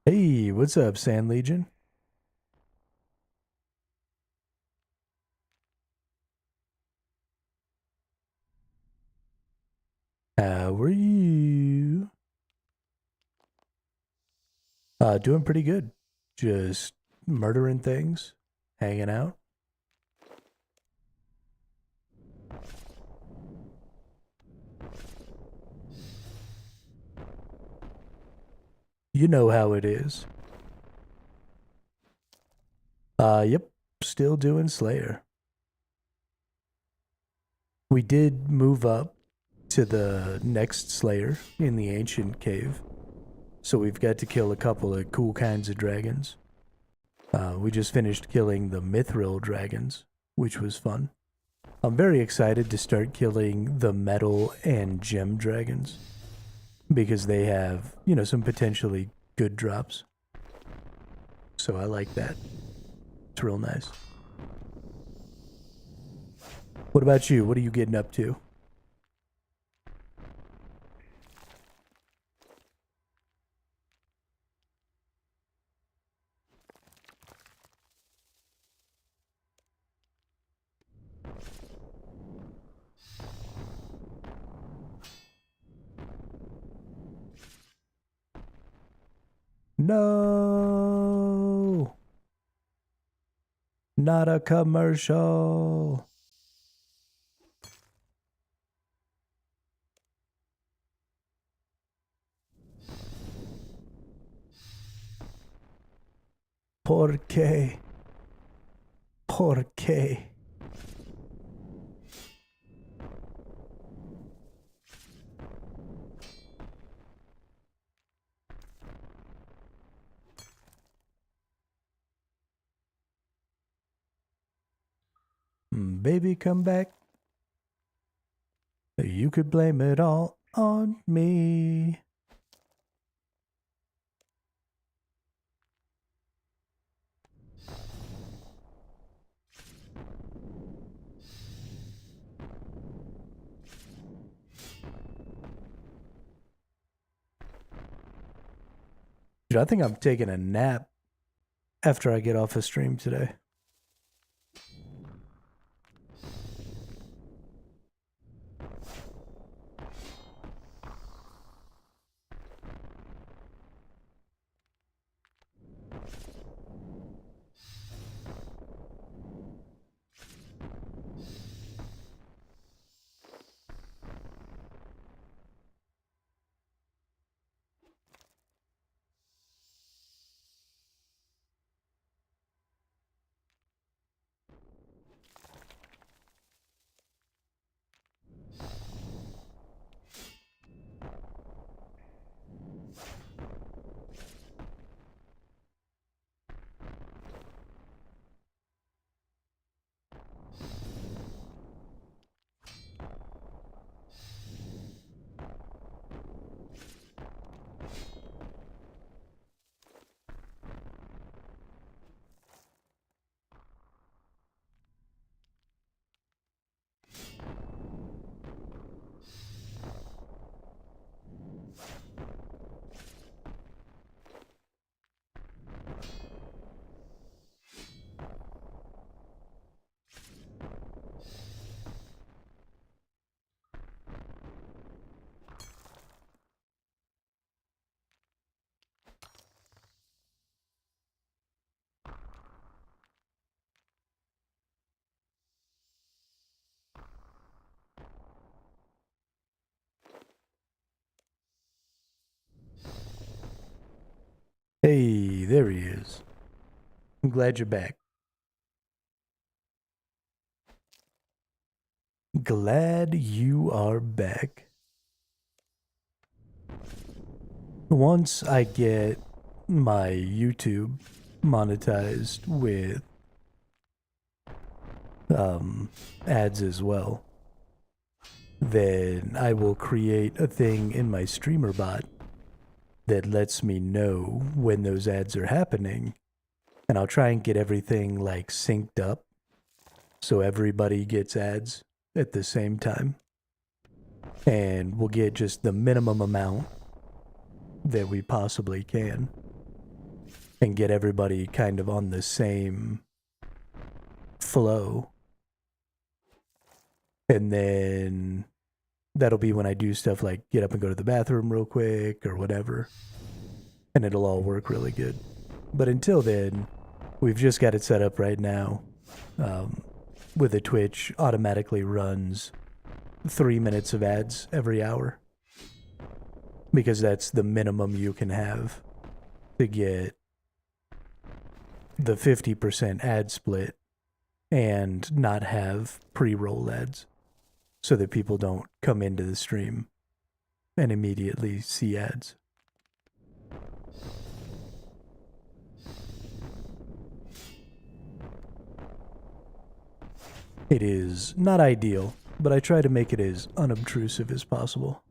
Hey, what's up, Sand Legion? How are you? Doing pretty good. Just murdering things, hanging out. You know how it is. Yep, still doing Slayer. We did move up to the next Slayer in the ancient cave. So we've got to kill a couple of cool kinds of dragons. We just finished killing the mithril dragons, which was fun. I'm very excited to start killing the metal and gem dragons because they have, some potentially good drops. So I like that. It's real nice. What about you? What are you getting up to? No, not a commercial. ¿Por qué? ¿Por qué? Baby, come back. You could blame it all on me. Dude, I think I'm taking a nap after I get off a stream today. Hey, there he is. I'm glad you're back. Glad you are back. Once I get my YouTube monetized with ads as well, then I will create a thing in my streamer bot that lets me know when those ads are happening, and I'll try and get everything like synced up so everybody gets ads at the same time, and we'll get just the minimum amount that we possibly can and get everybody kind of on the same flow. And then that'll be when I do stuff like get up and go to the bathroom real quick or whatever, and it'll all work really good. But until then, we've just got it set up right now with a Twitch automatically runs 3 minutes of ads every hour, because that's the minimum you can have to get the 50% ad split and not have pre-roll ads, so that people don't come into the stream and immediately see ads. It is not ideal, but I try to make it as unobtrusive as possible.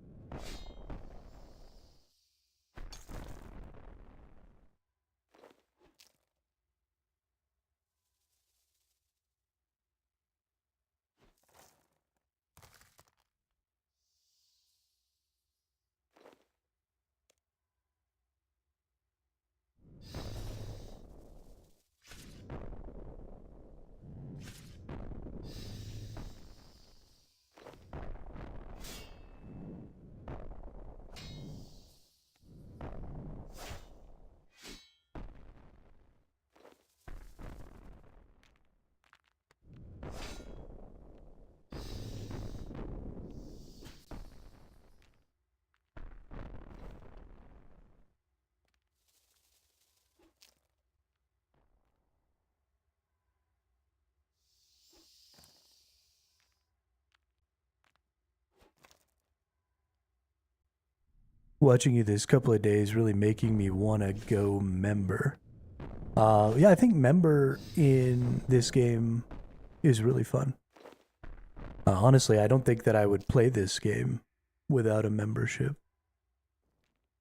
Watching you this couple of days really making me want to go member. Yeah, I think member in this game is really fun. Honestly, I don't think that I would play this game without a membership.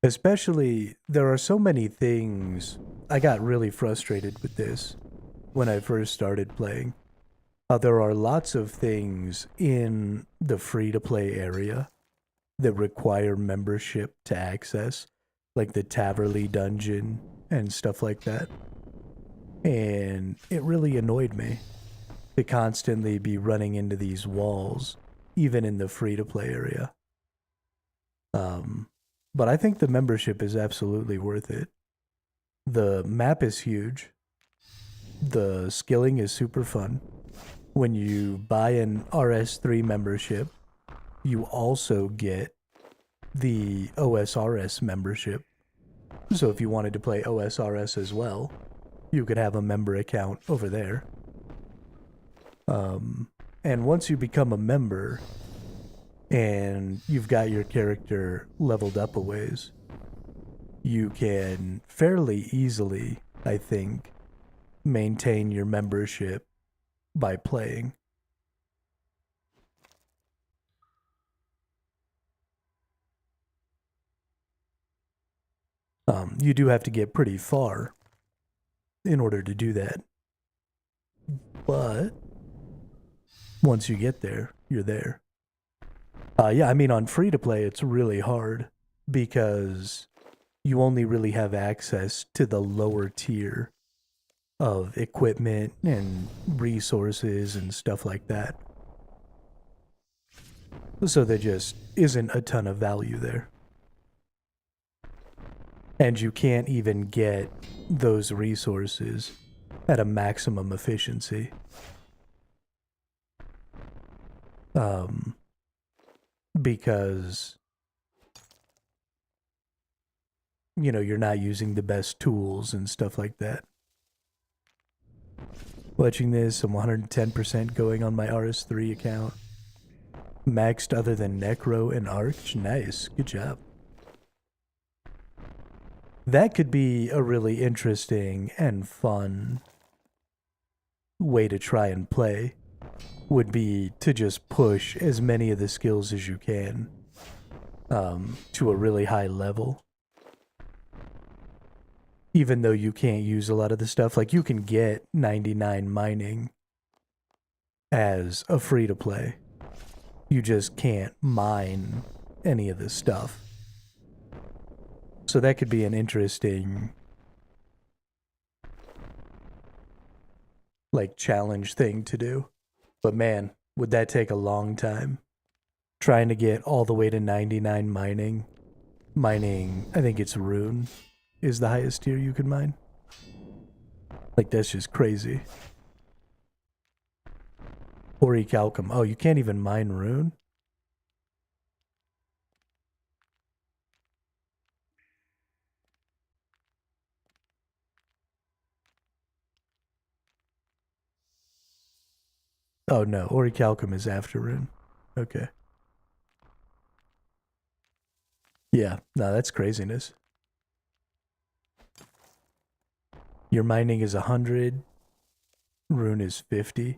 Especially, there are so many things. I got really frustrated with this when I first started playing. There are lots of things in the free-to-play area that require membership to access, like the Taverley dungeon and stuff like that. And it really annoyed me to constantly be running into these walls, even in the free-to-play area. But I think the membership is absolutely worth it. The map is huge. The skilling is super fun. When you buy an RS3 membership, you also get the OSRS membership. So if you wanted to play OSRS as well, you could have a member account over there. And once you become a member and you've got your character leveled up a ways, you can fairly easily, I think, maintain your membership by playing. You do have to get pretty far in order to do that. But once you get there, you're there. Yeah, I mean, on free to play, it's really hard because you only really have access to the lower tier of equipment and resources and stuff like that. So there just isn't a ton of value there. And you can't even get those resources at a maximum efficiency. Because you're not using the best tools and stuff like that. Watching this, I'm 110% going on my RS3 account. Maxed other than Necro and Arch. Nice. Good job. That could be a really interesting and fun way to try and play, would be to just push as many of the skills as you can to a really high level. Even though you can't use a lot of the stuff, like you can get 99 mining as a free-to-play. You just can't mine any of the stuff. So that could be an interesting, like, challenge thing to do. But man, would that take a long time? Trying to get all the way to 99 mining. Mining, I think it's Rune, is the highest tier you can mine. Like, that's just crazy. Orichalcum. Oh, you can't even mine Rune? Oh no, Orichalcum is after Rune. Okay. Yeah, no, that's craziness. Your mining is 100. Rune is 50.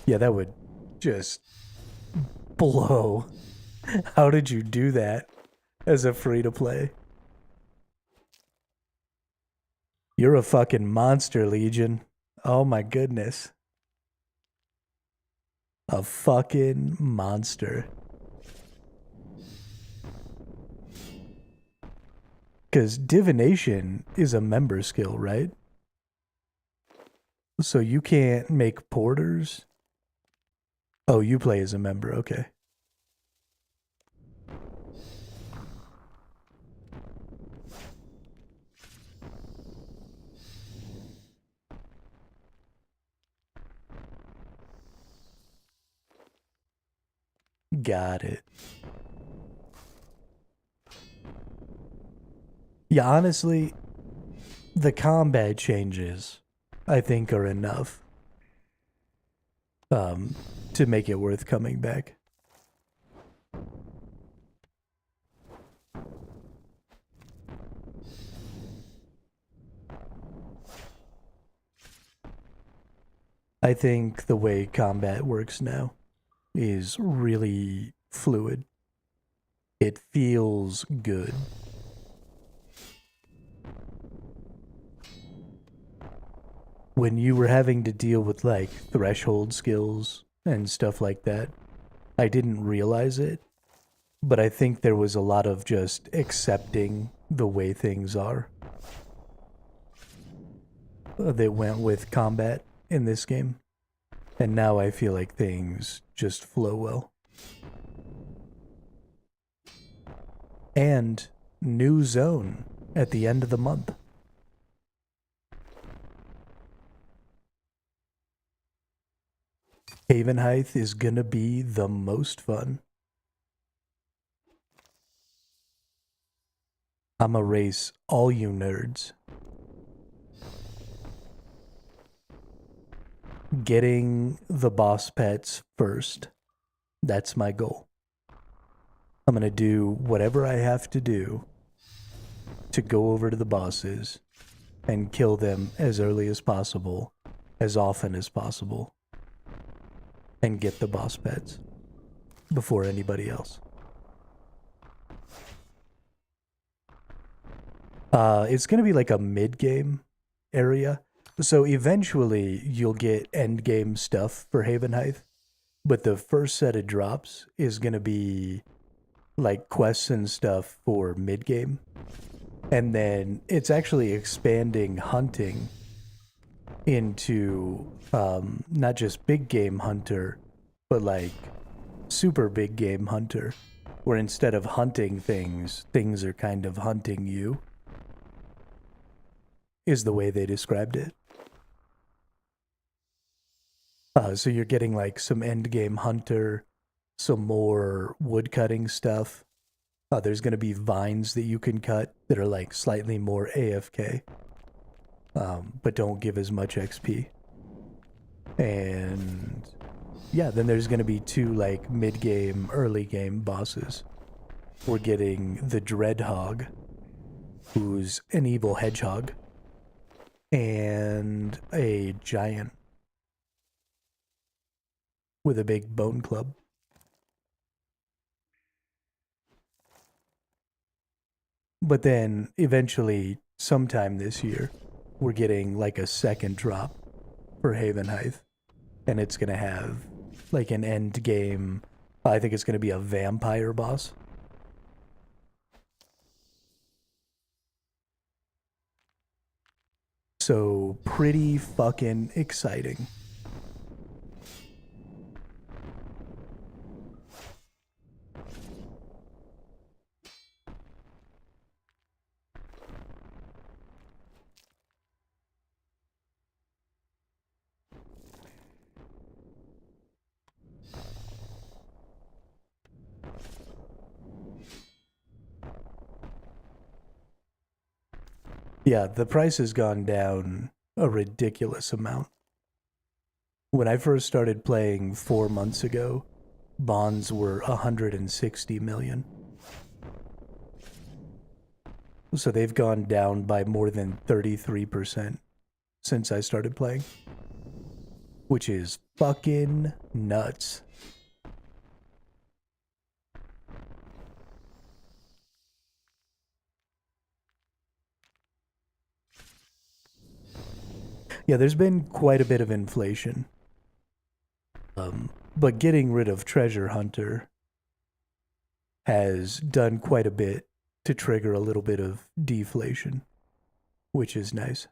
Yeah, that would just blow. How did you do that as a free-to-play? You're a fucking monster, Legion. Oh my goodness. A fucking monster. Because divination is a member skill, right? So you can't make porters? Oh, you play as a member, okay. Got it. Yeah, honestly, the combat changes, I think, are enough to make it worth coming back. I think the way combat works now is really fluid. It feels good. When you were having to deal with like threshold skills and stuff like that, I didn't realize it, but I think there was a lot of just accepting the way things are that went with combat in this game. And now I feel like things just flow well. And new zone at the end of the month. Havenheith is gonna be the most fun. I'ma race all you nerds. Getting the boss pets first. That's my goal. I'm gonna do whatever I have to do to go over to the bosses and kill them as early as possible, as often as possible, and get the boss pets before anybody else. It's gonna be like a mid-game area. So eventually you'll get end game stuff for Havenheith, but the first set of drops is gonna be like quests and stuff for mid game. And then it's actually expanding hunting into not just big game hunter, but like super big game hunter, where instead of hunting things, things are kind of hunting you, is the way they described it. So you're getting like some end game hunter, some more woodcutting stuff, There's going to be vines that you can cut that are like slightly more AFK, but don't give as much XP. And yeah, then there's going to be 2 like mid-game, early-game bosses. We're getting the Dreadhog, who's an evil hedgehog, and a giant with a big bone club. But then eventually, sometime this year, we're getting like a second drop for Havenheith. And it's going to have like an end game. I think it's going to be a vampire boss. So pretty fucking exciting. Yeah, the price has gone down a ridiculous amount. When I first started playing 4 months ago, bonds were 160 million. So they've gone down by more than 33% since I started playing, which is fucking nuts. Yeah, there's been quite a bit of inflation. But getting rid of Treasure Hunter has done quite a bit to trigger a little bit of deflation, which is nice.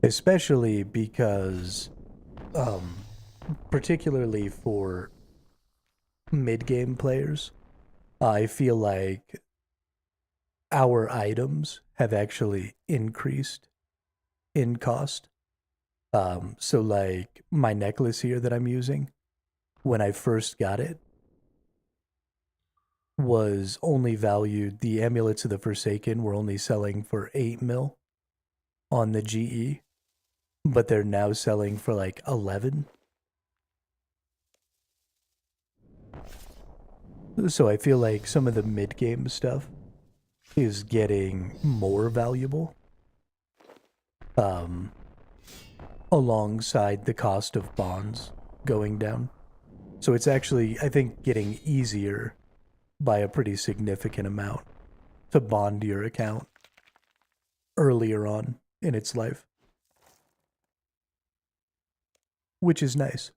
Especially because, particularly for mid-game players, I feel like our items have actually increased in cost. So like my necklace here that I'm using, when I first got it, was only valued, the Amulets of the Forsaken were only selling for 8 mil on the GE, but they're now selling for like 11. So I feel like some of the mid-game stuff is getting more valuable, um, alongside the cost of bonds going down. So it's actually, I think, getting easier by a pretty significant amount to bond your account earlier on in its life, which is nice.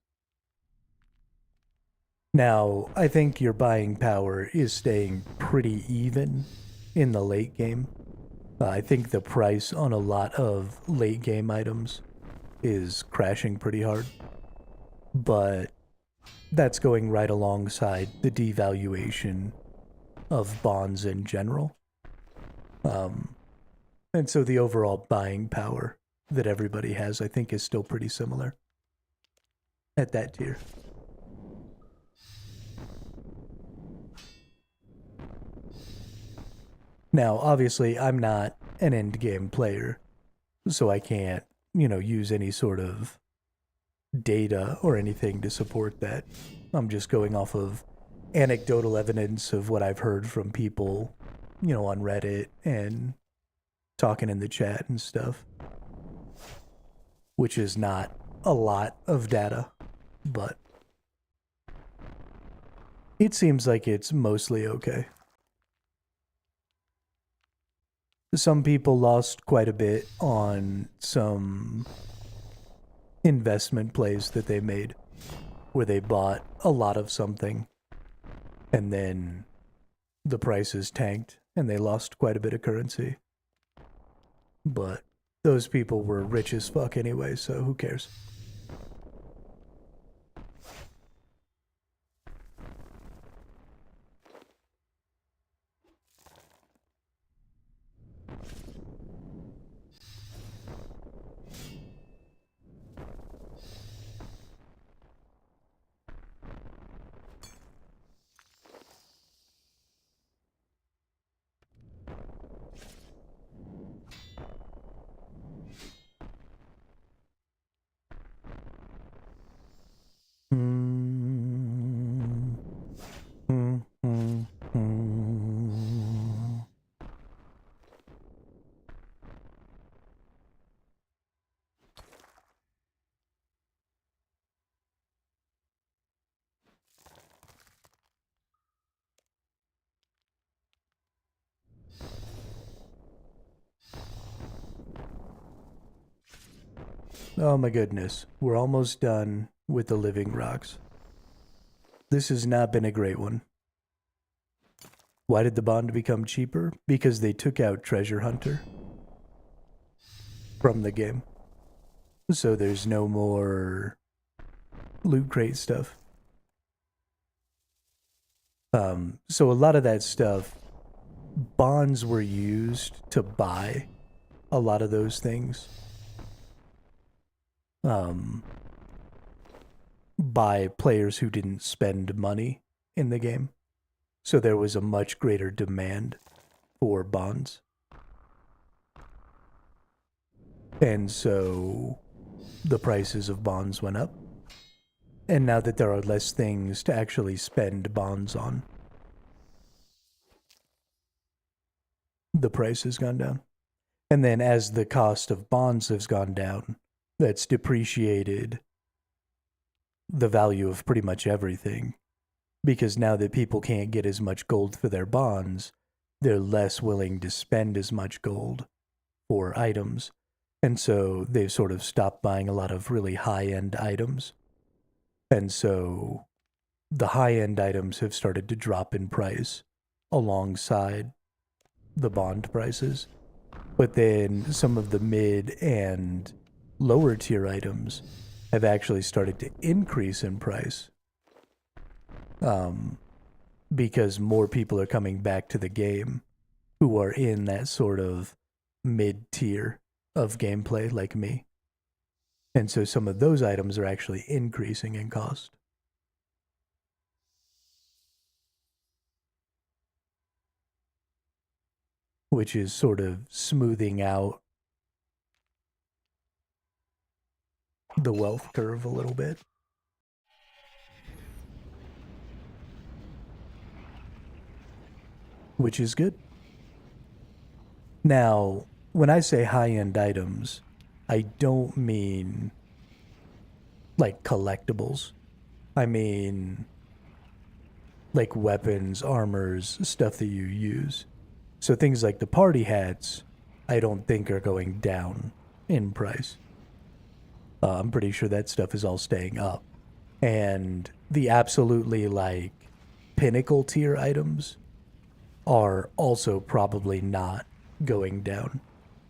Now, I think your buying power is staying pretty even in the late game. I think the price on a lot of late game items is crashing pretty hard, but that's going right alongside the devaluation of bonds in general. And so the overall buying power that everybody has, I think, is still pretty similar at that tier. Now, obviously, I'm not an end game player, so I can't, use any sort of data or anything to support that. I'm just going off of anecdotal evidence of what I've heard from people, on Reddit and talking in the chat and stuff, which is not a lot of data, but it seems like it's mostly okay. Some people lost quite a bit on some investment plays that they made where they bought a lot of something and then the prices tanked and they lost quite a bit of currency. But those people were rich as fuck anyway, so who cares? Oh my goodness. We're almost done with the living rocks. This has not been a great one. Why did the bond become cheaper? Because they took out Treasure Hunter from the game. So there's no more loot crate stuff. So a lot of that stuff, bonds were used to buy a lot of those things. By players who didn't spend money in the game. So there was a much greater demand for bonds. And so the prices of bonds went up. And now that there are less things to actually spend bonds on, the price has gone down. And then as the cost of bonds has gone down, that's depreciated the value of pretty much everything. Because now that people can't get as much gold for their bonds, they're less willing to spend as much gold for items. And so they've sort of stopped buying a lot of really high-end items. And so the high-end items have started to drop in price alongside the bond prices. But then some of the mid and lower tier items have actually started to increase in price. Because more people are coming back to the game who are in that sort of mid tier of gameplay like me. And so some of those items are actually increasing in cost. Which is sort of smoothing out the wealth curve a little bit. Which is good. Now, when I say high-end items, I don't mean like collectibles. I mean like weapons, armors, stuff that you use. So things like the party hats, I don't think are going down in price. I'm pretty sure that stuff is all staying up. And the absolutely like pinnacle tier items are also probably not going down.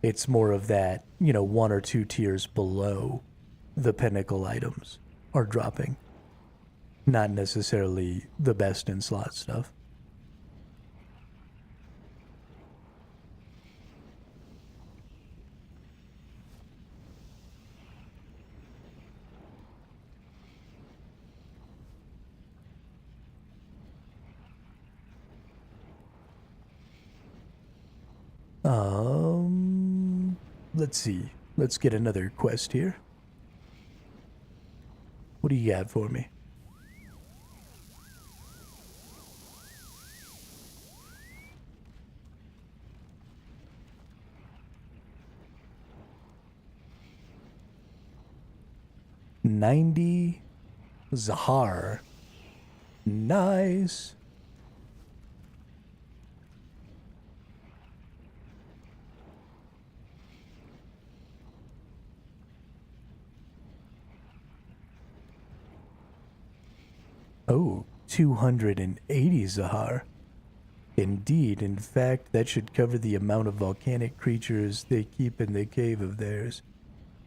It's more of that, one or two tiers below the pinnacle items are dropping. Not necessarily the best in slot stuff. Let's see. Let's get another quest here. What do you got for me? $90 Zahar. Nice. Oh, 280 Zahar. Indeed, in fact, that should cover the amount of volcanic creatures they keep in the cave of theirs.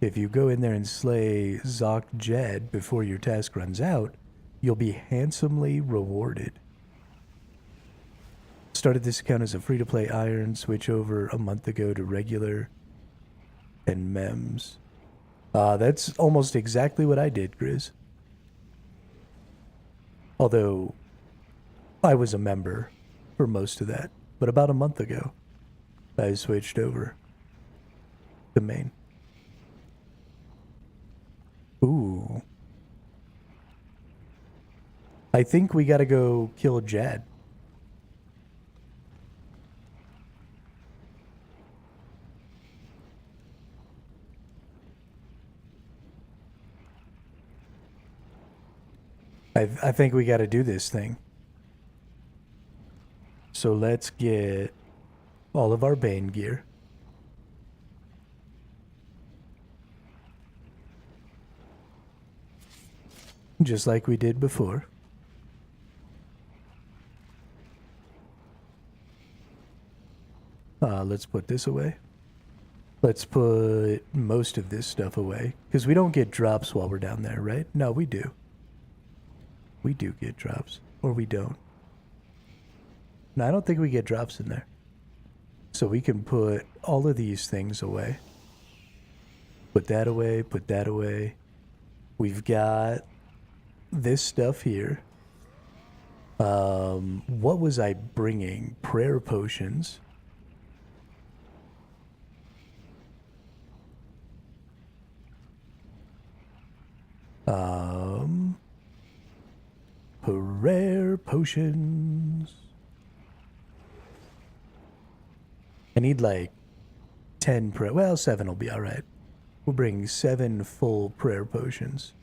If you go in there and slay Zok Jed before your task runs out, you'll be handsomely rewarded. Started this account as a free-to-play iron, switch over a month ago to regular and mems. That's almost exactly what I did, Grizz. Although, I was a member for most of that. But about a month ago, I switched over to main. Ooh. I think we gotta go kill Jad. I think we gotta do this thing. So let's get all of our Bane gear. just like we did before. Let's put this away. Let's put most of this stuff away. Because we don't get drops while we're down there, right? No, we do. We do get drops. Or we don't. No, I don't think we get drops in there. So we can put all of these things away. Put that away, put that away. We've got this stuff here. What was I bringing? Prayer potions. Prayer potions. I need like 10 prayer. Well, 7 will be alright. We'll bring 7 full prayer potions.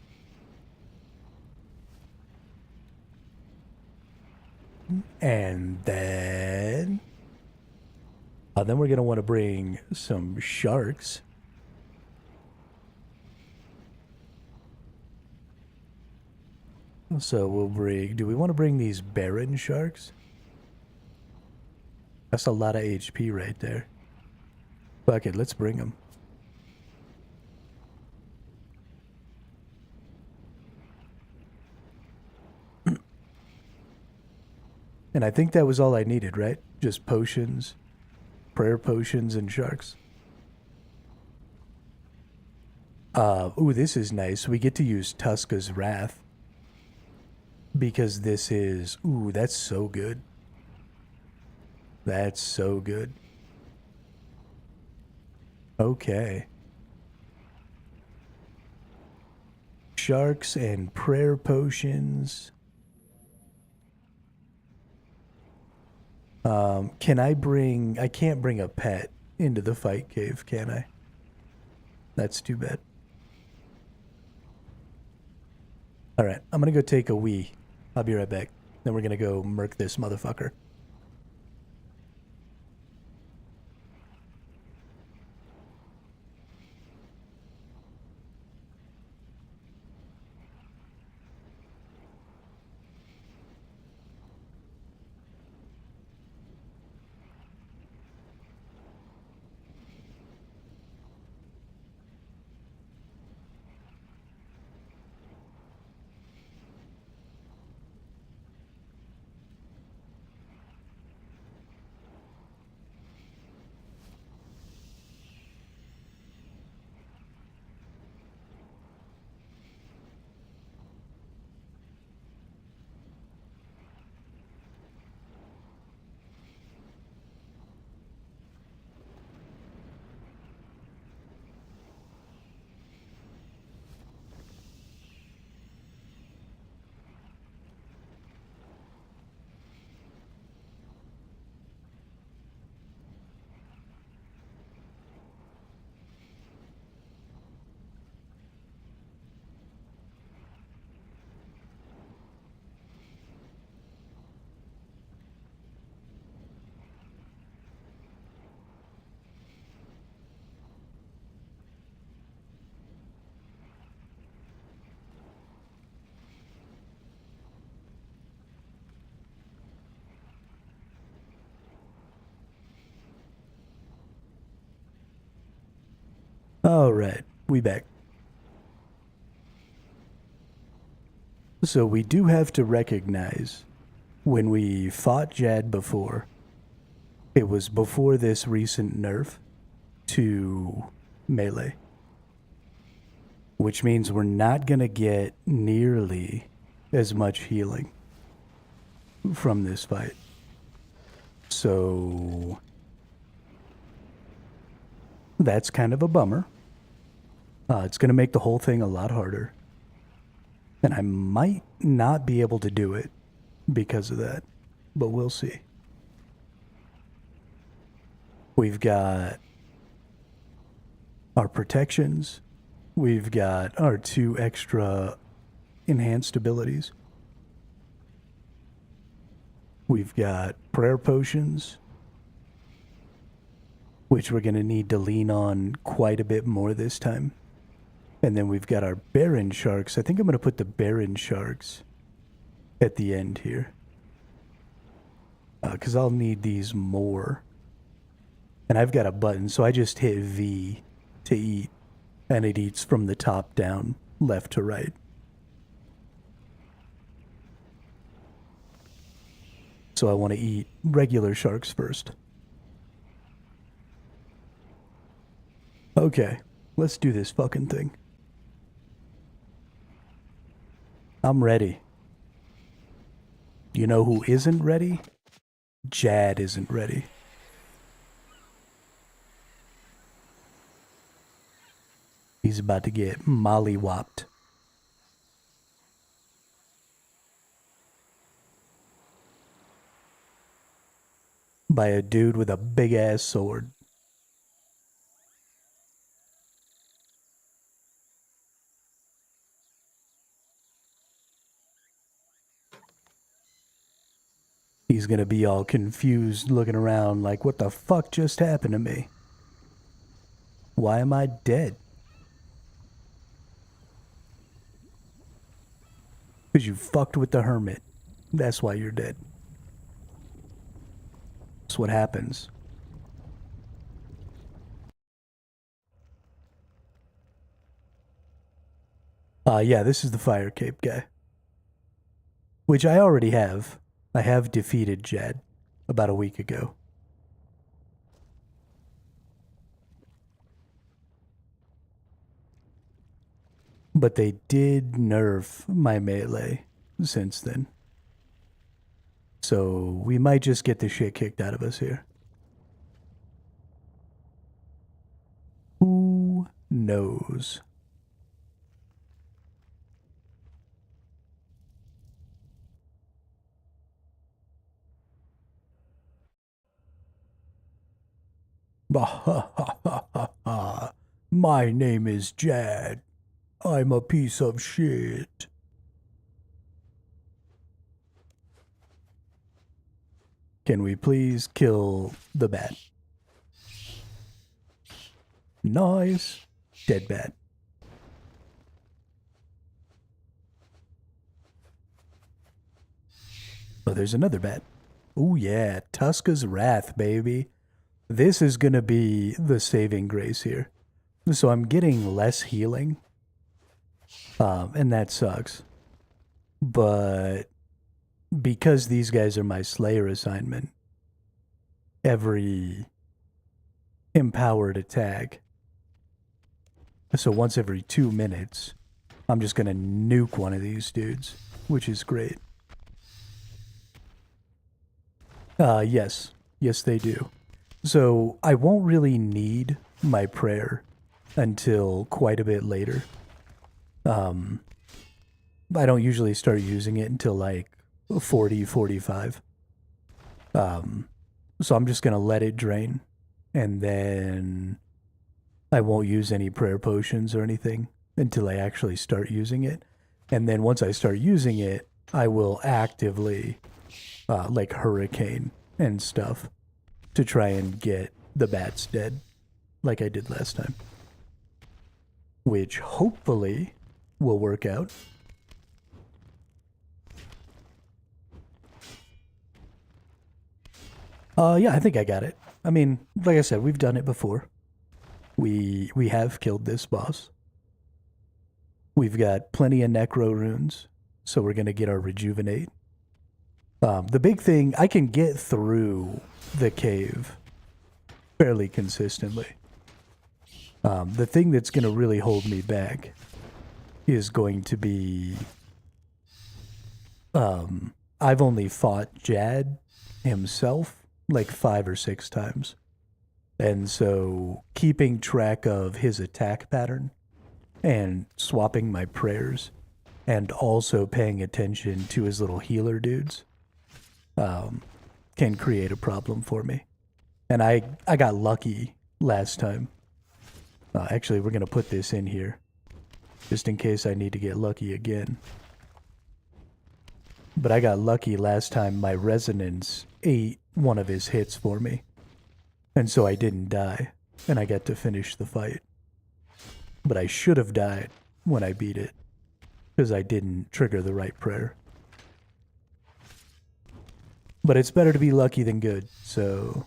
And then we're going to want to bring some sharks. So we'll bring... Do we want to bring these Baron sharks? That's a lot of HP right there. Fuck it, let's bring them. And I think that was all I needed, right? Just potions, prayer potions, and sharks. Ooh, this is nice. We get to use Tuska's Wrath. Because this is... Ooh, that's so good. That's so good. Okay. Sharks and prayer potions. Can I bring... I can't bring a pet into the fight cave, can I? That's too bad. Alright, I'm gonna go take a wee. I'll be right back. Then we're gonna go murk this motherfucker. Alright, we back. So we do have to recognize when we fought Jad before, it was before this recent nerf to melee. Which means we're not going to get nearly as much healing from this fight. So that's kind of a bummer. It's going to make the whole thing a lot harder. And I might not be able to do it because of that. But we'll see. We've got our protections. We've got our 2 extra enhanced abilities. We've got prayer potions, which we're going to need to lean on quite a bit more this time. And then we've got our Baron Sharks. I think I'm going to put the Baron Sharks at the end here. Because I'll need these more. And I've got a button, so I just hit V to eat. And it eats from the top down, left to right. So I want to eat regular sharks first. Okay, let's do this fucking thing. I'm ready. You know who isn't ready? Jad isn't ready. He's about to get mollywopped. By a dude with a big ass sword. He's gonna be all confused looking around like, what the fuck just happened to me? Why am I dead? Because you fucked with the hermit. That's why you're dead. That's what happens. Yeah, this is the Fire Cape guy. Which I already have. I have defeated Jad about a week ago. But they did nerf my melee since then. So we might just get the shit kicked out of us here. Who knows? My name is Jad. I'm a piece of shit. Can we please kill the bat? Nice. Dead bat. Oh, there's another bat. Oh yeah, Tuska's Wrath, baby. This is gonna be the saving grace here. So I'm getting less healing. And that sucks. But because these guys are my Slayer assignment, every empowered attack, so once every 2 minutes, I'm just gonna nuke one of these dudes, which is great. Yes. Yes, they do. So I won't really need my prayer until quite a bit later. I don't usually start using it until like 40, 45. So I'm just going to let it drain. And then I won't use any prayer potions or anything until I actually start using it. And then once I start using it, I will actively, like hurricane and stuff, to try and get the bats dead, like I did last time. Which hopefully will work out. Yeah, I think I got it. I mean, like I said, we've done it before. We have killed this boss. We've got plenty of necro runes, so we're gonna get our rejuvenate. The big thing, I can get through the cave fairly consistently. The thing that's going to really hold me back is going to be... I've only fought Jad himself like 5 or 6 times. And so keeping track of his attack pattern and swapping my prayers and also paying attention to his little healer dudes can create a problem for me. And I got lucky last time. Actually, we're going to put this in here just in case I need to get lucky again. But I got lucky last time. My resonance ate one of his hits for me. And so I didn't die. And I got to finish the fight. But I should have died when I beat it, because I didn't trigger the right prayer. But it's better to be lucky than good, so...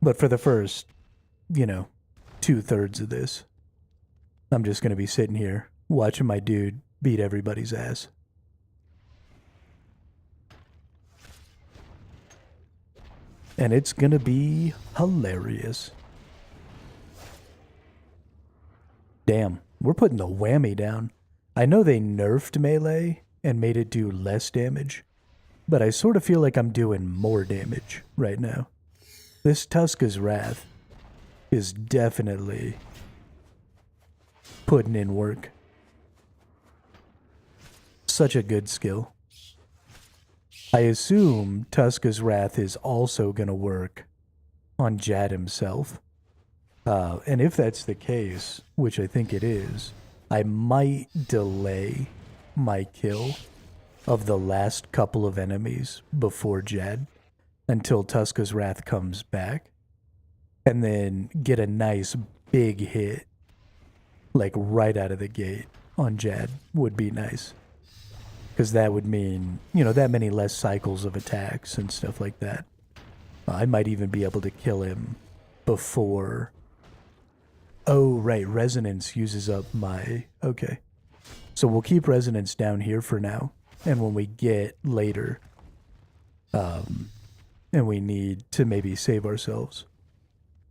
But for the first, 2/3 of this, I'm just going to be sitting here watching my dude beat everybody's ass. And it's going to be hilarious. Damn, we're putting the whammy down. I know they nerfed melee and made it do less damage, but I sort of feel like I'm doing more damage right now. This Tuska's Wrath is definitely putting in work. Such a good skill. I assume Tuska's Wrath is also going to work on Jad himself. And if that's the case, which I think it is, I might delay my kill of the last couple of enemies before Jad until Tuska's Wrath comes back, and then get a nice big hit, like right out of the gate on Jad would be nice. Because that would mean, that many less cycles of attacks and stuff like that. I might even be able to kill him before... Oh, right, Resonance uses up my... Okay. So we'll keep Resonance down here for now. And when we get later, and we need to maybe save ourselves,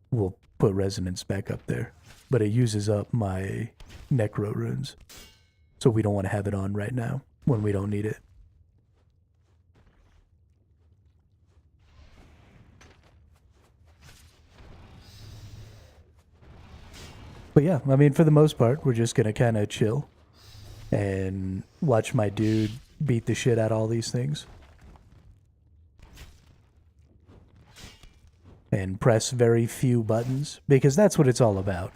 we'll put Resonance back up there. But it uses up my Necro runes. So we don't want to have it on right now when we don't need it. But yeah, I mean, for the most part, we're just going to kind of chill and watch my dude beat the shit out of all these things. And press very few buttons, because that's what it's all about,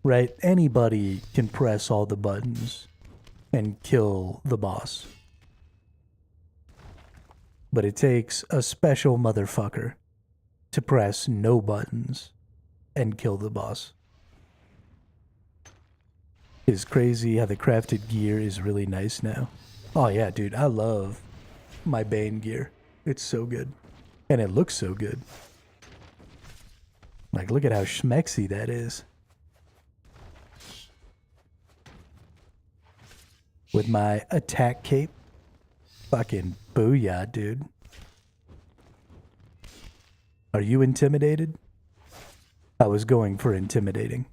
right? Anybody can press all the buttons and kill the boss. But it takes a special motherfucker to press no buttons and kill the boss. It's crazy how the crafted gear is really nice now. Oh yeah, dude, I love my Bane gear. It's so good. And it looks so good. Like, look at how schmexy that is. With my attack cape. Fucking booyah, dude. Are you intimidated? I was going for intimidating.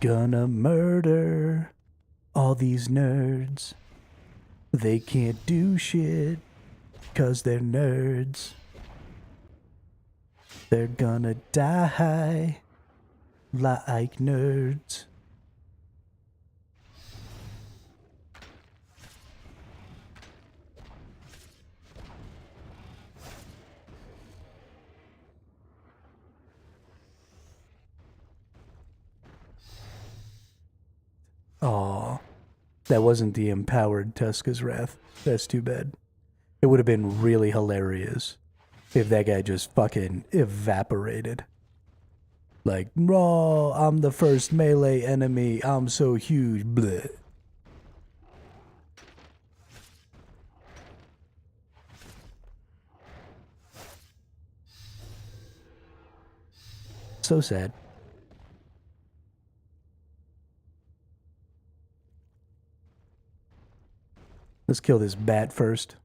Gonna murder all these nerds. They can't do shit 'cause they're nerds. They're gonna die like nerds. Aw, that wasn't the empowered Tuska's Wrath. That's too bad. It would have been really hilarious if that guy just fucking evaporated. Like, raw, I'm the first melee enemy, I'm so huge, bleh. So sad. Let's kill this bat first.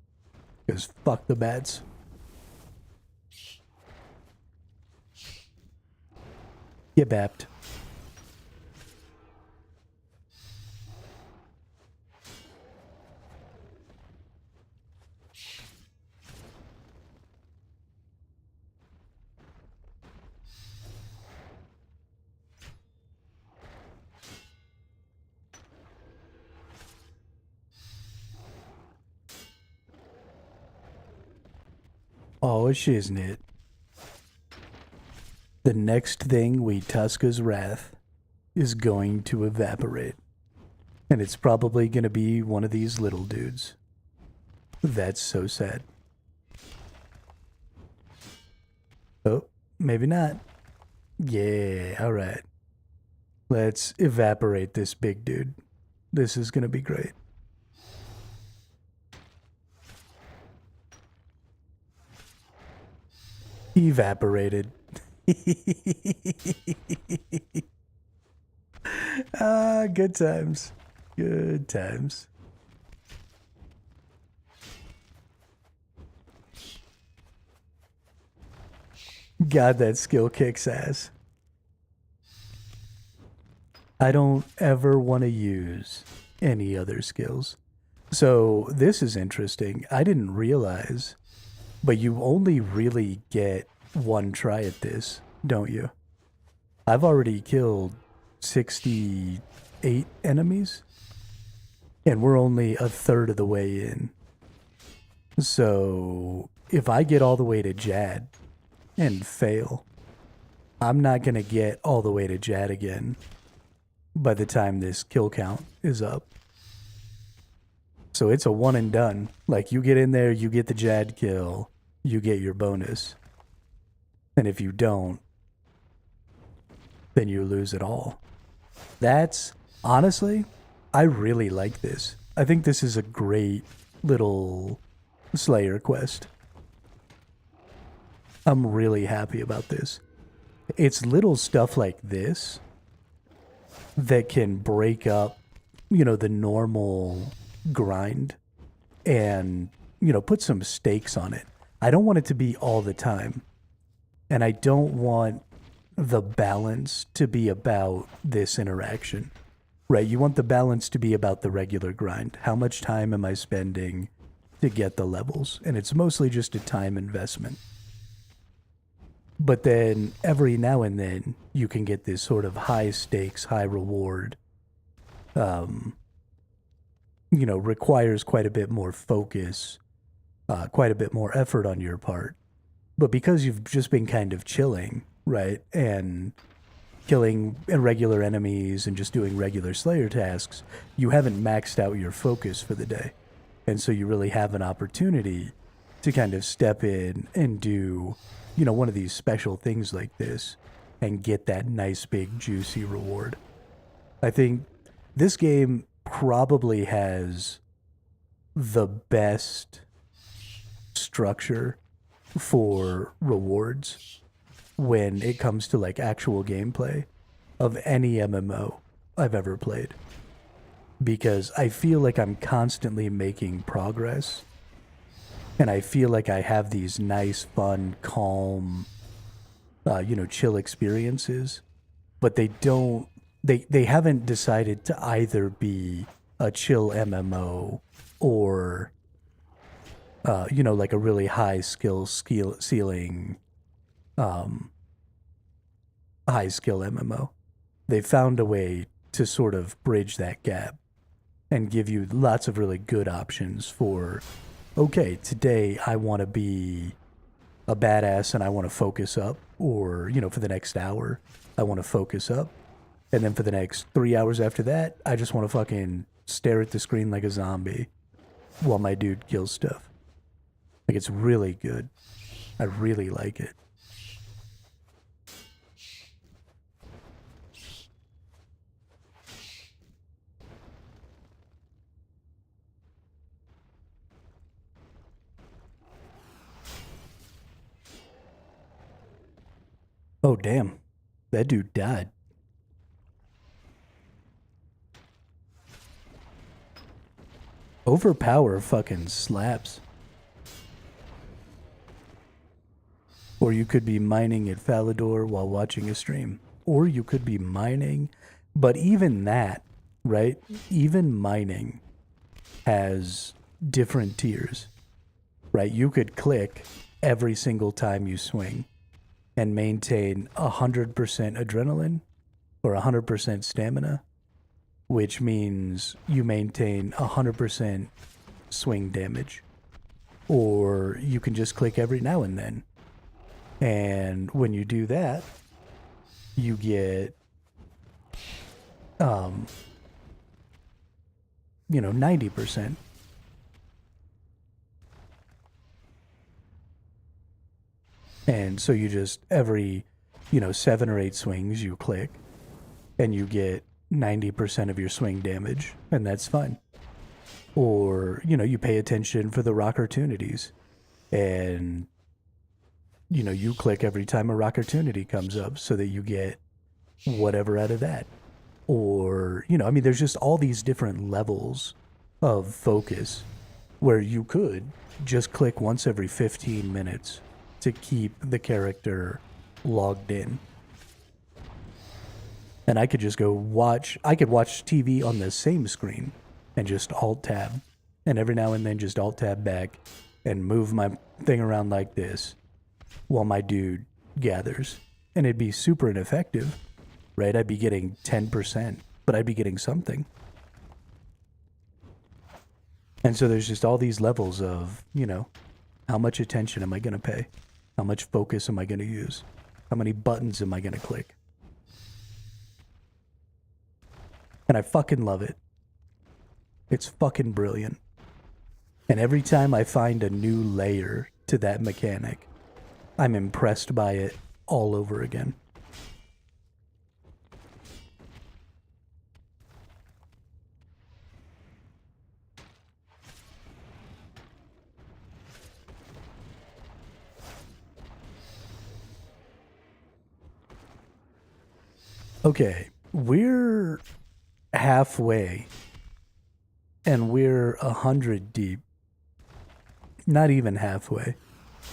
Because fuck the bats. Get bapped. Oh, shiznit. The next thing we Tuska's Wrath is going to evaporate. And it's probably going to be one of these little dudes. That's so sad. Oh, maybe not. Yeah, alright. Let's evaporate this big dude. This is going to be great. Evaporated. Ah, good times. Good times. God, that skill kicks ass. I don't ever want to use any other skills. So this is interesting. I didn't realize, but you only really get one try at this, don't you? I've already killed 68 enemies, and we're only a third of the way in. So if I get all the way to Jad and fail, I'm not going to get all the way to Jad again by the time this kill count is up. So it's a one and done. Like, you get in there, you get the Jad kill, you get your bonus. And if you don't, then you lose it all. That's, honestly, I really like this. I think this is a great little Slayer quest. I'm really happy about this. It's little stuff like this that can break up, you know, the normal grind and, you know, put some stakes on it. I don't want it to be all the time. And I don't want the balance to be about this interaction, right? You want the balance to be about the regular grind. How much time am I spending to get the levels? And it's mostly just a time investment. But then every now and then you can get this sort of high stakes, high reward, you know, requires quite a bit more focus, quite a bit more effort on your part. But because you've just been kind of chilling, right, and killing irregular enemies and just doing regular Slayer tasks, you haven't maxed out your focus for the day. And so you really have an opportunity to kind of step in and do, you know, one of these special things like this and get that nice big juicy reward. I think this game probably has the best structure for rewards when it comes to like actual gameplay of any MMO I've ever played, because I feel like I'm constantly making progress, and I feel like I have these nice, fun, calm, you know, chill experiences, but they haven't decided to either be a chill MMO or you know, like a really high ceiling, high skill MMO. They found a way to sort of bridge that gap and give you lots of really good options for, okay, today I want to be a badass and I want to focus up, or, you know, for the next hour, I want to focus up. And then for the next 3 hours after that, I just want to fucking stare at the screen like a zombie while my dude kills stuff. Like, it's really good. I really like it. Oh, damn. That dude died. Overpower fucking slaps. Or you could be mining at Falador while watching a stream. Or you could be mining. But even that, right? Even mining has different tiers, right? You could click every single time you swing and maintain 100% adrenaline or 100% stamina, which means you maintain 100% swing damage. Or you can just click every now and then. And when you do that, you get, 90%. And so you just, every, 7 or 8 swings, you click, and you get 90% of your swing damage, and that's fun. Or, you pay attention for the rock opportunities, and, you click every time a rock opportunity comes up so that you get whatever out of that. Or, there's just all these different levels of focus where you could just click once every 15 minutes to keep the character logged in. And I could just watch TV on the same screen and just alt tab. And every now and then just alt tab back and move my thing around like this while my dude gathers. And it'd be super ineffective, right? I'd be getting 10%, but I'd be getting something. And so there's just all these levels of, how much attention am I going to pay? How much focus am I going to use? How many buttons am I going to click? And I fucking love it. It's fucking brilliant. And every time I find a new layer to that mechanic, I'm impressed by it all over again. Okay, we're halfway, and we're 100 deep. Not even halfway.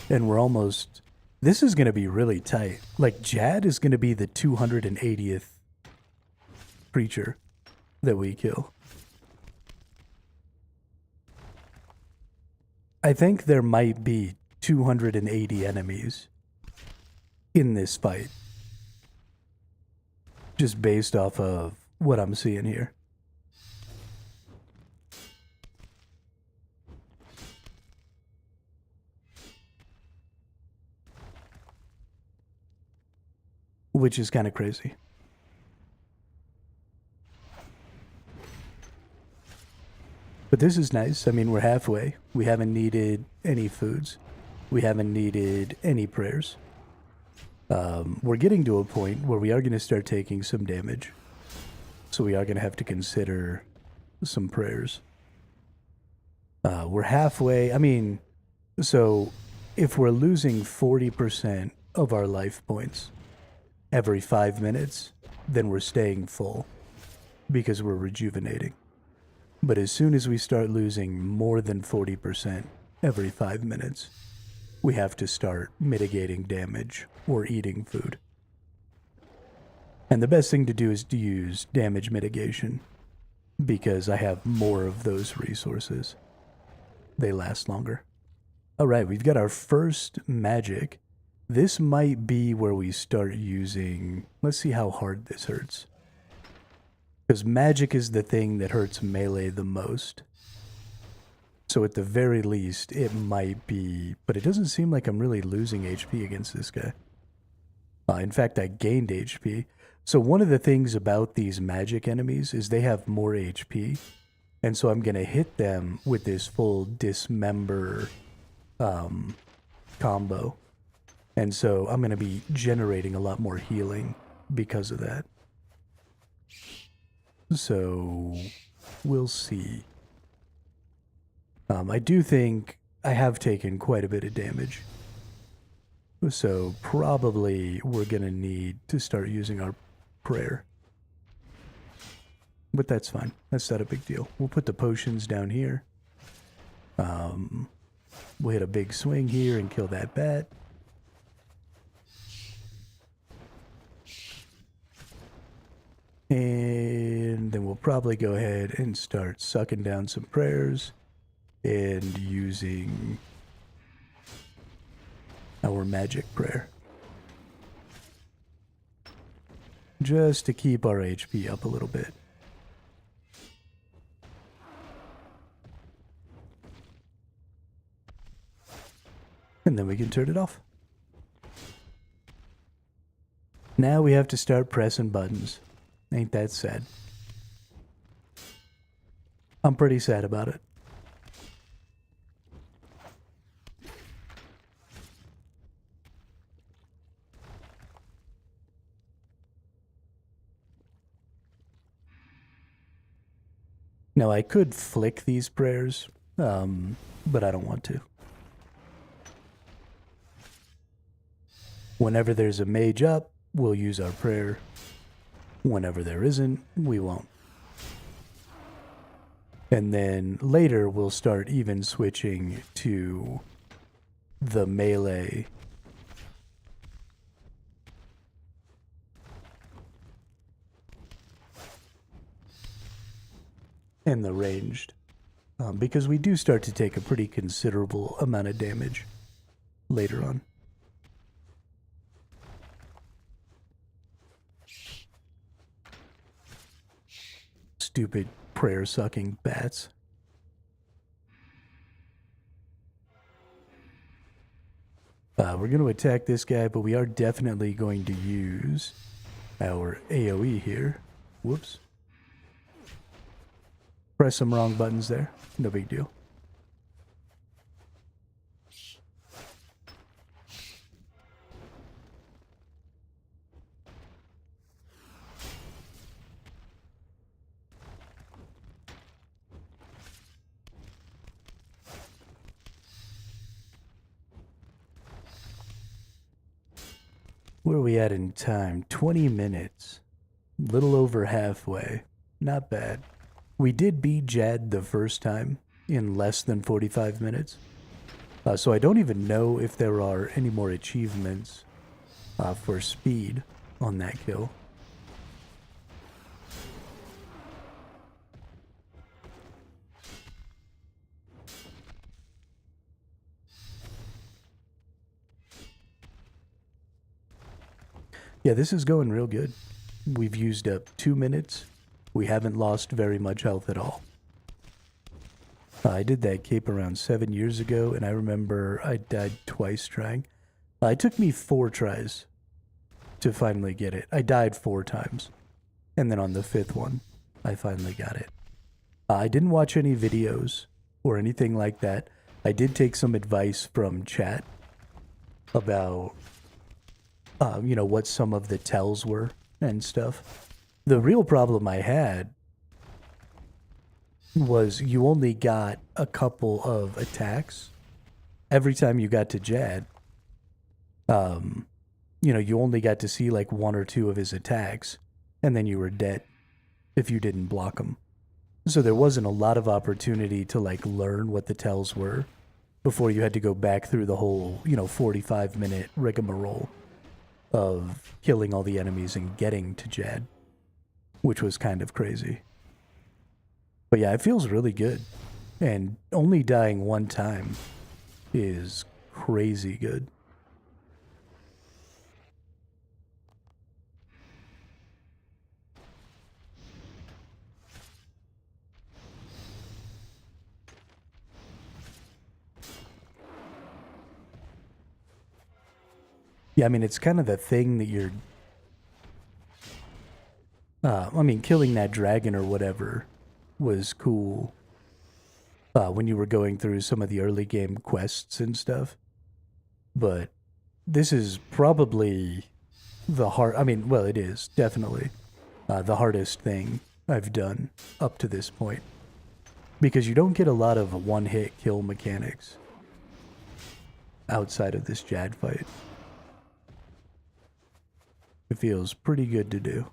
And we're almost... This is going to be really tight. Like, Jad is going to be the 280th creature that we kill. I think there might be 280 enemies in this fight. Just based off of what I'm seeing here. Which is kind of crazy. But this is nice. I mean, we're halfway. We haven't needed any foods. We haven't needed any prayers. We're getting to a point where we are going to start taking some damage. So we are going to have to consider some prayers. We're halfway. I mean, so if we're losing 40% of our life points every 5 minutes, then we're staying full because we're rejuvenating. But as soon as we start losing more than 40% every 5 minutes, we have to start mitigating damage or eating food. And the best thing to do is to use damage mitigation because I have more of those resources. They last longer. All right, we've got our first magic. This might be where we start using... Let's see how hard this hurts. Because magic is the thing that hurts melee the most. So at the very least, it might be... But it doesn't seem like I'm really losing HP against this guy. In fact, I gained HP. So one of the things about these magic enemies is they have more HP. And so I'm going to hit them with this full dismember combo. And so I'm going to be generating a lot more healing because of that. So we'll see. I do think I have taken quite a bit of damage. So probably we're going to need to start using our prayer. But that's fine. That's not a big deal. We'll put the potions down here. We'll hit a big swing here and kill that bat. And then we'll probably go ahead and start sucking down some prayers and using our magic prayer. Just to keep our HP up a little bit. And then we can turn it off. Now we have to start pressing buttons. Ain't that sad? I'm pretty sad about it. Now I could flick these prayers, but I don't want to. Whenever there's a mage up, we'll use our prayer. Whenever there isn't, we won't. And then later we'll start even switching to the melee. And the ranged. Because we do start to take a pretty considerable amount of damage later on. Stupid prayer-sucking bats. We're going to attack this guy, but we are definitely going to use our AoE here. Whoops. Press some wrong buttons there. No big deal. Where are we at in time? 20 minutes. Little over halfway. Not bad. We did beat Jad the first time in less than 45 minutes. So I don't even know if there are any more achievements for speed on that kill. Yeah, this is going real good. We've used up 2 minutes. We haven't lost very much health at all. I did that cape around 7 years ago, and I remember I died twice trying. It took me 4 tries to finally get it. I died 4 times. And then on the 5th one, I finally got it. I didn't watch any videos or anything like that. I did take some advice from chat about what some of the tells were and stuff. The real problem I had was you only got a couple of attacks every time you got to Jad. You only got to see like 1 or 2 of his attacks, and then you were dead if you didn't block them. So there wasn't a lot of opportunity to like learn what the tells were before you had to go back through the whole 45-minute rigmarole of killing all the enemies and getting to Jad, which was kind of crazy. But yeah, it feels really good. And only dying 1 time is crazy good. Yeah, I mean, it's kind of the thing that you're... killing that dragon or whatever was cool when you were going through some of the early game quests and stuff. But this is probably the hard... it is, definitely the hardest thing I've done up to this point. Because you don't get a lot of one-hit kill mechanics outside of this Jad fight. It feels pretty good to do.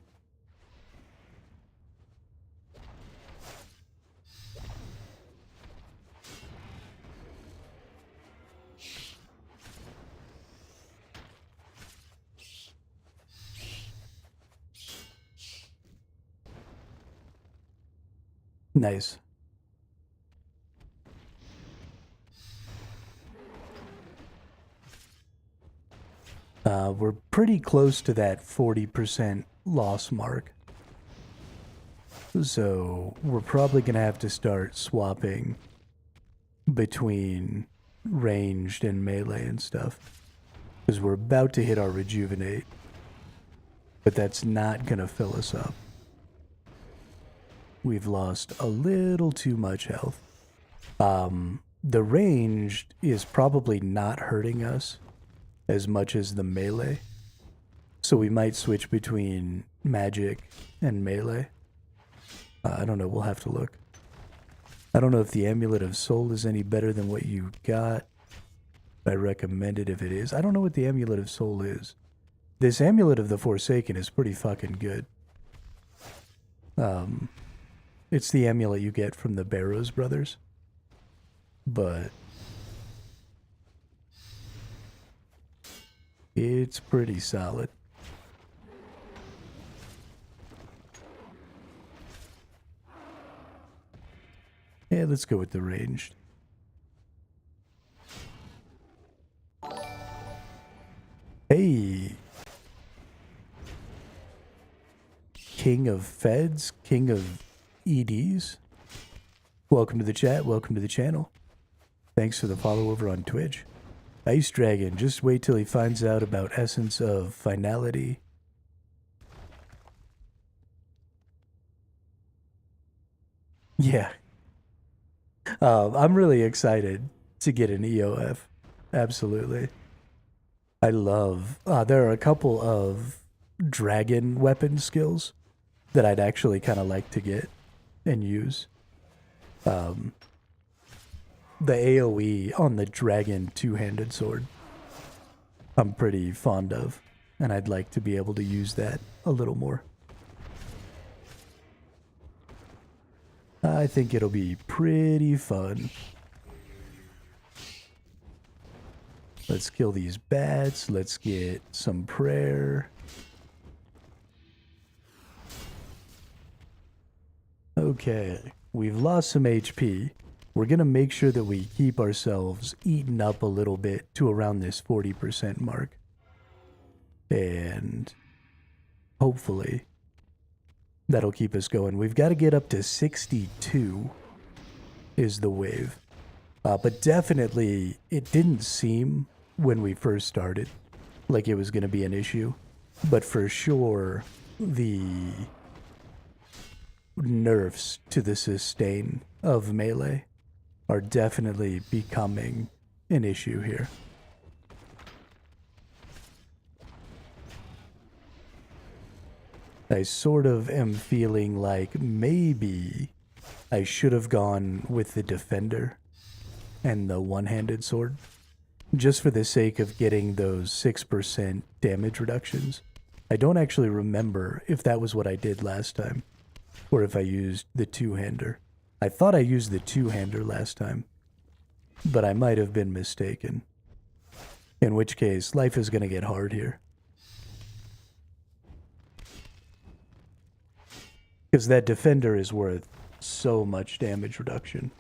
Nice. We're pretty close to that 40% loss mark. So we're probably going to have to start swapping between ranged and melee and stuff. Because we're about to hit our rejuvenate. But that's not going to fill us up. We've lost a little too much health. The ranged is probably not hurting us as much as the melee. So we might switch between magic and melee. I don't know, we'll have to look. I don't know if the Amulet of Soul is any better than what you got. I recommend it if it is. I don't know what the Amulet of Soul is. This Amulet of the Forsaken is pretty fucking good. It's the amulet you get from the Barrows brothers. But it's pretty solid. Yeah, let's go with the ranged. Hey. King of Feds, King of EDs. Welcome to the chat, welcome to the channel. Thanks for the follow over on Twitch. Ice Dragon, just wait till he finds out about Essence of Finality. Yeah. I'm really excited to get an EOF. Absolutely. I love... there are a couple of dragon weapon skills that I'd actually kind of like to get and use. The AoE on the dragon two-handed sword I'm pretty fond of, and I'd like to be able to use that a little more. I think it'll be pretty fun. Let's kill these bats. Let's get some prayer. Okay, we've lost some HP. We're going to make sure that we keep ourselves eaten up a little bit to around this 40% mark. And hopefully that'll keep us going. We've got to get up to 62 is the wave. But definitely, it didn't seem when we first started like it was going to be an issue. But for sure, the nerfs to the sustain of melee are definitely becoming an issue here. I sort of am feeling like maybe I should have gone with the Defender and the one-handed sword, just for the sake of getting those 6% damage reductions. I don't actually remember if that was what I did last time, or if I used the two-hander. I thought I used the two-hander last time, but I might have been mistaken. In which case, life is going to get hard here. Because that Defender is worth so much damage reduction.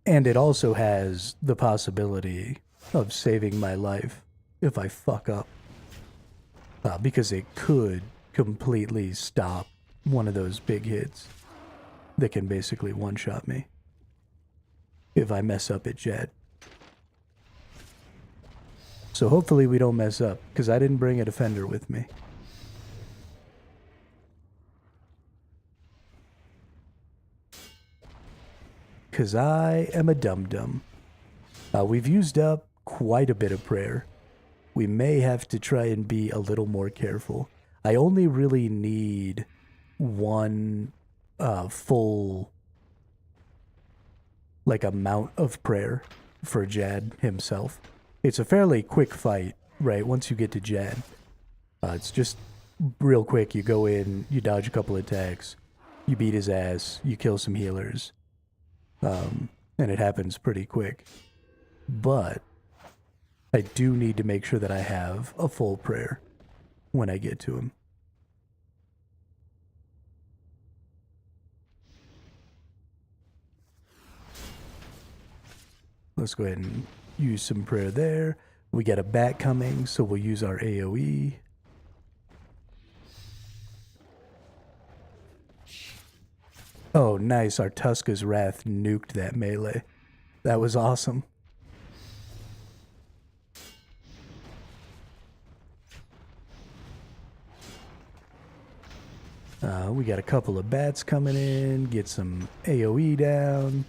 And it also has the possibility of saving my life if I fuck up. Because it could completely stop one of those big hits that can basically one-shot me if I mess up at Jet. So hopefully we don't mess up, because I didn't bring a Defender with me. Because I am a dum-dum. We've used up quite a bit of prayer. We may have to try and be a little more careful. I only really need one full, like, amount of prayer for Jad himself. It's a fairly quick fight, right? Once you get to Jad, it's just real quick. You go in, you dodge a couple attacks, you beat his ass, you kill some healers, and it happens pretty quick. But I do need to make sure that I have a full prayer when I get to him. Let's go ahead and use some prayer there. We got a bat coming, so we'll use our AoE. Oh, nice. Our Tuska's Wrath nuked that melee. That was awesome. We got a couple of bats coming in. Get some AoE down.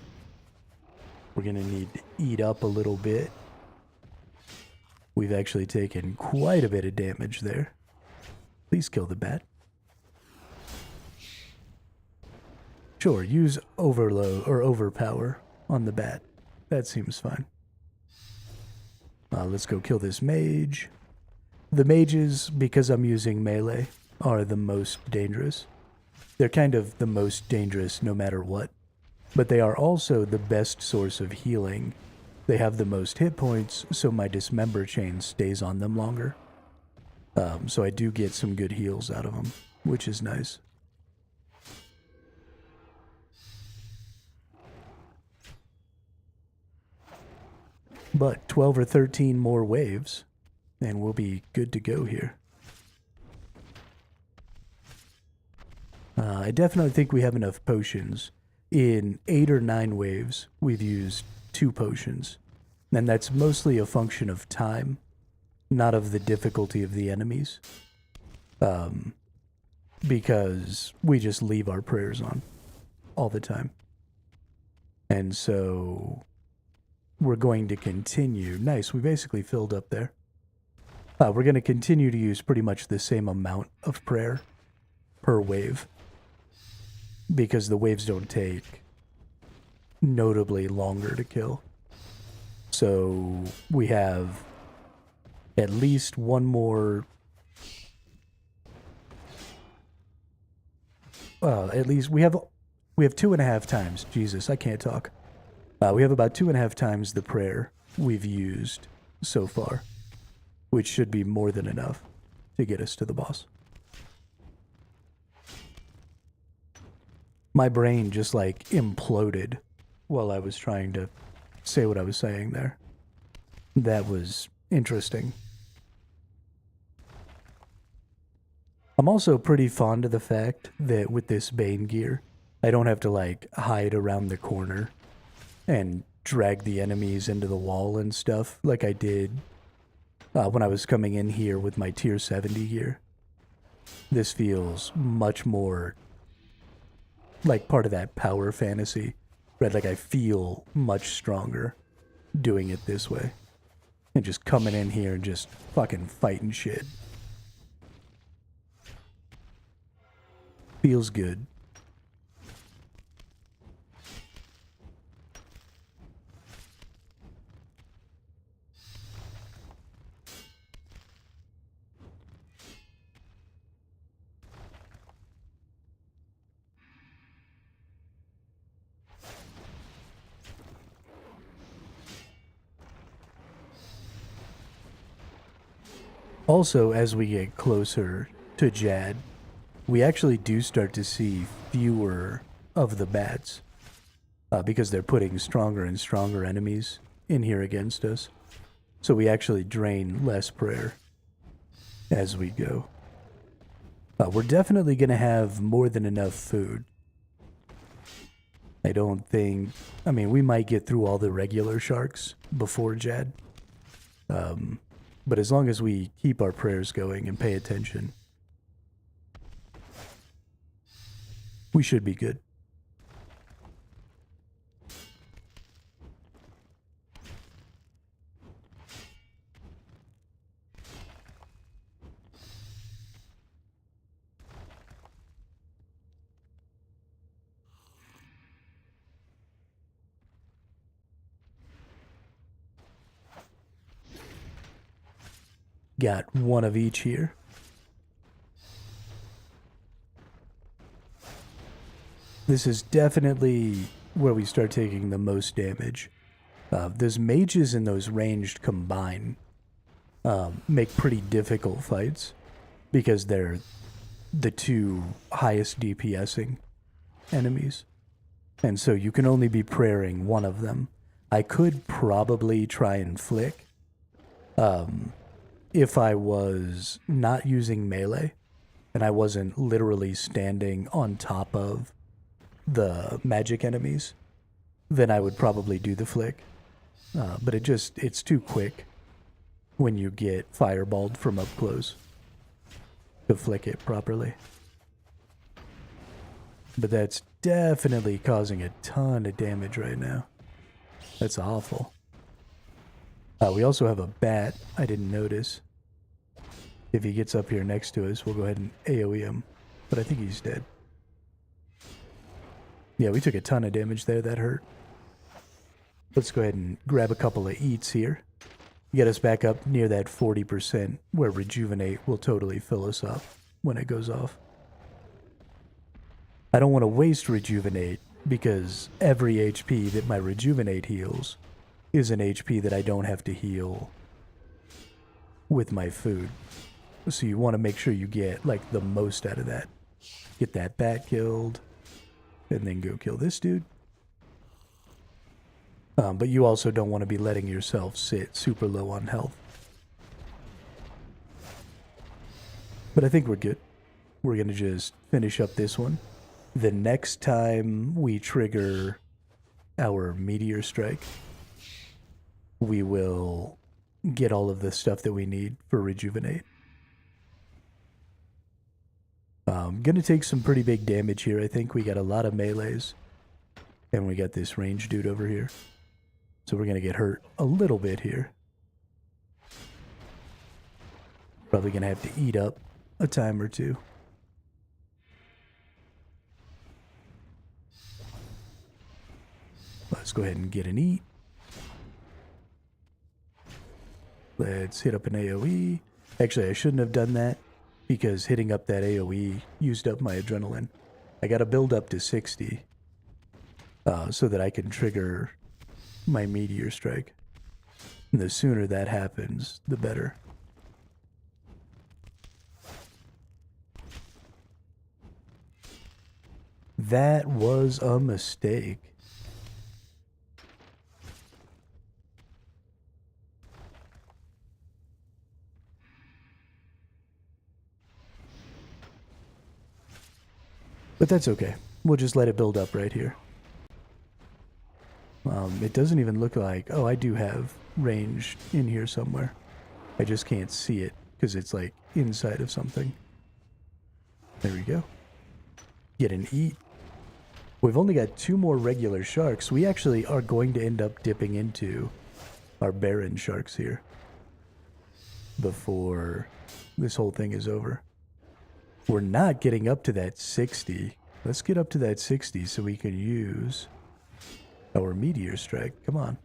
We're going to need to eat up a little bit. We've actually taken quite a bit of damage there. Please kill the bat. Sure, use overload or overpower on the bat. That seems fine. Let's go kill this mage. The mages, because I'm using melee, are the most dangerous. They're kind of the most dangerous no matter what. But they are also the best source of healing. They have the most hit points, so my dismember chain stays on them longer. So I do get some good heals out of them, which is nice. But 12 or 13 more waves, and we'll be good to go here. I definitely think we have enough potions. In 8 or 9 waves, we've used 2 potions. And that's mostly a function of time, not of the difficulty of the enemies. Because we just leave our prayers on all the time. And so we're going to continue. Nice, we basically filled up there. We're going to continue to use pretty much the same amount of prayer per wave. Because the waves don't take notably longer to kill. So we have at least one more. At least we have 2.5 times. Jesus, I can't talk. We have about 2.5 times the prayer we've used so far, which should be more than enough to get us to the boss. My brain just like imploded while I was trying to say what I was saying there. That was interesting. I'm also pretty fond of the fact that with this Bane gear, I don't have to like hide around the corner and drag the enemies into the wall and stuff like I did when I was coming in here with my tier 70 gear. This feels much more like part of that power fantasy, right? Like I feel much stronger doing it this way. And just coming in here and just fucking fighting shit. Feels good. Also, as we get closer to Jad, we actually do start to see fewer of the bats because they're putting stronger and stronger enemies in here against us. So we actually drain less prayer as we go. We're definitely going to have more than enough food. I don't think... I mean, we might get through all the regular sharks before Jad. But as long as we keep our prayers going and pay attention, we should be good. Got one of each here. This is definitely where we start taking the most damage. Those mages and those ranged combine make pretty difficult fights because they're the two highest DPSing enemies. And so you can only be prayering one of them. I could probably try and flick if I was not using melee and I wasn't literally standing on top of the magic enemies, then I would probably do the flick. But it's too quick when you get fireballed from up close to flick it properly. But that's definitely causing a ton of damage right now. That's awful. We also have a bat I didn't notice. If he gets up here next to us, we'll go ahead and AoE him. But I think he's dead. Yeah, we took a ton of damage there. That hurt. Let's go ahead and grab a couple of eats here. Get us back up near that 40% where Rejuvenate will totally fill us up when it goes off. I don't want to waste Rejuvenate because every HP that my Rejuvenate heals is an HP that I don't have to heal with my food. So you want to make sure you get like the most out of that. Get that bat killed and then go kill this dude. But you also don't want to be letting yourself sit super low on health. But I think we're good. We're going to just finish up this one. The next time we trigger our Meteor Strike, we will get all of the stuff that we need for Rejuvenate. Going to take some pretty big damage here. I think we got a lot of melees. And we got this range dude over here. So we're going to get hurt a little bit here. Probably going to have to eat up a time or two. Let's go ahead and get an eat. Let's hit up an AoE. Actually, I shouldn't have done that because hitting up that AoE used up my adrenaline. I got to build up to 60 so that I can trigger my Meteor Strike. And the sooner that happens, the better. That was a mistake. But that's okay. We'll just let it build up right here. It doesn't even look like... Oh, I do have range in here somewhere. I just can't see it because it's like inside of something. There we go. Get an eat. We've only got 2 more regular sharks. We actually are going to end up dipping into our Baron sharks here before this whole thing is over. We're not getting up to that 60. Let's get up to that 60 so we can use our Meteor Strike. Come on.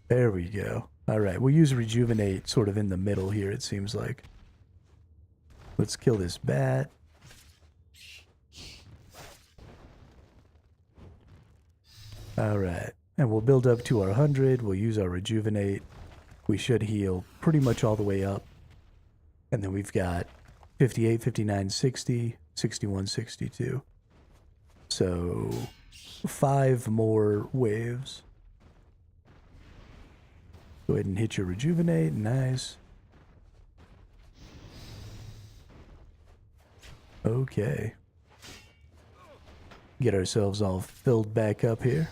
There we go. All right, we'll use Rejuvenate sort of in the middle here, it seems like. Let's kill this bat. All right, and we'll build up to our 100. We'll use our Rejuvenate. We should heal pretty much all the way up. And then we've got 58, 59, 60, 61, 62. So 5 more waves. Go ahead and hit your Rejuvenate. Nice. Okay. Get ourselves all filled back up here.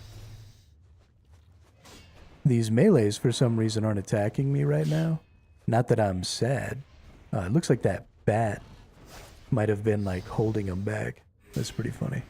These melees, for some reason, aren't attacking me right now. Not that I'm sad. It looks like that bat might have been, like, holding them back. That's pretty funny.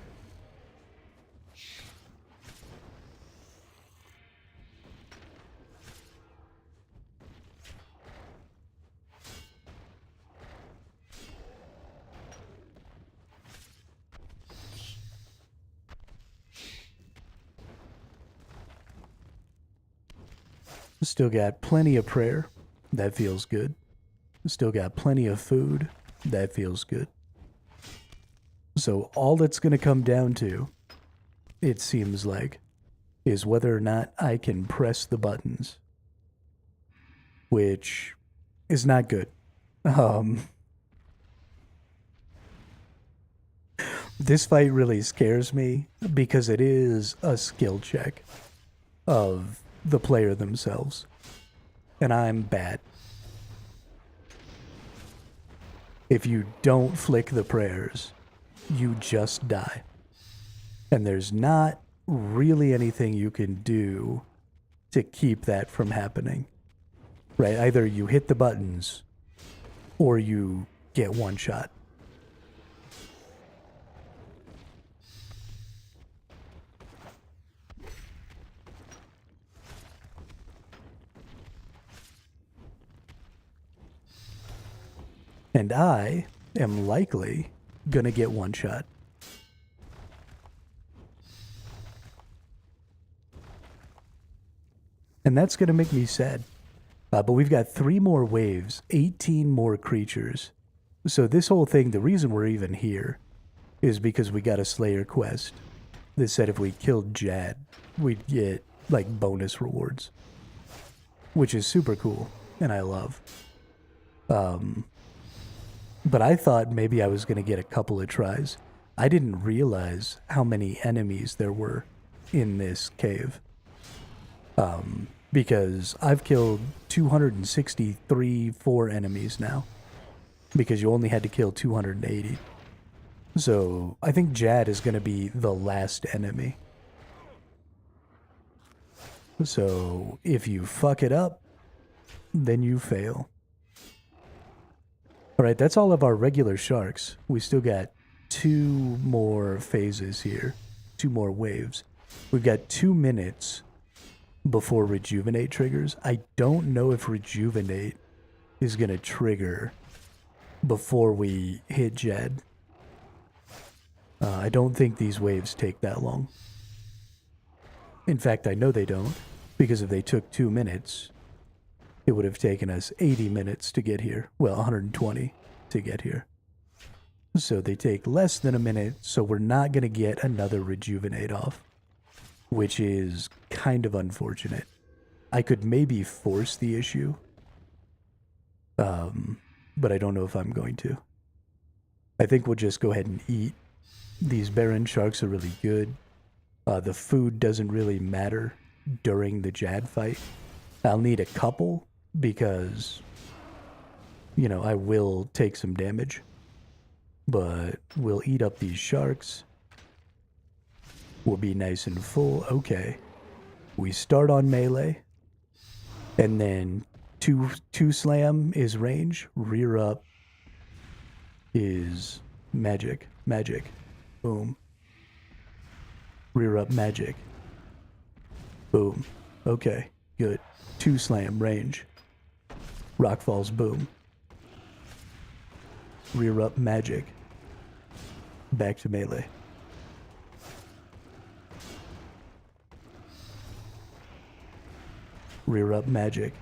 Still got plenty of prayer. That feels good. Still got plenty of food. That feels good. So all it's going to come down to, it seems like, is whether or not I can press the buttons, which is not good. This fight really scares me because it is a skill check of the player themselves, and I'm bad. If you don't flick the prayers, you just die. And there's not really anything you can do to keep that from happening. Right? Either you hit the buttons or you get one shot. And I am likely gonna get one shot. And that's gonna make me sad. But we've got 3 more waves, 18 more creatures. So this whole thing, the reason we're even here is because we got a Slayer quest that said if we killed Jad, we'd get, like, bonus rewards. Which is super cool, and I love. But I thought maybe I was going to get a couple of tries. I didn't realize how many enemies there were in this cave. Because I've killed 263 enemies now. Because you only had to kill 280. So I think Jad is going to be the last enemy. So if you fuck it up, then you fail. Alright, that's all of our regular sharks. We still got 2 more phases here. 2 more waves. We've got 2 minutes before Rejuvenate triggers. I don't know if Rejuvenate is going to trigger before we hit Jed. I don't think these waves take that long. In fact, I know they don't, because if they took 2 minutes, it would have taken us 80 minutes to get here. Well, 120 to get here. So they take less than a minute, so we're not going to get another Rejuvenate off, which is kind of unfortunate. I could maybe force the issue, but I don't know if I'm going to. I think we'll just go ahead and eat. These Baron sharks are really good. The food doesn't really matter during the Jad fight. I'll need a couple, because, you know, I will take some damage. But we'll eat up these sharks. We'll be nice and full. Okay. We start on melee. And then two slam is range. Rear up is magic. Magic. Boom. Rear up magic. Boom. Okay. Good. 2 slam range. Rock falls, boom. Rear up magic. Back to melee. Rear up magic.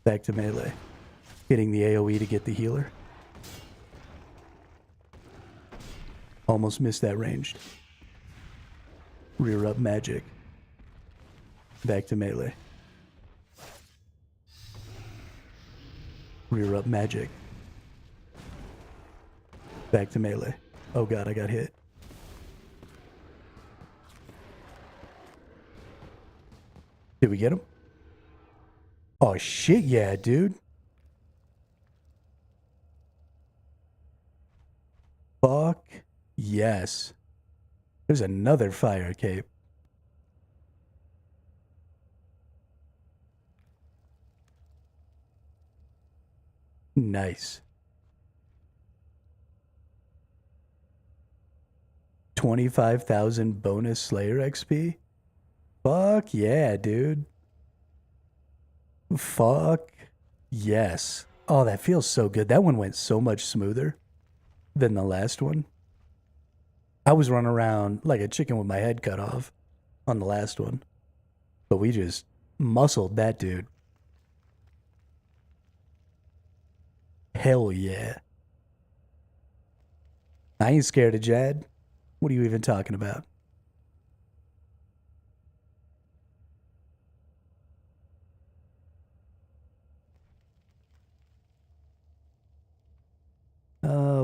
Back to melee. Hitting the AoE to get the healer. Almost missed that ranged. Rear up magic. Back to melee. Rear up magic. Back to melee. Oh god, I got hit. Did we get him? Oh shit, yeah, dude. Fuck yes. There's another fire cape. Nice. 25,000 bonus Slayer XP? Fuck yeah, dude. Fuck yes. Oh, that feels so good. That one went so much smoother than the last one. I was running around like a chicken with my head cut off on the last one. But we just muscled that dude. Hell yeah. I ain't scared of Jad. What are you even talking about?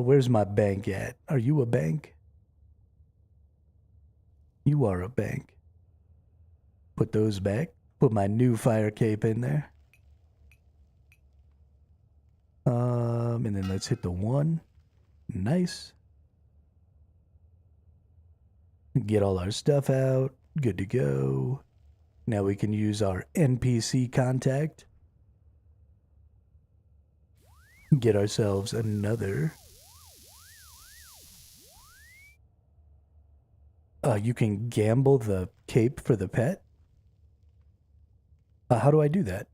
Where's my bank at? Are you a bank? You are a bank. Put those back. Put my new fire cape in there. And then let's hit the one. Nice. Get all our stuff out. Good to go. Now we can use our NPC contact. Get ourselves another. You can gamble the cape for the pet. How do I do that?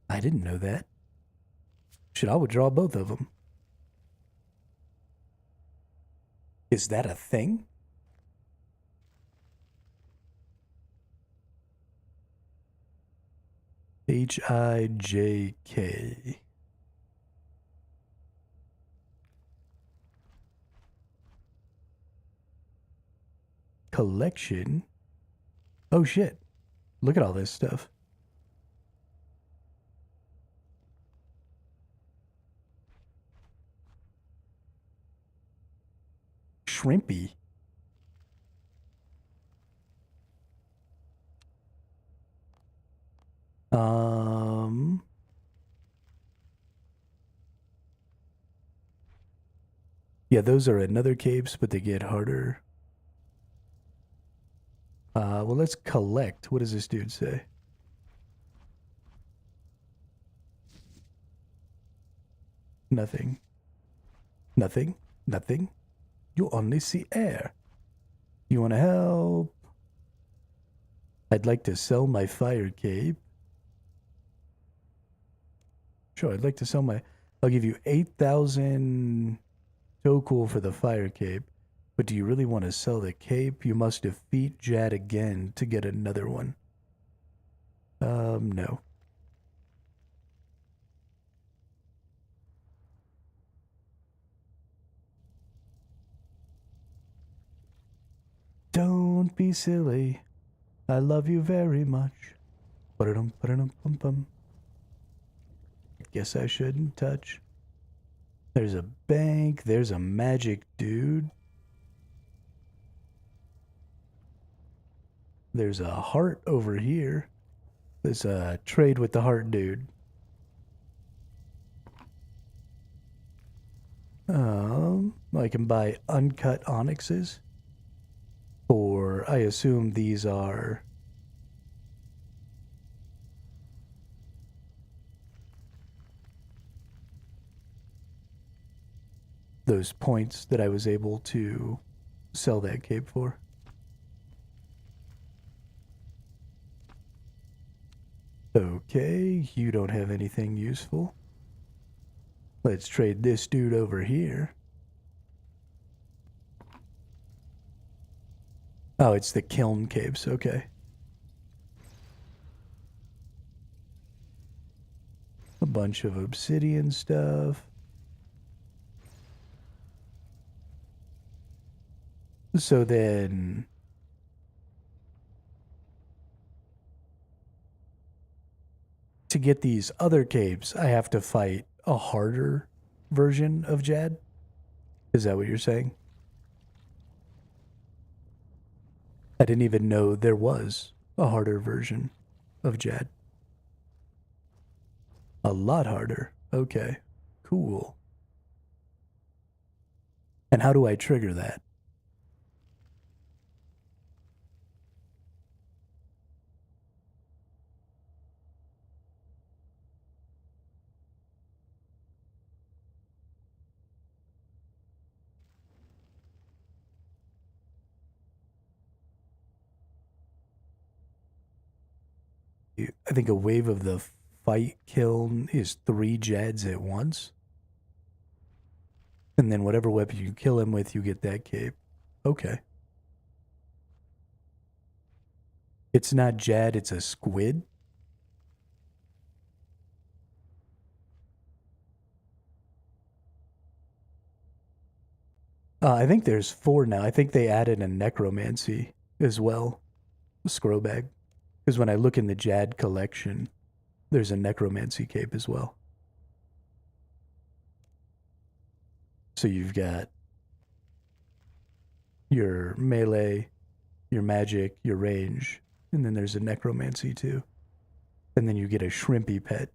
I didn't know that. Should I withdraw both of them? Is that a thing? HIJK. Collection. Oh shit. Look at all this stuff. Shrimpy. Yeah, those are another capes, but they get harder. Well, let's collect. What does this dude say? Nothing. Nothing. Nothing. You only see air. You want to help? I'd like to sell my fire cape. Sure, I'd like to sell my... I'll give you 8,000 so cool for the fire cape. But do you really want to sell the cape? You must defeat Jad again to get another one. No. Don't be silly. I love you very much. Ba-da-dum-bum. Guess I shouldn't touch. There's a bank. There's a magic dude. There's a heart over here. There's a trade with the heart dude. I can buy uncut onyxes. Or I assume these are those points that I was able to sell that cape for. Okay, you don't have anything useful. Let's trade this dude over here. Oh, it's the kiln capes, okay. A bunch of obsidian stuff. So then... to get these other capes, I have to fight a harder version of Jad? Is that what you're saying? I didn't even know there was a harder version of Jad. A lot harder. Okay. Cool. And how do I trigger that? I think a wave of the fight kiln is 3 Jads at once. And then whatever weapon you kill him with, you get that cape. Okay. It's not Jad, it's a squid? I think there's 4 now. I think they added a necromancy as well. Scrowbag. Because when I look in the Jad collection, there's a necromancy cape as well. So you've got your melee, your magic, your range, and then there's a necromancy too. And then you get a shrimpy pet.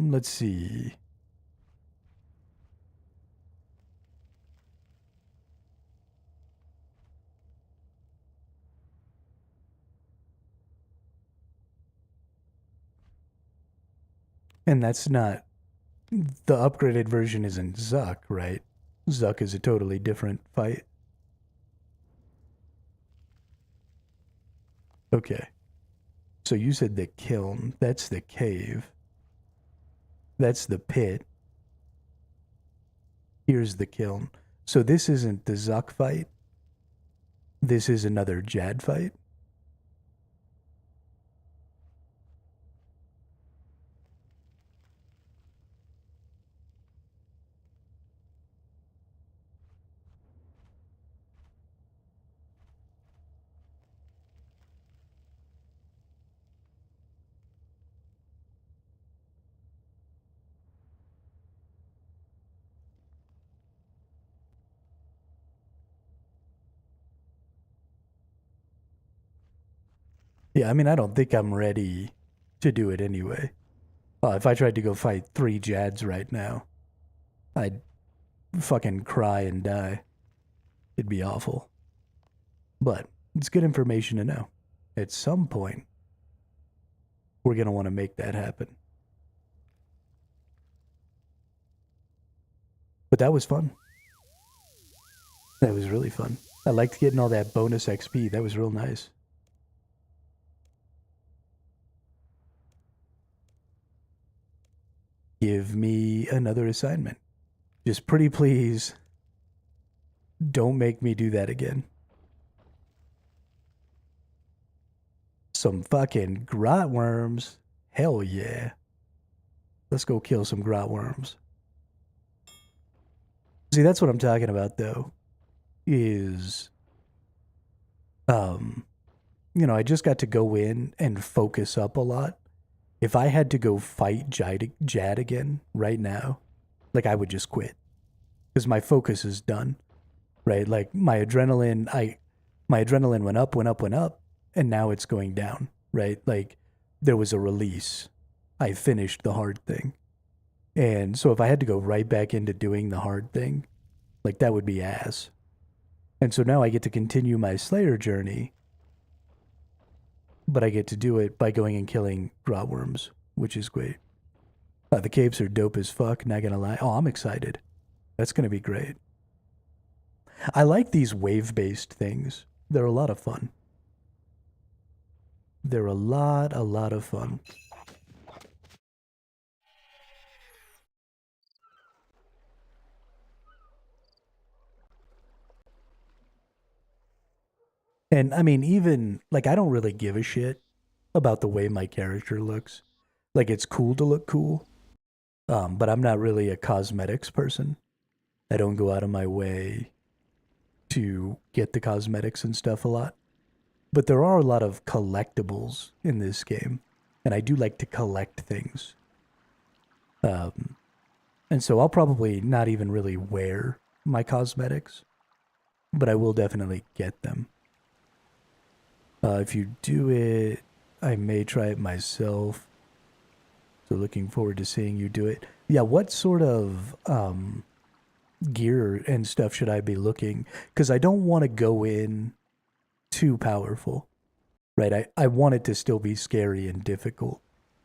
Let's see. And that's not the upgraded version isn't Zuck, right? Zuck is a totally different fight. Okay. So you said the kiln. That's the cave. That's the pit. Here's the kiln. So this isn't the Zuck fight. This is another Jad fight. Yeah, I mean, I don't think I'm ready to do it anyway. If I tried to go fight 3 Jads right now, I'd fucking cry and die. It'd be awful. But it's good information to know. At some point, we're going to want to make that happen. But that was fun. That was really fun. I liked getting all that bonus XP. That was real nice. Give me another assignment. Just pretty please, don't make me do that again. Some fucking grot worms. Hell yeah. Let's go kill some grot worms. See, that's what I'm talking about though. Is I just got to go in and focus up a lot. If I had to go fight Jad again right now, like I would just quit. Because my focus is done. Right? Like my adrenaline went up, went up, went up, and now it's going down. Right? Like there was a release. I finished the hard thing. And so if I had to go right back into doing the hard thing, like that would be ass. And so now I get to continue my Slayer journey, but I get to do it by going and killing grot worms, which is great. The capes are dope as fuck, not gonna lie. Oh, I'm excited. That's gonna be great. I like these wave-based things. They're a lot of fun. They're a lot of fun. And I mean, even like I don't really give a shit about the way my character looks. Like it's cool to look cool, but I'm not really a cosmetics person. I don't go out of my way to get the cosmetics and stuff a lot. But there are a lot of collectibles in this game, and I do like to collect things. And so I'll probably not even really wear my cosmetics, but I will definitely get them. If you do it, I may try it myself. So looking forward to seeing you do it. Yeah, what sort of gear and stuff should I be looking? Because I don't want to go in too powerful, right? I want it to still be scary and difficult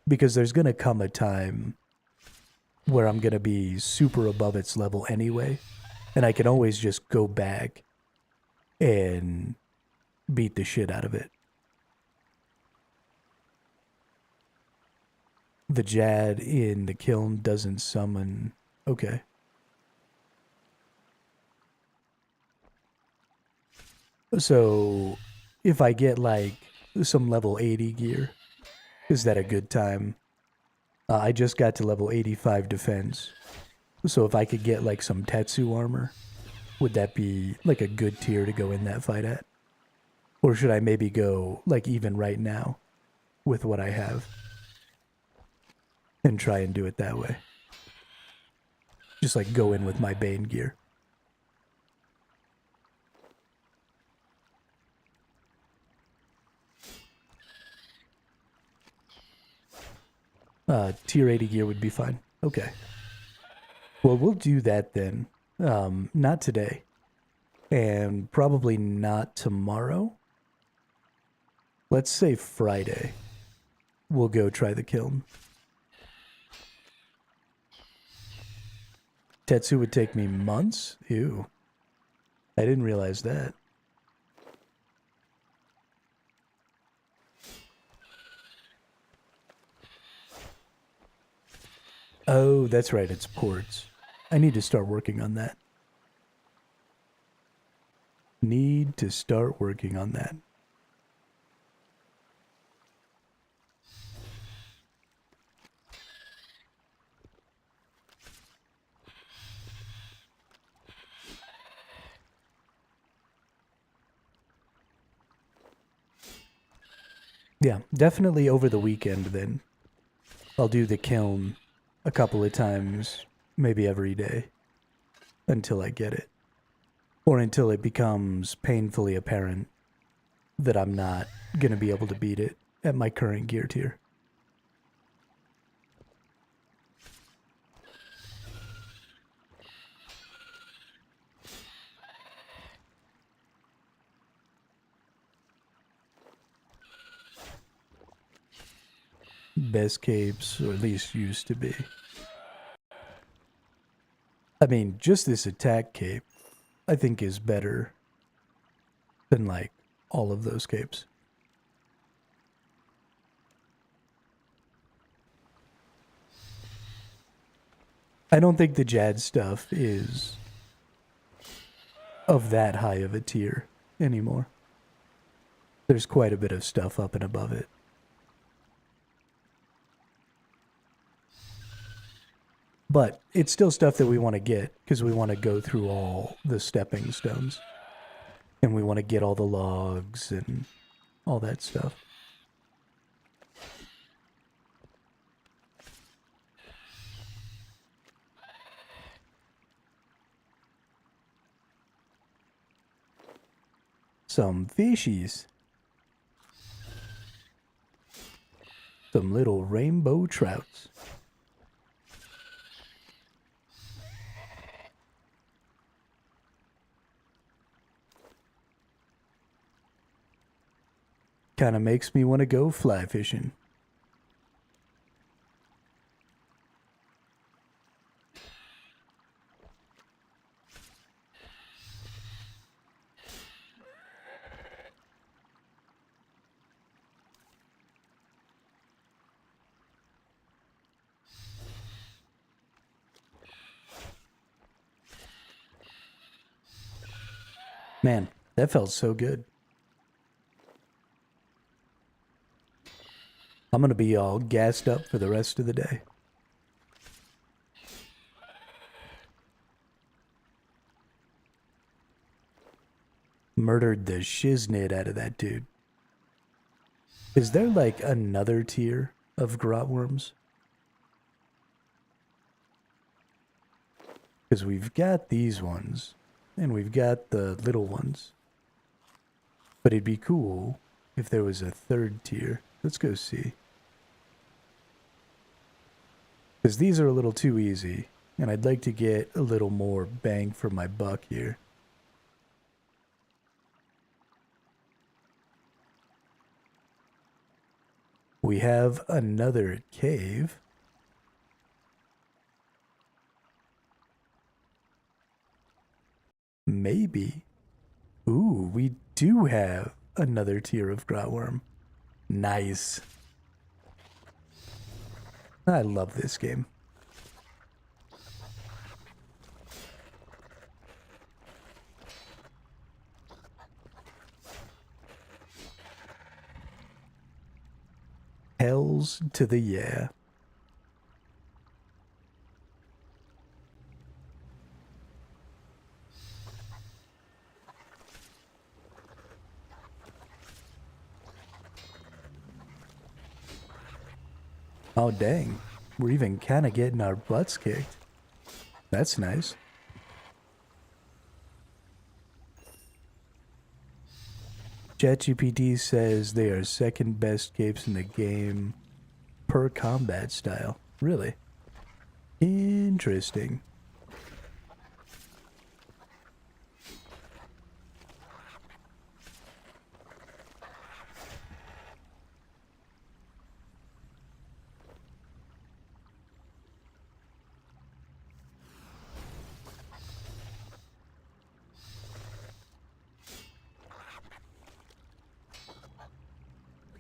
because there's going to come a time where I'm going to be super above its level anyway. And I can always just go back and beat the shit out of it. The Jad in the kiln doesn't summon. Okay. So, if I get like some level 80 gear, is that a good time? I just got to level 85 defense. So, if I could get like some Tetsu armor, would that be like a good tier to go in that fight at? Or should I maybe go like even right now with what I have and try and do it that way? Just like go in with my Bane gear. Tier 80 gear would be fine. Okay. Well, we'll do that then. Not today. And probably not tomorrow. Let's say Friday. We'll go try the kiln. Tetsu would take me months? Ew. I didn't realize that. Oh, that's right, it's ports. I need to start working on that. Need to start working on that. Yeah, definitely over the weekend then. I'll do the kiln a couple of times, maybe every day, until I get it. Or until it becomes painfully apparent that I'm not going to be able to beat it at my current gear tier. Best capes, or at least used to be. I mean, just this attack cape, I think is better than like all of those capes. I don't think the Jad stuff is of that high of a tier anymore. There's quite a bit of stuff up and above it. But it's still stuff that we want to get because we want to go through all the stepping stones. And we want to get all the logs and all that stuff. Some fishies. Some little rainbow trouts. Kind of makes me want to go fly fishing. Man, that felt so good. I'm going to be all gassed up for the rest of the day. Murdered the shiznit out of that dude. Is there like another tier of grot worms? Because we've got these ones, and we've got the little ones. But it'd be cool if there was a third tier. Let's go see. Because these are a little too easy, and I'd like to get a little more bang for my buck here. We have another cave. Maybe. Ooh, we do have another tier of Grotworm. Nice. I love this game. Hells to the yeah. Oh, dang. We're even kind of getting our butts kicked. That's nice. ChatGPT says they are second best capes in the game per combat style. Really? Interesting.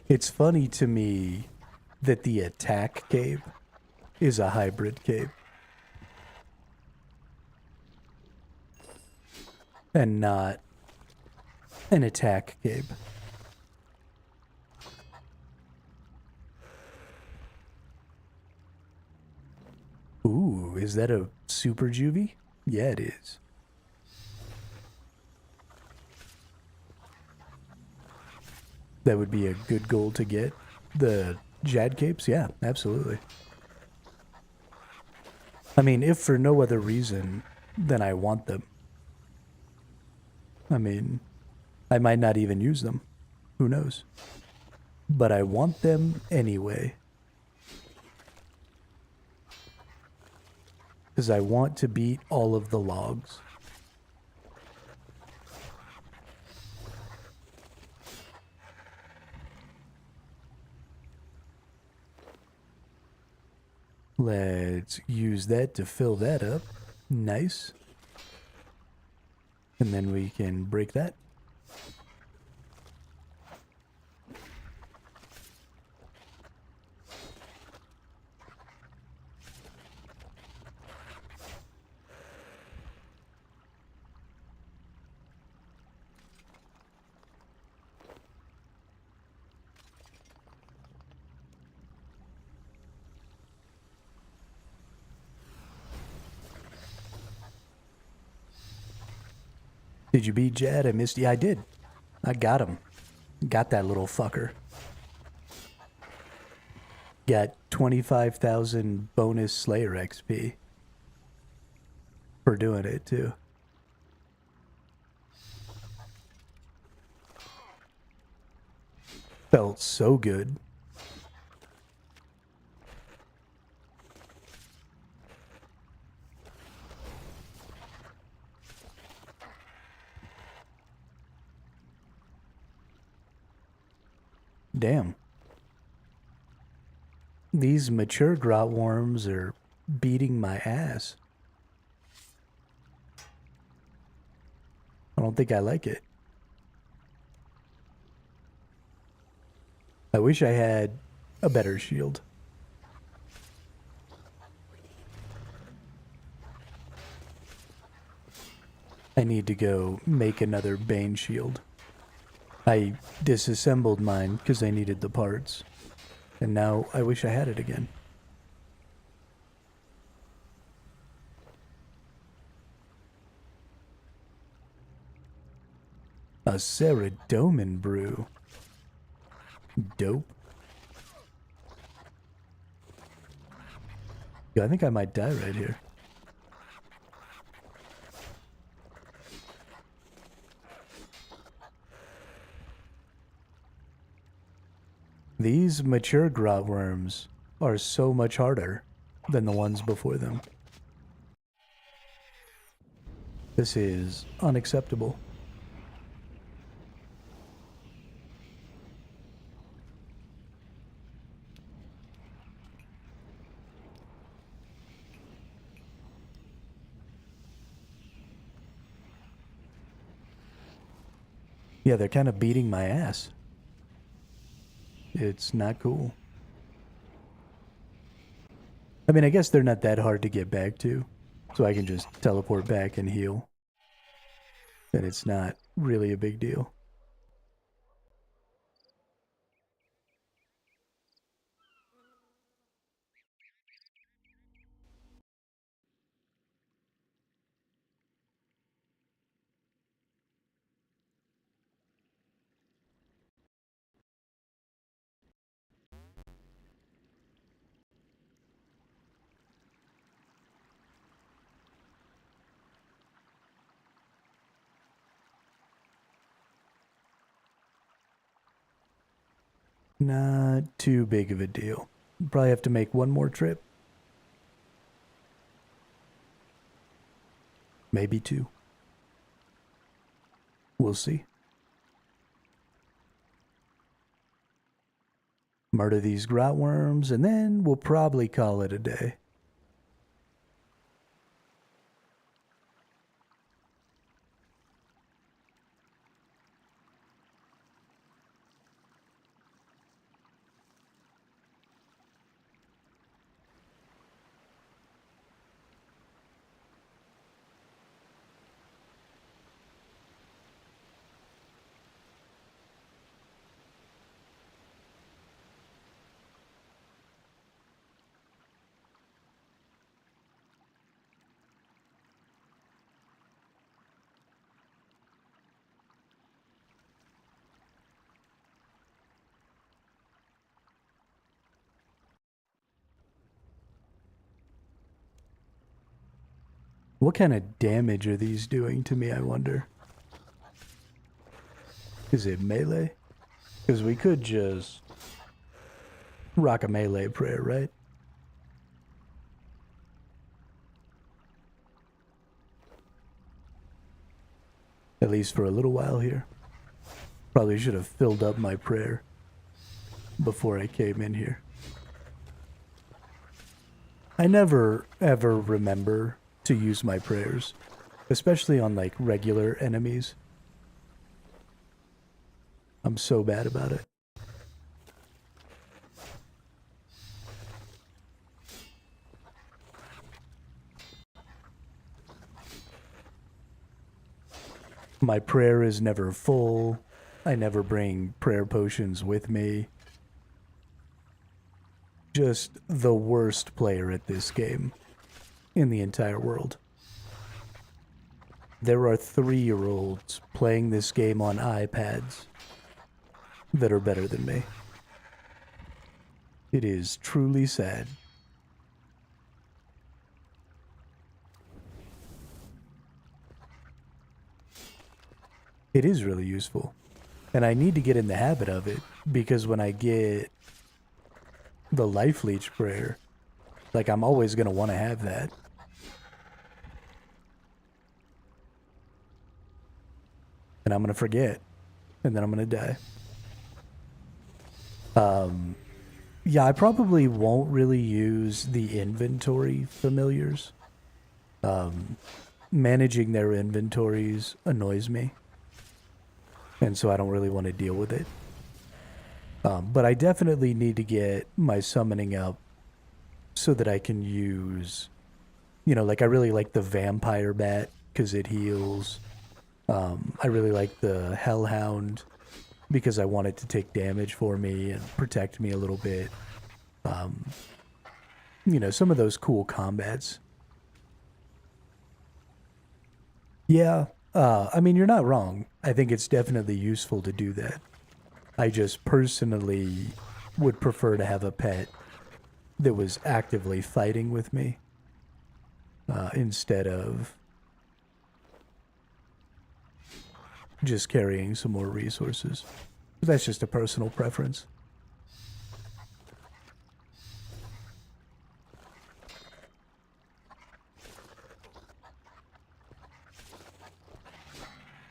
It's funny to me that the attack cape is a hybrid cape. And not an attack cape. Ooh, is that a super juvie? Yeah, it is. That would be a good goal to get. The Jad capes? Yeah, absolutely. I mean, if for no other reason, then I want them. I mean, I might not even use them. Who knows? But I want them anyway. Because I want to beat all of the logs. Let's use that to fill that up. Nice. And then we can break that. Did you beat Jad? I missed. Yeah, I did. I got him. Got that little fucker. Got 25,000 bonus Slayer XP for doing it too. Felt so good. Damn. These mature grotworms are beating my ass. I don't think I like it. I wish I had a better shield. I need to go make another Bane shield. I disassembled mine because I needed the parts. And now I wish I had it again. A Ceradomin brew. Dope. Yeah, I think I might die right here. These mature grotworms are so much harder than the ones before them. This is unacceptable. Yeah, they're kind of beating my ass. It's not cool. I mean, I guess they're not that hard to get back to, so I can just teleport back and heal. And it's not really a big deal. Not too big of a deal. Probably have to make one more trip. Maybe two. We'll see. Murder these grot worms, and then we'll probably call it a day. What kind of damage are these doing to me, I wonder? Is it melee? Because we could just rock a melee prayer, right? At least for a little while here. Probably should have filled up my prayer before I came in here. I never ever remember to use my prayers, especially on like regular enemies. I'm so bad about it. My prayer is never full. I never bring prayer potions with me. Just the worst player at this game in the entire world. There are 3-year-olds playing this game on iPads that are better than me. It is truly sad. It is really useful. And I need to get in the habit of it because when I get the life leech prayer, like I'm always going to want to have that. And I'm going to forget. And then I'm going to die. Yeah, I probably won't really use the inventory familiars. Managing their inventories annoys me. And so I don't really want to deal with it. But I definitely need to get my summoning up so that I can use, like I really like the vampire bat because it heals. I really like the hellhound because I want it to take damage for me and protect me a little bit. Some of those cool combats. Yeah, I mean, you're not wrong. I think it's definitely useful to do that. I just personally would prefer to have a pet that was actively fighting with me instead of just carrying some more resources. That's just a personal preference.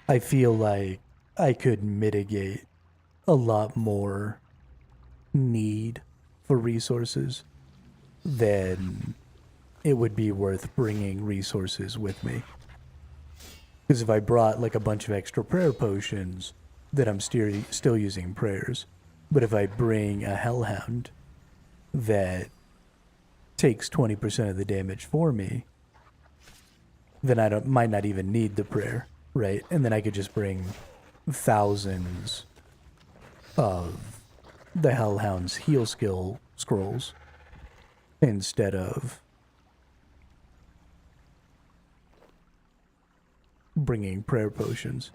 I feel like I could mitigate a lot more need for resources then it would be worth bringing resources with me. Because if I brought like a bunch of extra prayer potions, that I'm still using prayers. But if I bring a hellhound that takes 20% of the damage for me, then might not even need the prayer, right? And then I could just bring thousands of the hellhound's heal skill scrolls instead of bringing prayer potions.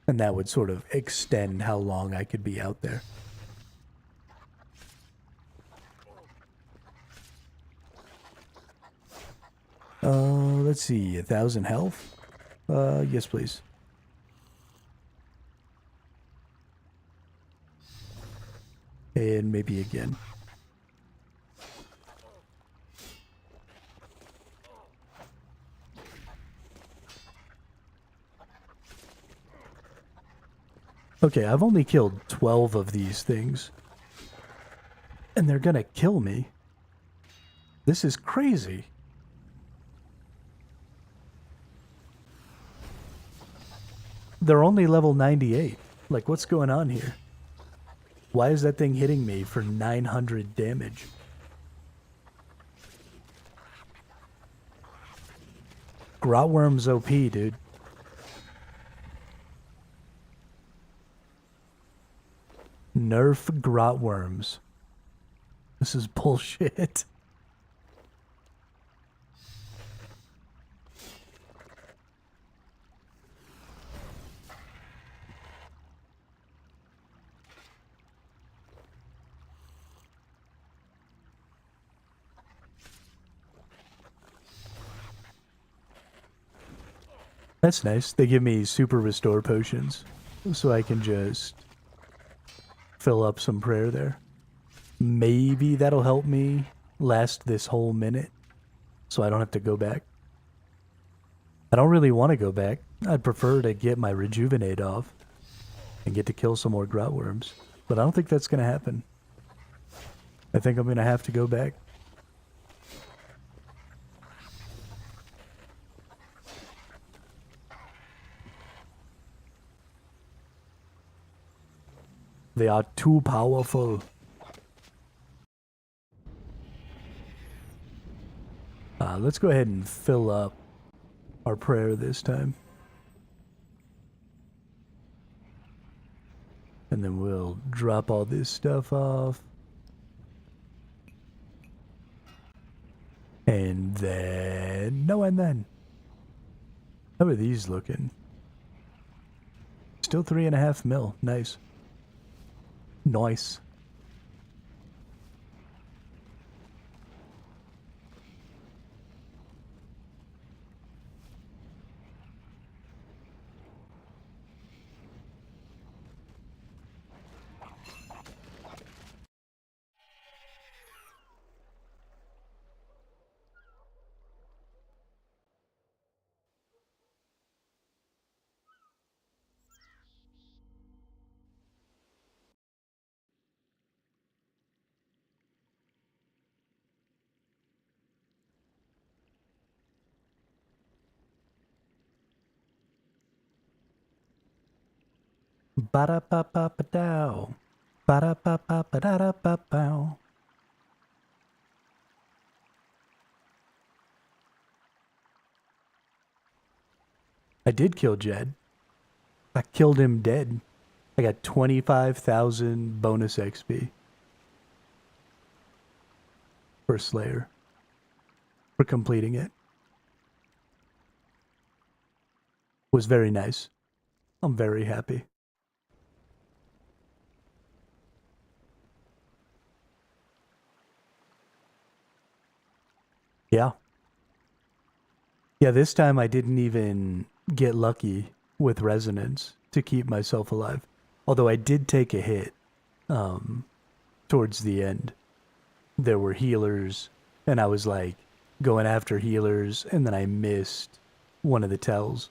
And that would sort of extend how long I could be out there. Let's see, 1,000 health? Yes, please. And maybe again. Okay, I've only killed 12 of these things. And they're gonna kill me. This is crazy. They're only level 98. Like, what's going on here? Why is that thing hitting me for 900 damage? Grotworm's OP, dude. Nerf grotworms. This is bullshit. That's nice. They give me super restore potions, so I can just fill up some prayer there. Maybe that'll help me last this whole minute, so I don't have to go back. I don't really want to go back. I'd prefer to get my rejuvenate off and get to kill some more grotworms, but I don't think that's going to happen. I think I'm going to have to go back. They are too powerful. Let's go ahead and fill up our prayer this time. And then we'll drop all this stuff off. And then... No, and then. How are these looking? Still 3.5 mil. Nice. Nice. Ba-da-ba-ba-ba-dow. Ba-da-ba-ba-ba-da-da-ba-bow. I did kill Jed. I killed him dead. I got 25,000 bonus XP. For Slayer. For completing it. Was very nice. I'm very happy. Yeah. Yeah, this time I didn't even get lucky with resonance to keep myself alive. Although I did take a hit towards the end. There were healers, and I was like going after healers, and then I missed one of the tells,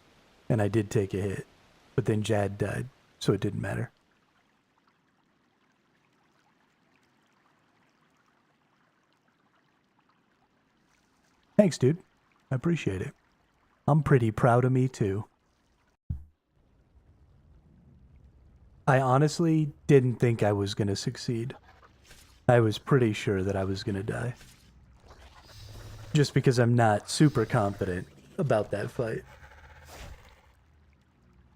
and I did take a hit. But then Jad died, so it didn't matter. Thanks, dude. I appreciate it. I'm pretty proud of me, too. I honestly didn't think I was going to succeed. I was pretty sure that I was going to die. Just because I'm not super confident about that fight.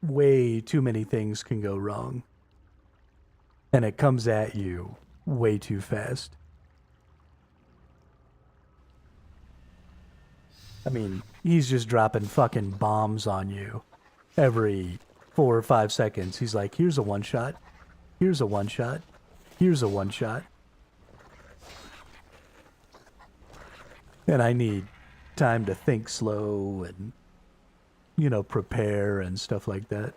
Way too many things can go wrong. And it comes at you way too fast. I mean, he's just dropping fucking bombs on you every 4 or 5 seconds. He's like, here's a one shot. Here's a one shot. Here's a one shot. And I need time to think slow and, prepare and stuff like that.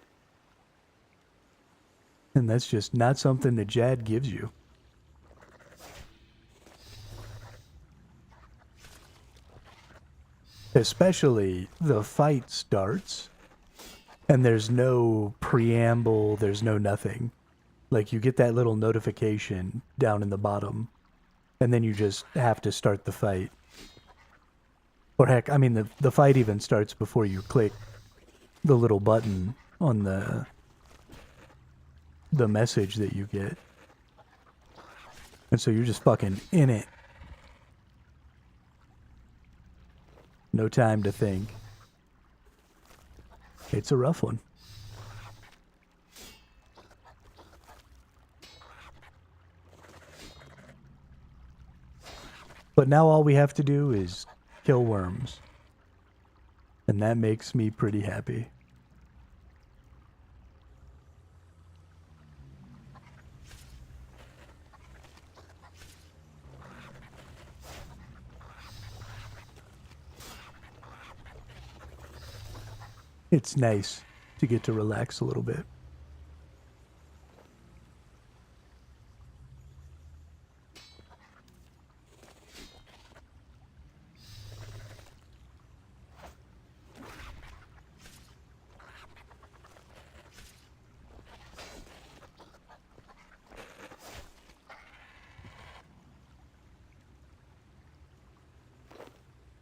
And that's just not something that Jad gives you. Especially the fight starts and there's no preamble, there's no nothing. Like you get that little notification down in the bottom and then you just have to start the fight. Or heck, I mean the fight even starts before you click the little button on the message that you get. And so you're just fucking in it. No time to think. It's a rough one. But now all we have to do is kill worms. And that makes me pretty happy. It's nice to get to relax a little bit.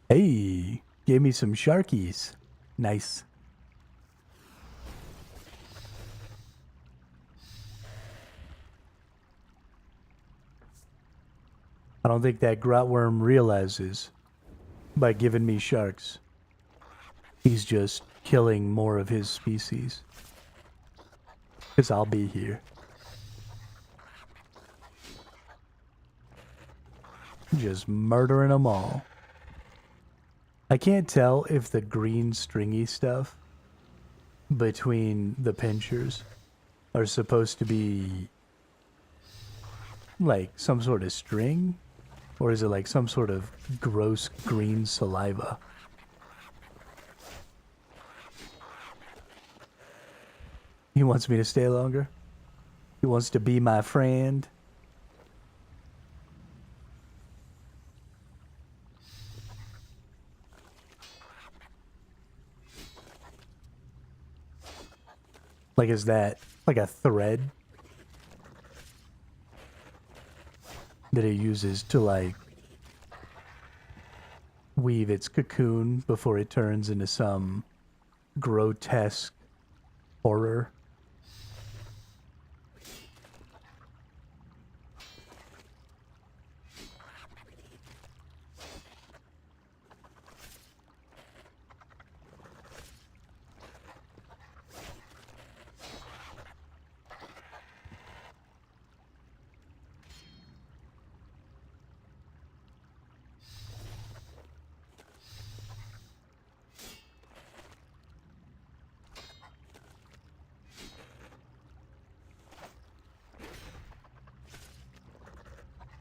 Hey, gave me some sharkies. Nice. I don't think that grotworm realizes by giving me sharks, he's just killing more of his species. Because I'll be here. Just murdering them all. I can't tell if the green stringy stuff between the pinchers are supposed to be like some sort of string, or is it like some sort of gross green saliva? He wants me to stay longer. He wants to be my friend. Like, is that like a thread that it uses to like weave its cocoon before it turns into some grotesque horror?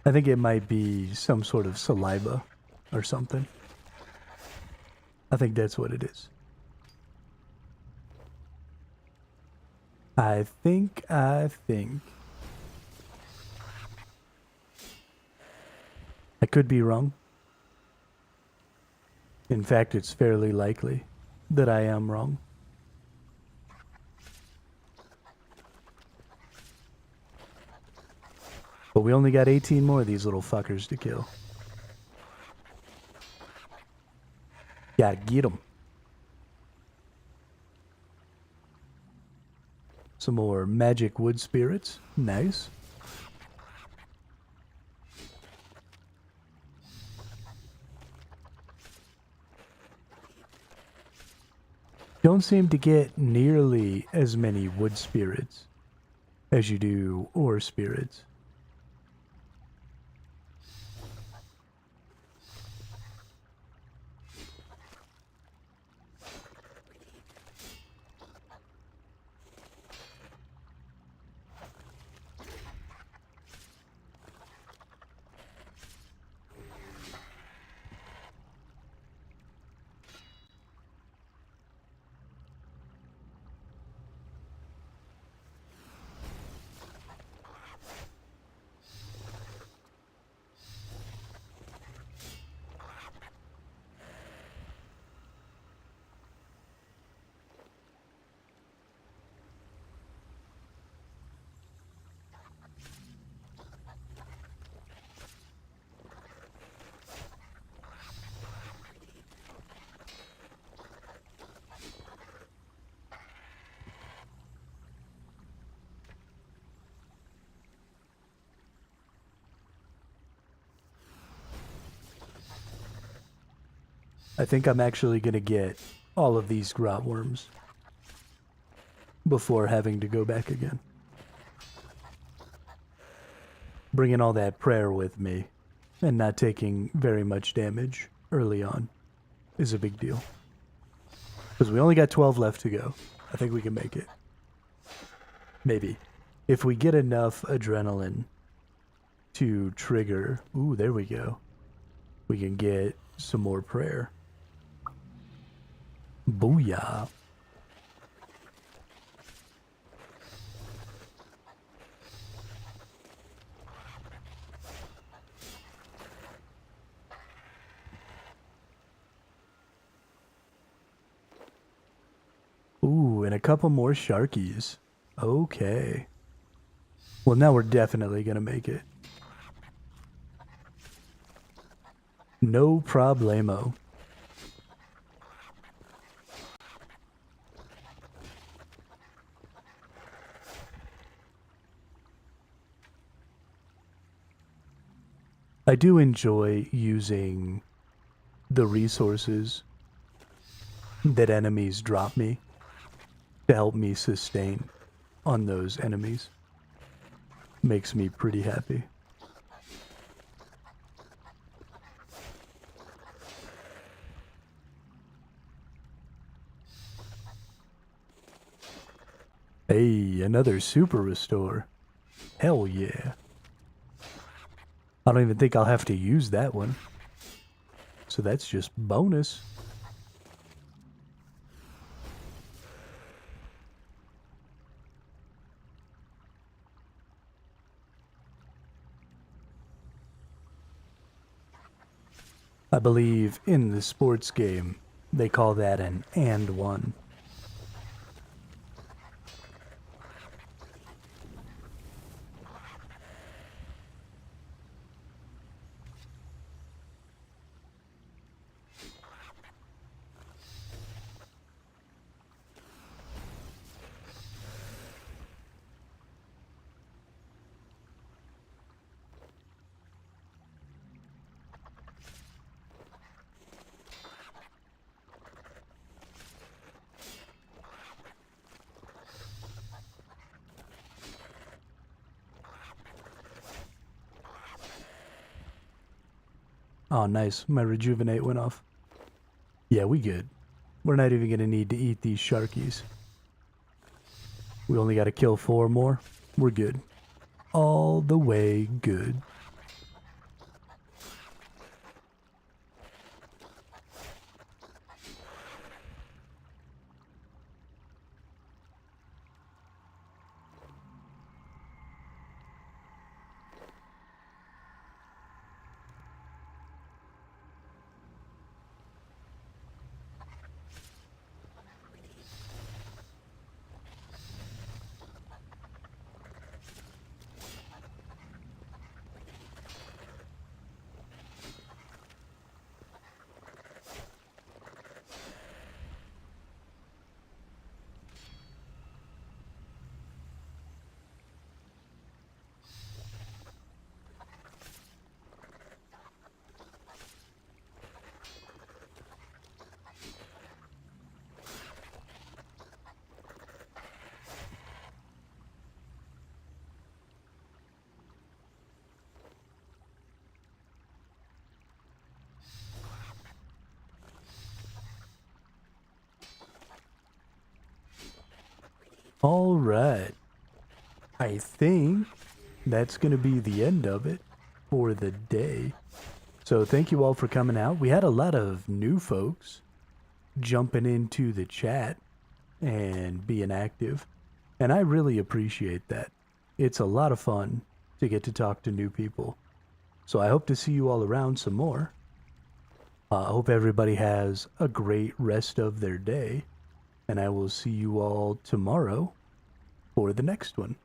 I think it might be some sort of saliva or something. I think that's what it is. I think. I could be wrong. In fact, it's fairly likely that I am wrong. But we only got 18 more of these little fuckers to kill. Gotta get them. Some more magic wood spirits. Nice. Don't seem to get nearly as many wood spirits as you do ore spirits. I think I'm actually going to get all of these grot worms before having to go back again. Bringing all that prayer with me and not taking very much damage early on is a big deal. Because we only got 12 left to go. I think we can make it. Maybe. If we get enough adrenaline to trigger... Ooh, there we go. We can get some more prayer. Booyah. Ooh, and a couple more sharkies. Okay. Well, now we're definitely gonna make it. No problemo. I do enjoy using the resources that enemies drop me to help me sustain on those enemies. Makes me pretty happy. Hey, another super restore. Hell yeah. I don't even think I'll have to use that one. So that's just bonus. I believe in the sports game, they call that an and one. Oh, nice. My rejuvenate went off. Yeah, we good. We're not even gonna need to eat these sharkies. We only gotta kill 4 more. We're good. All the way good. All right. I think that's going to be the end of it for the day. So thank you all for coming out. We had a lot of new folks jumping into the chat and being active, and I really appreciate that. It's a lot of fun to get to talk to new people. So I hope to see you all around some more. I hope everybody has a great rest of their day, and I will see you all tomorrow for the next one.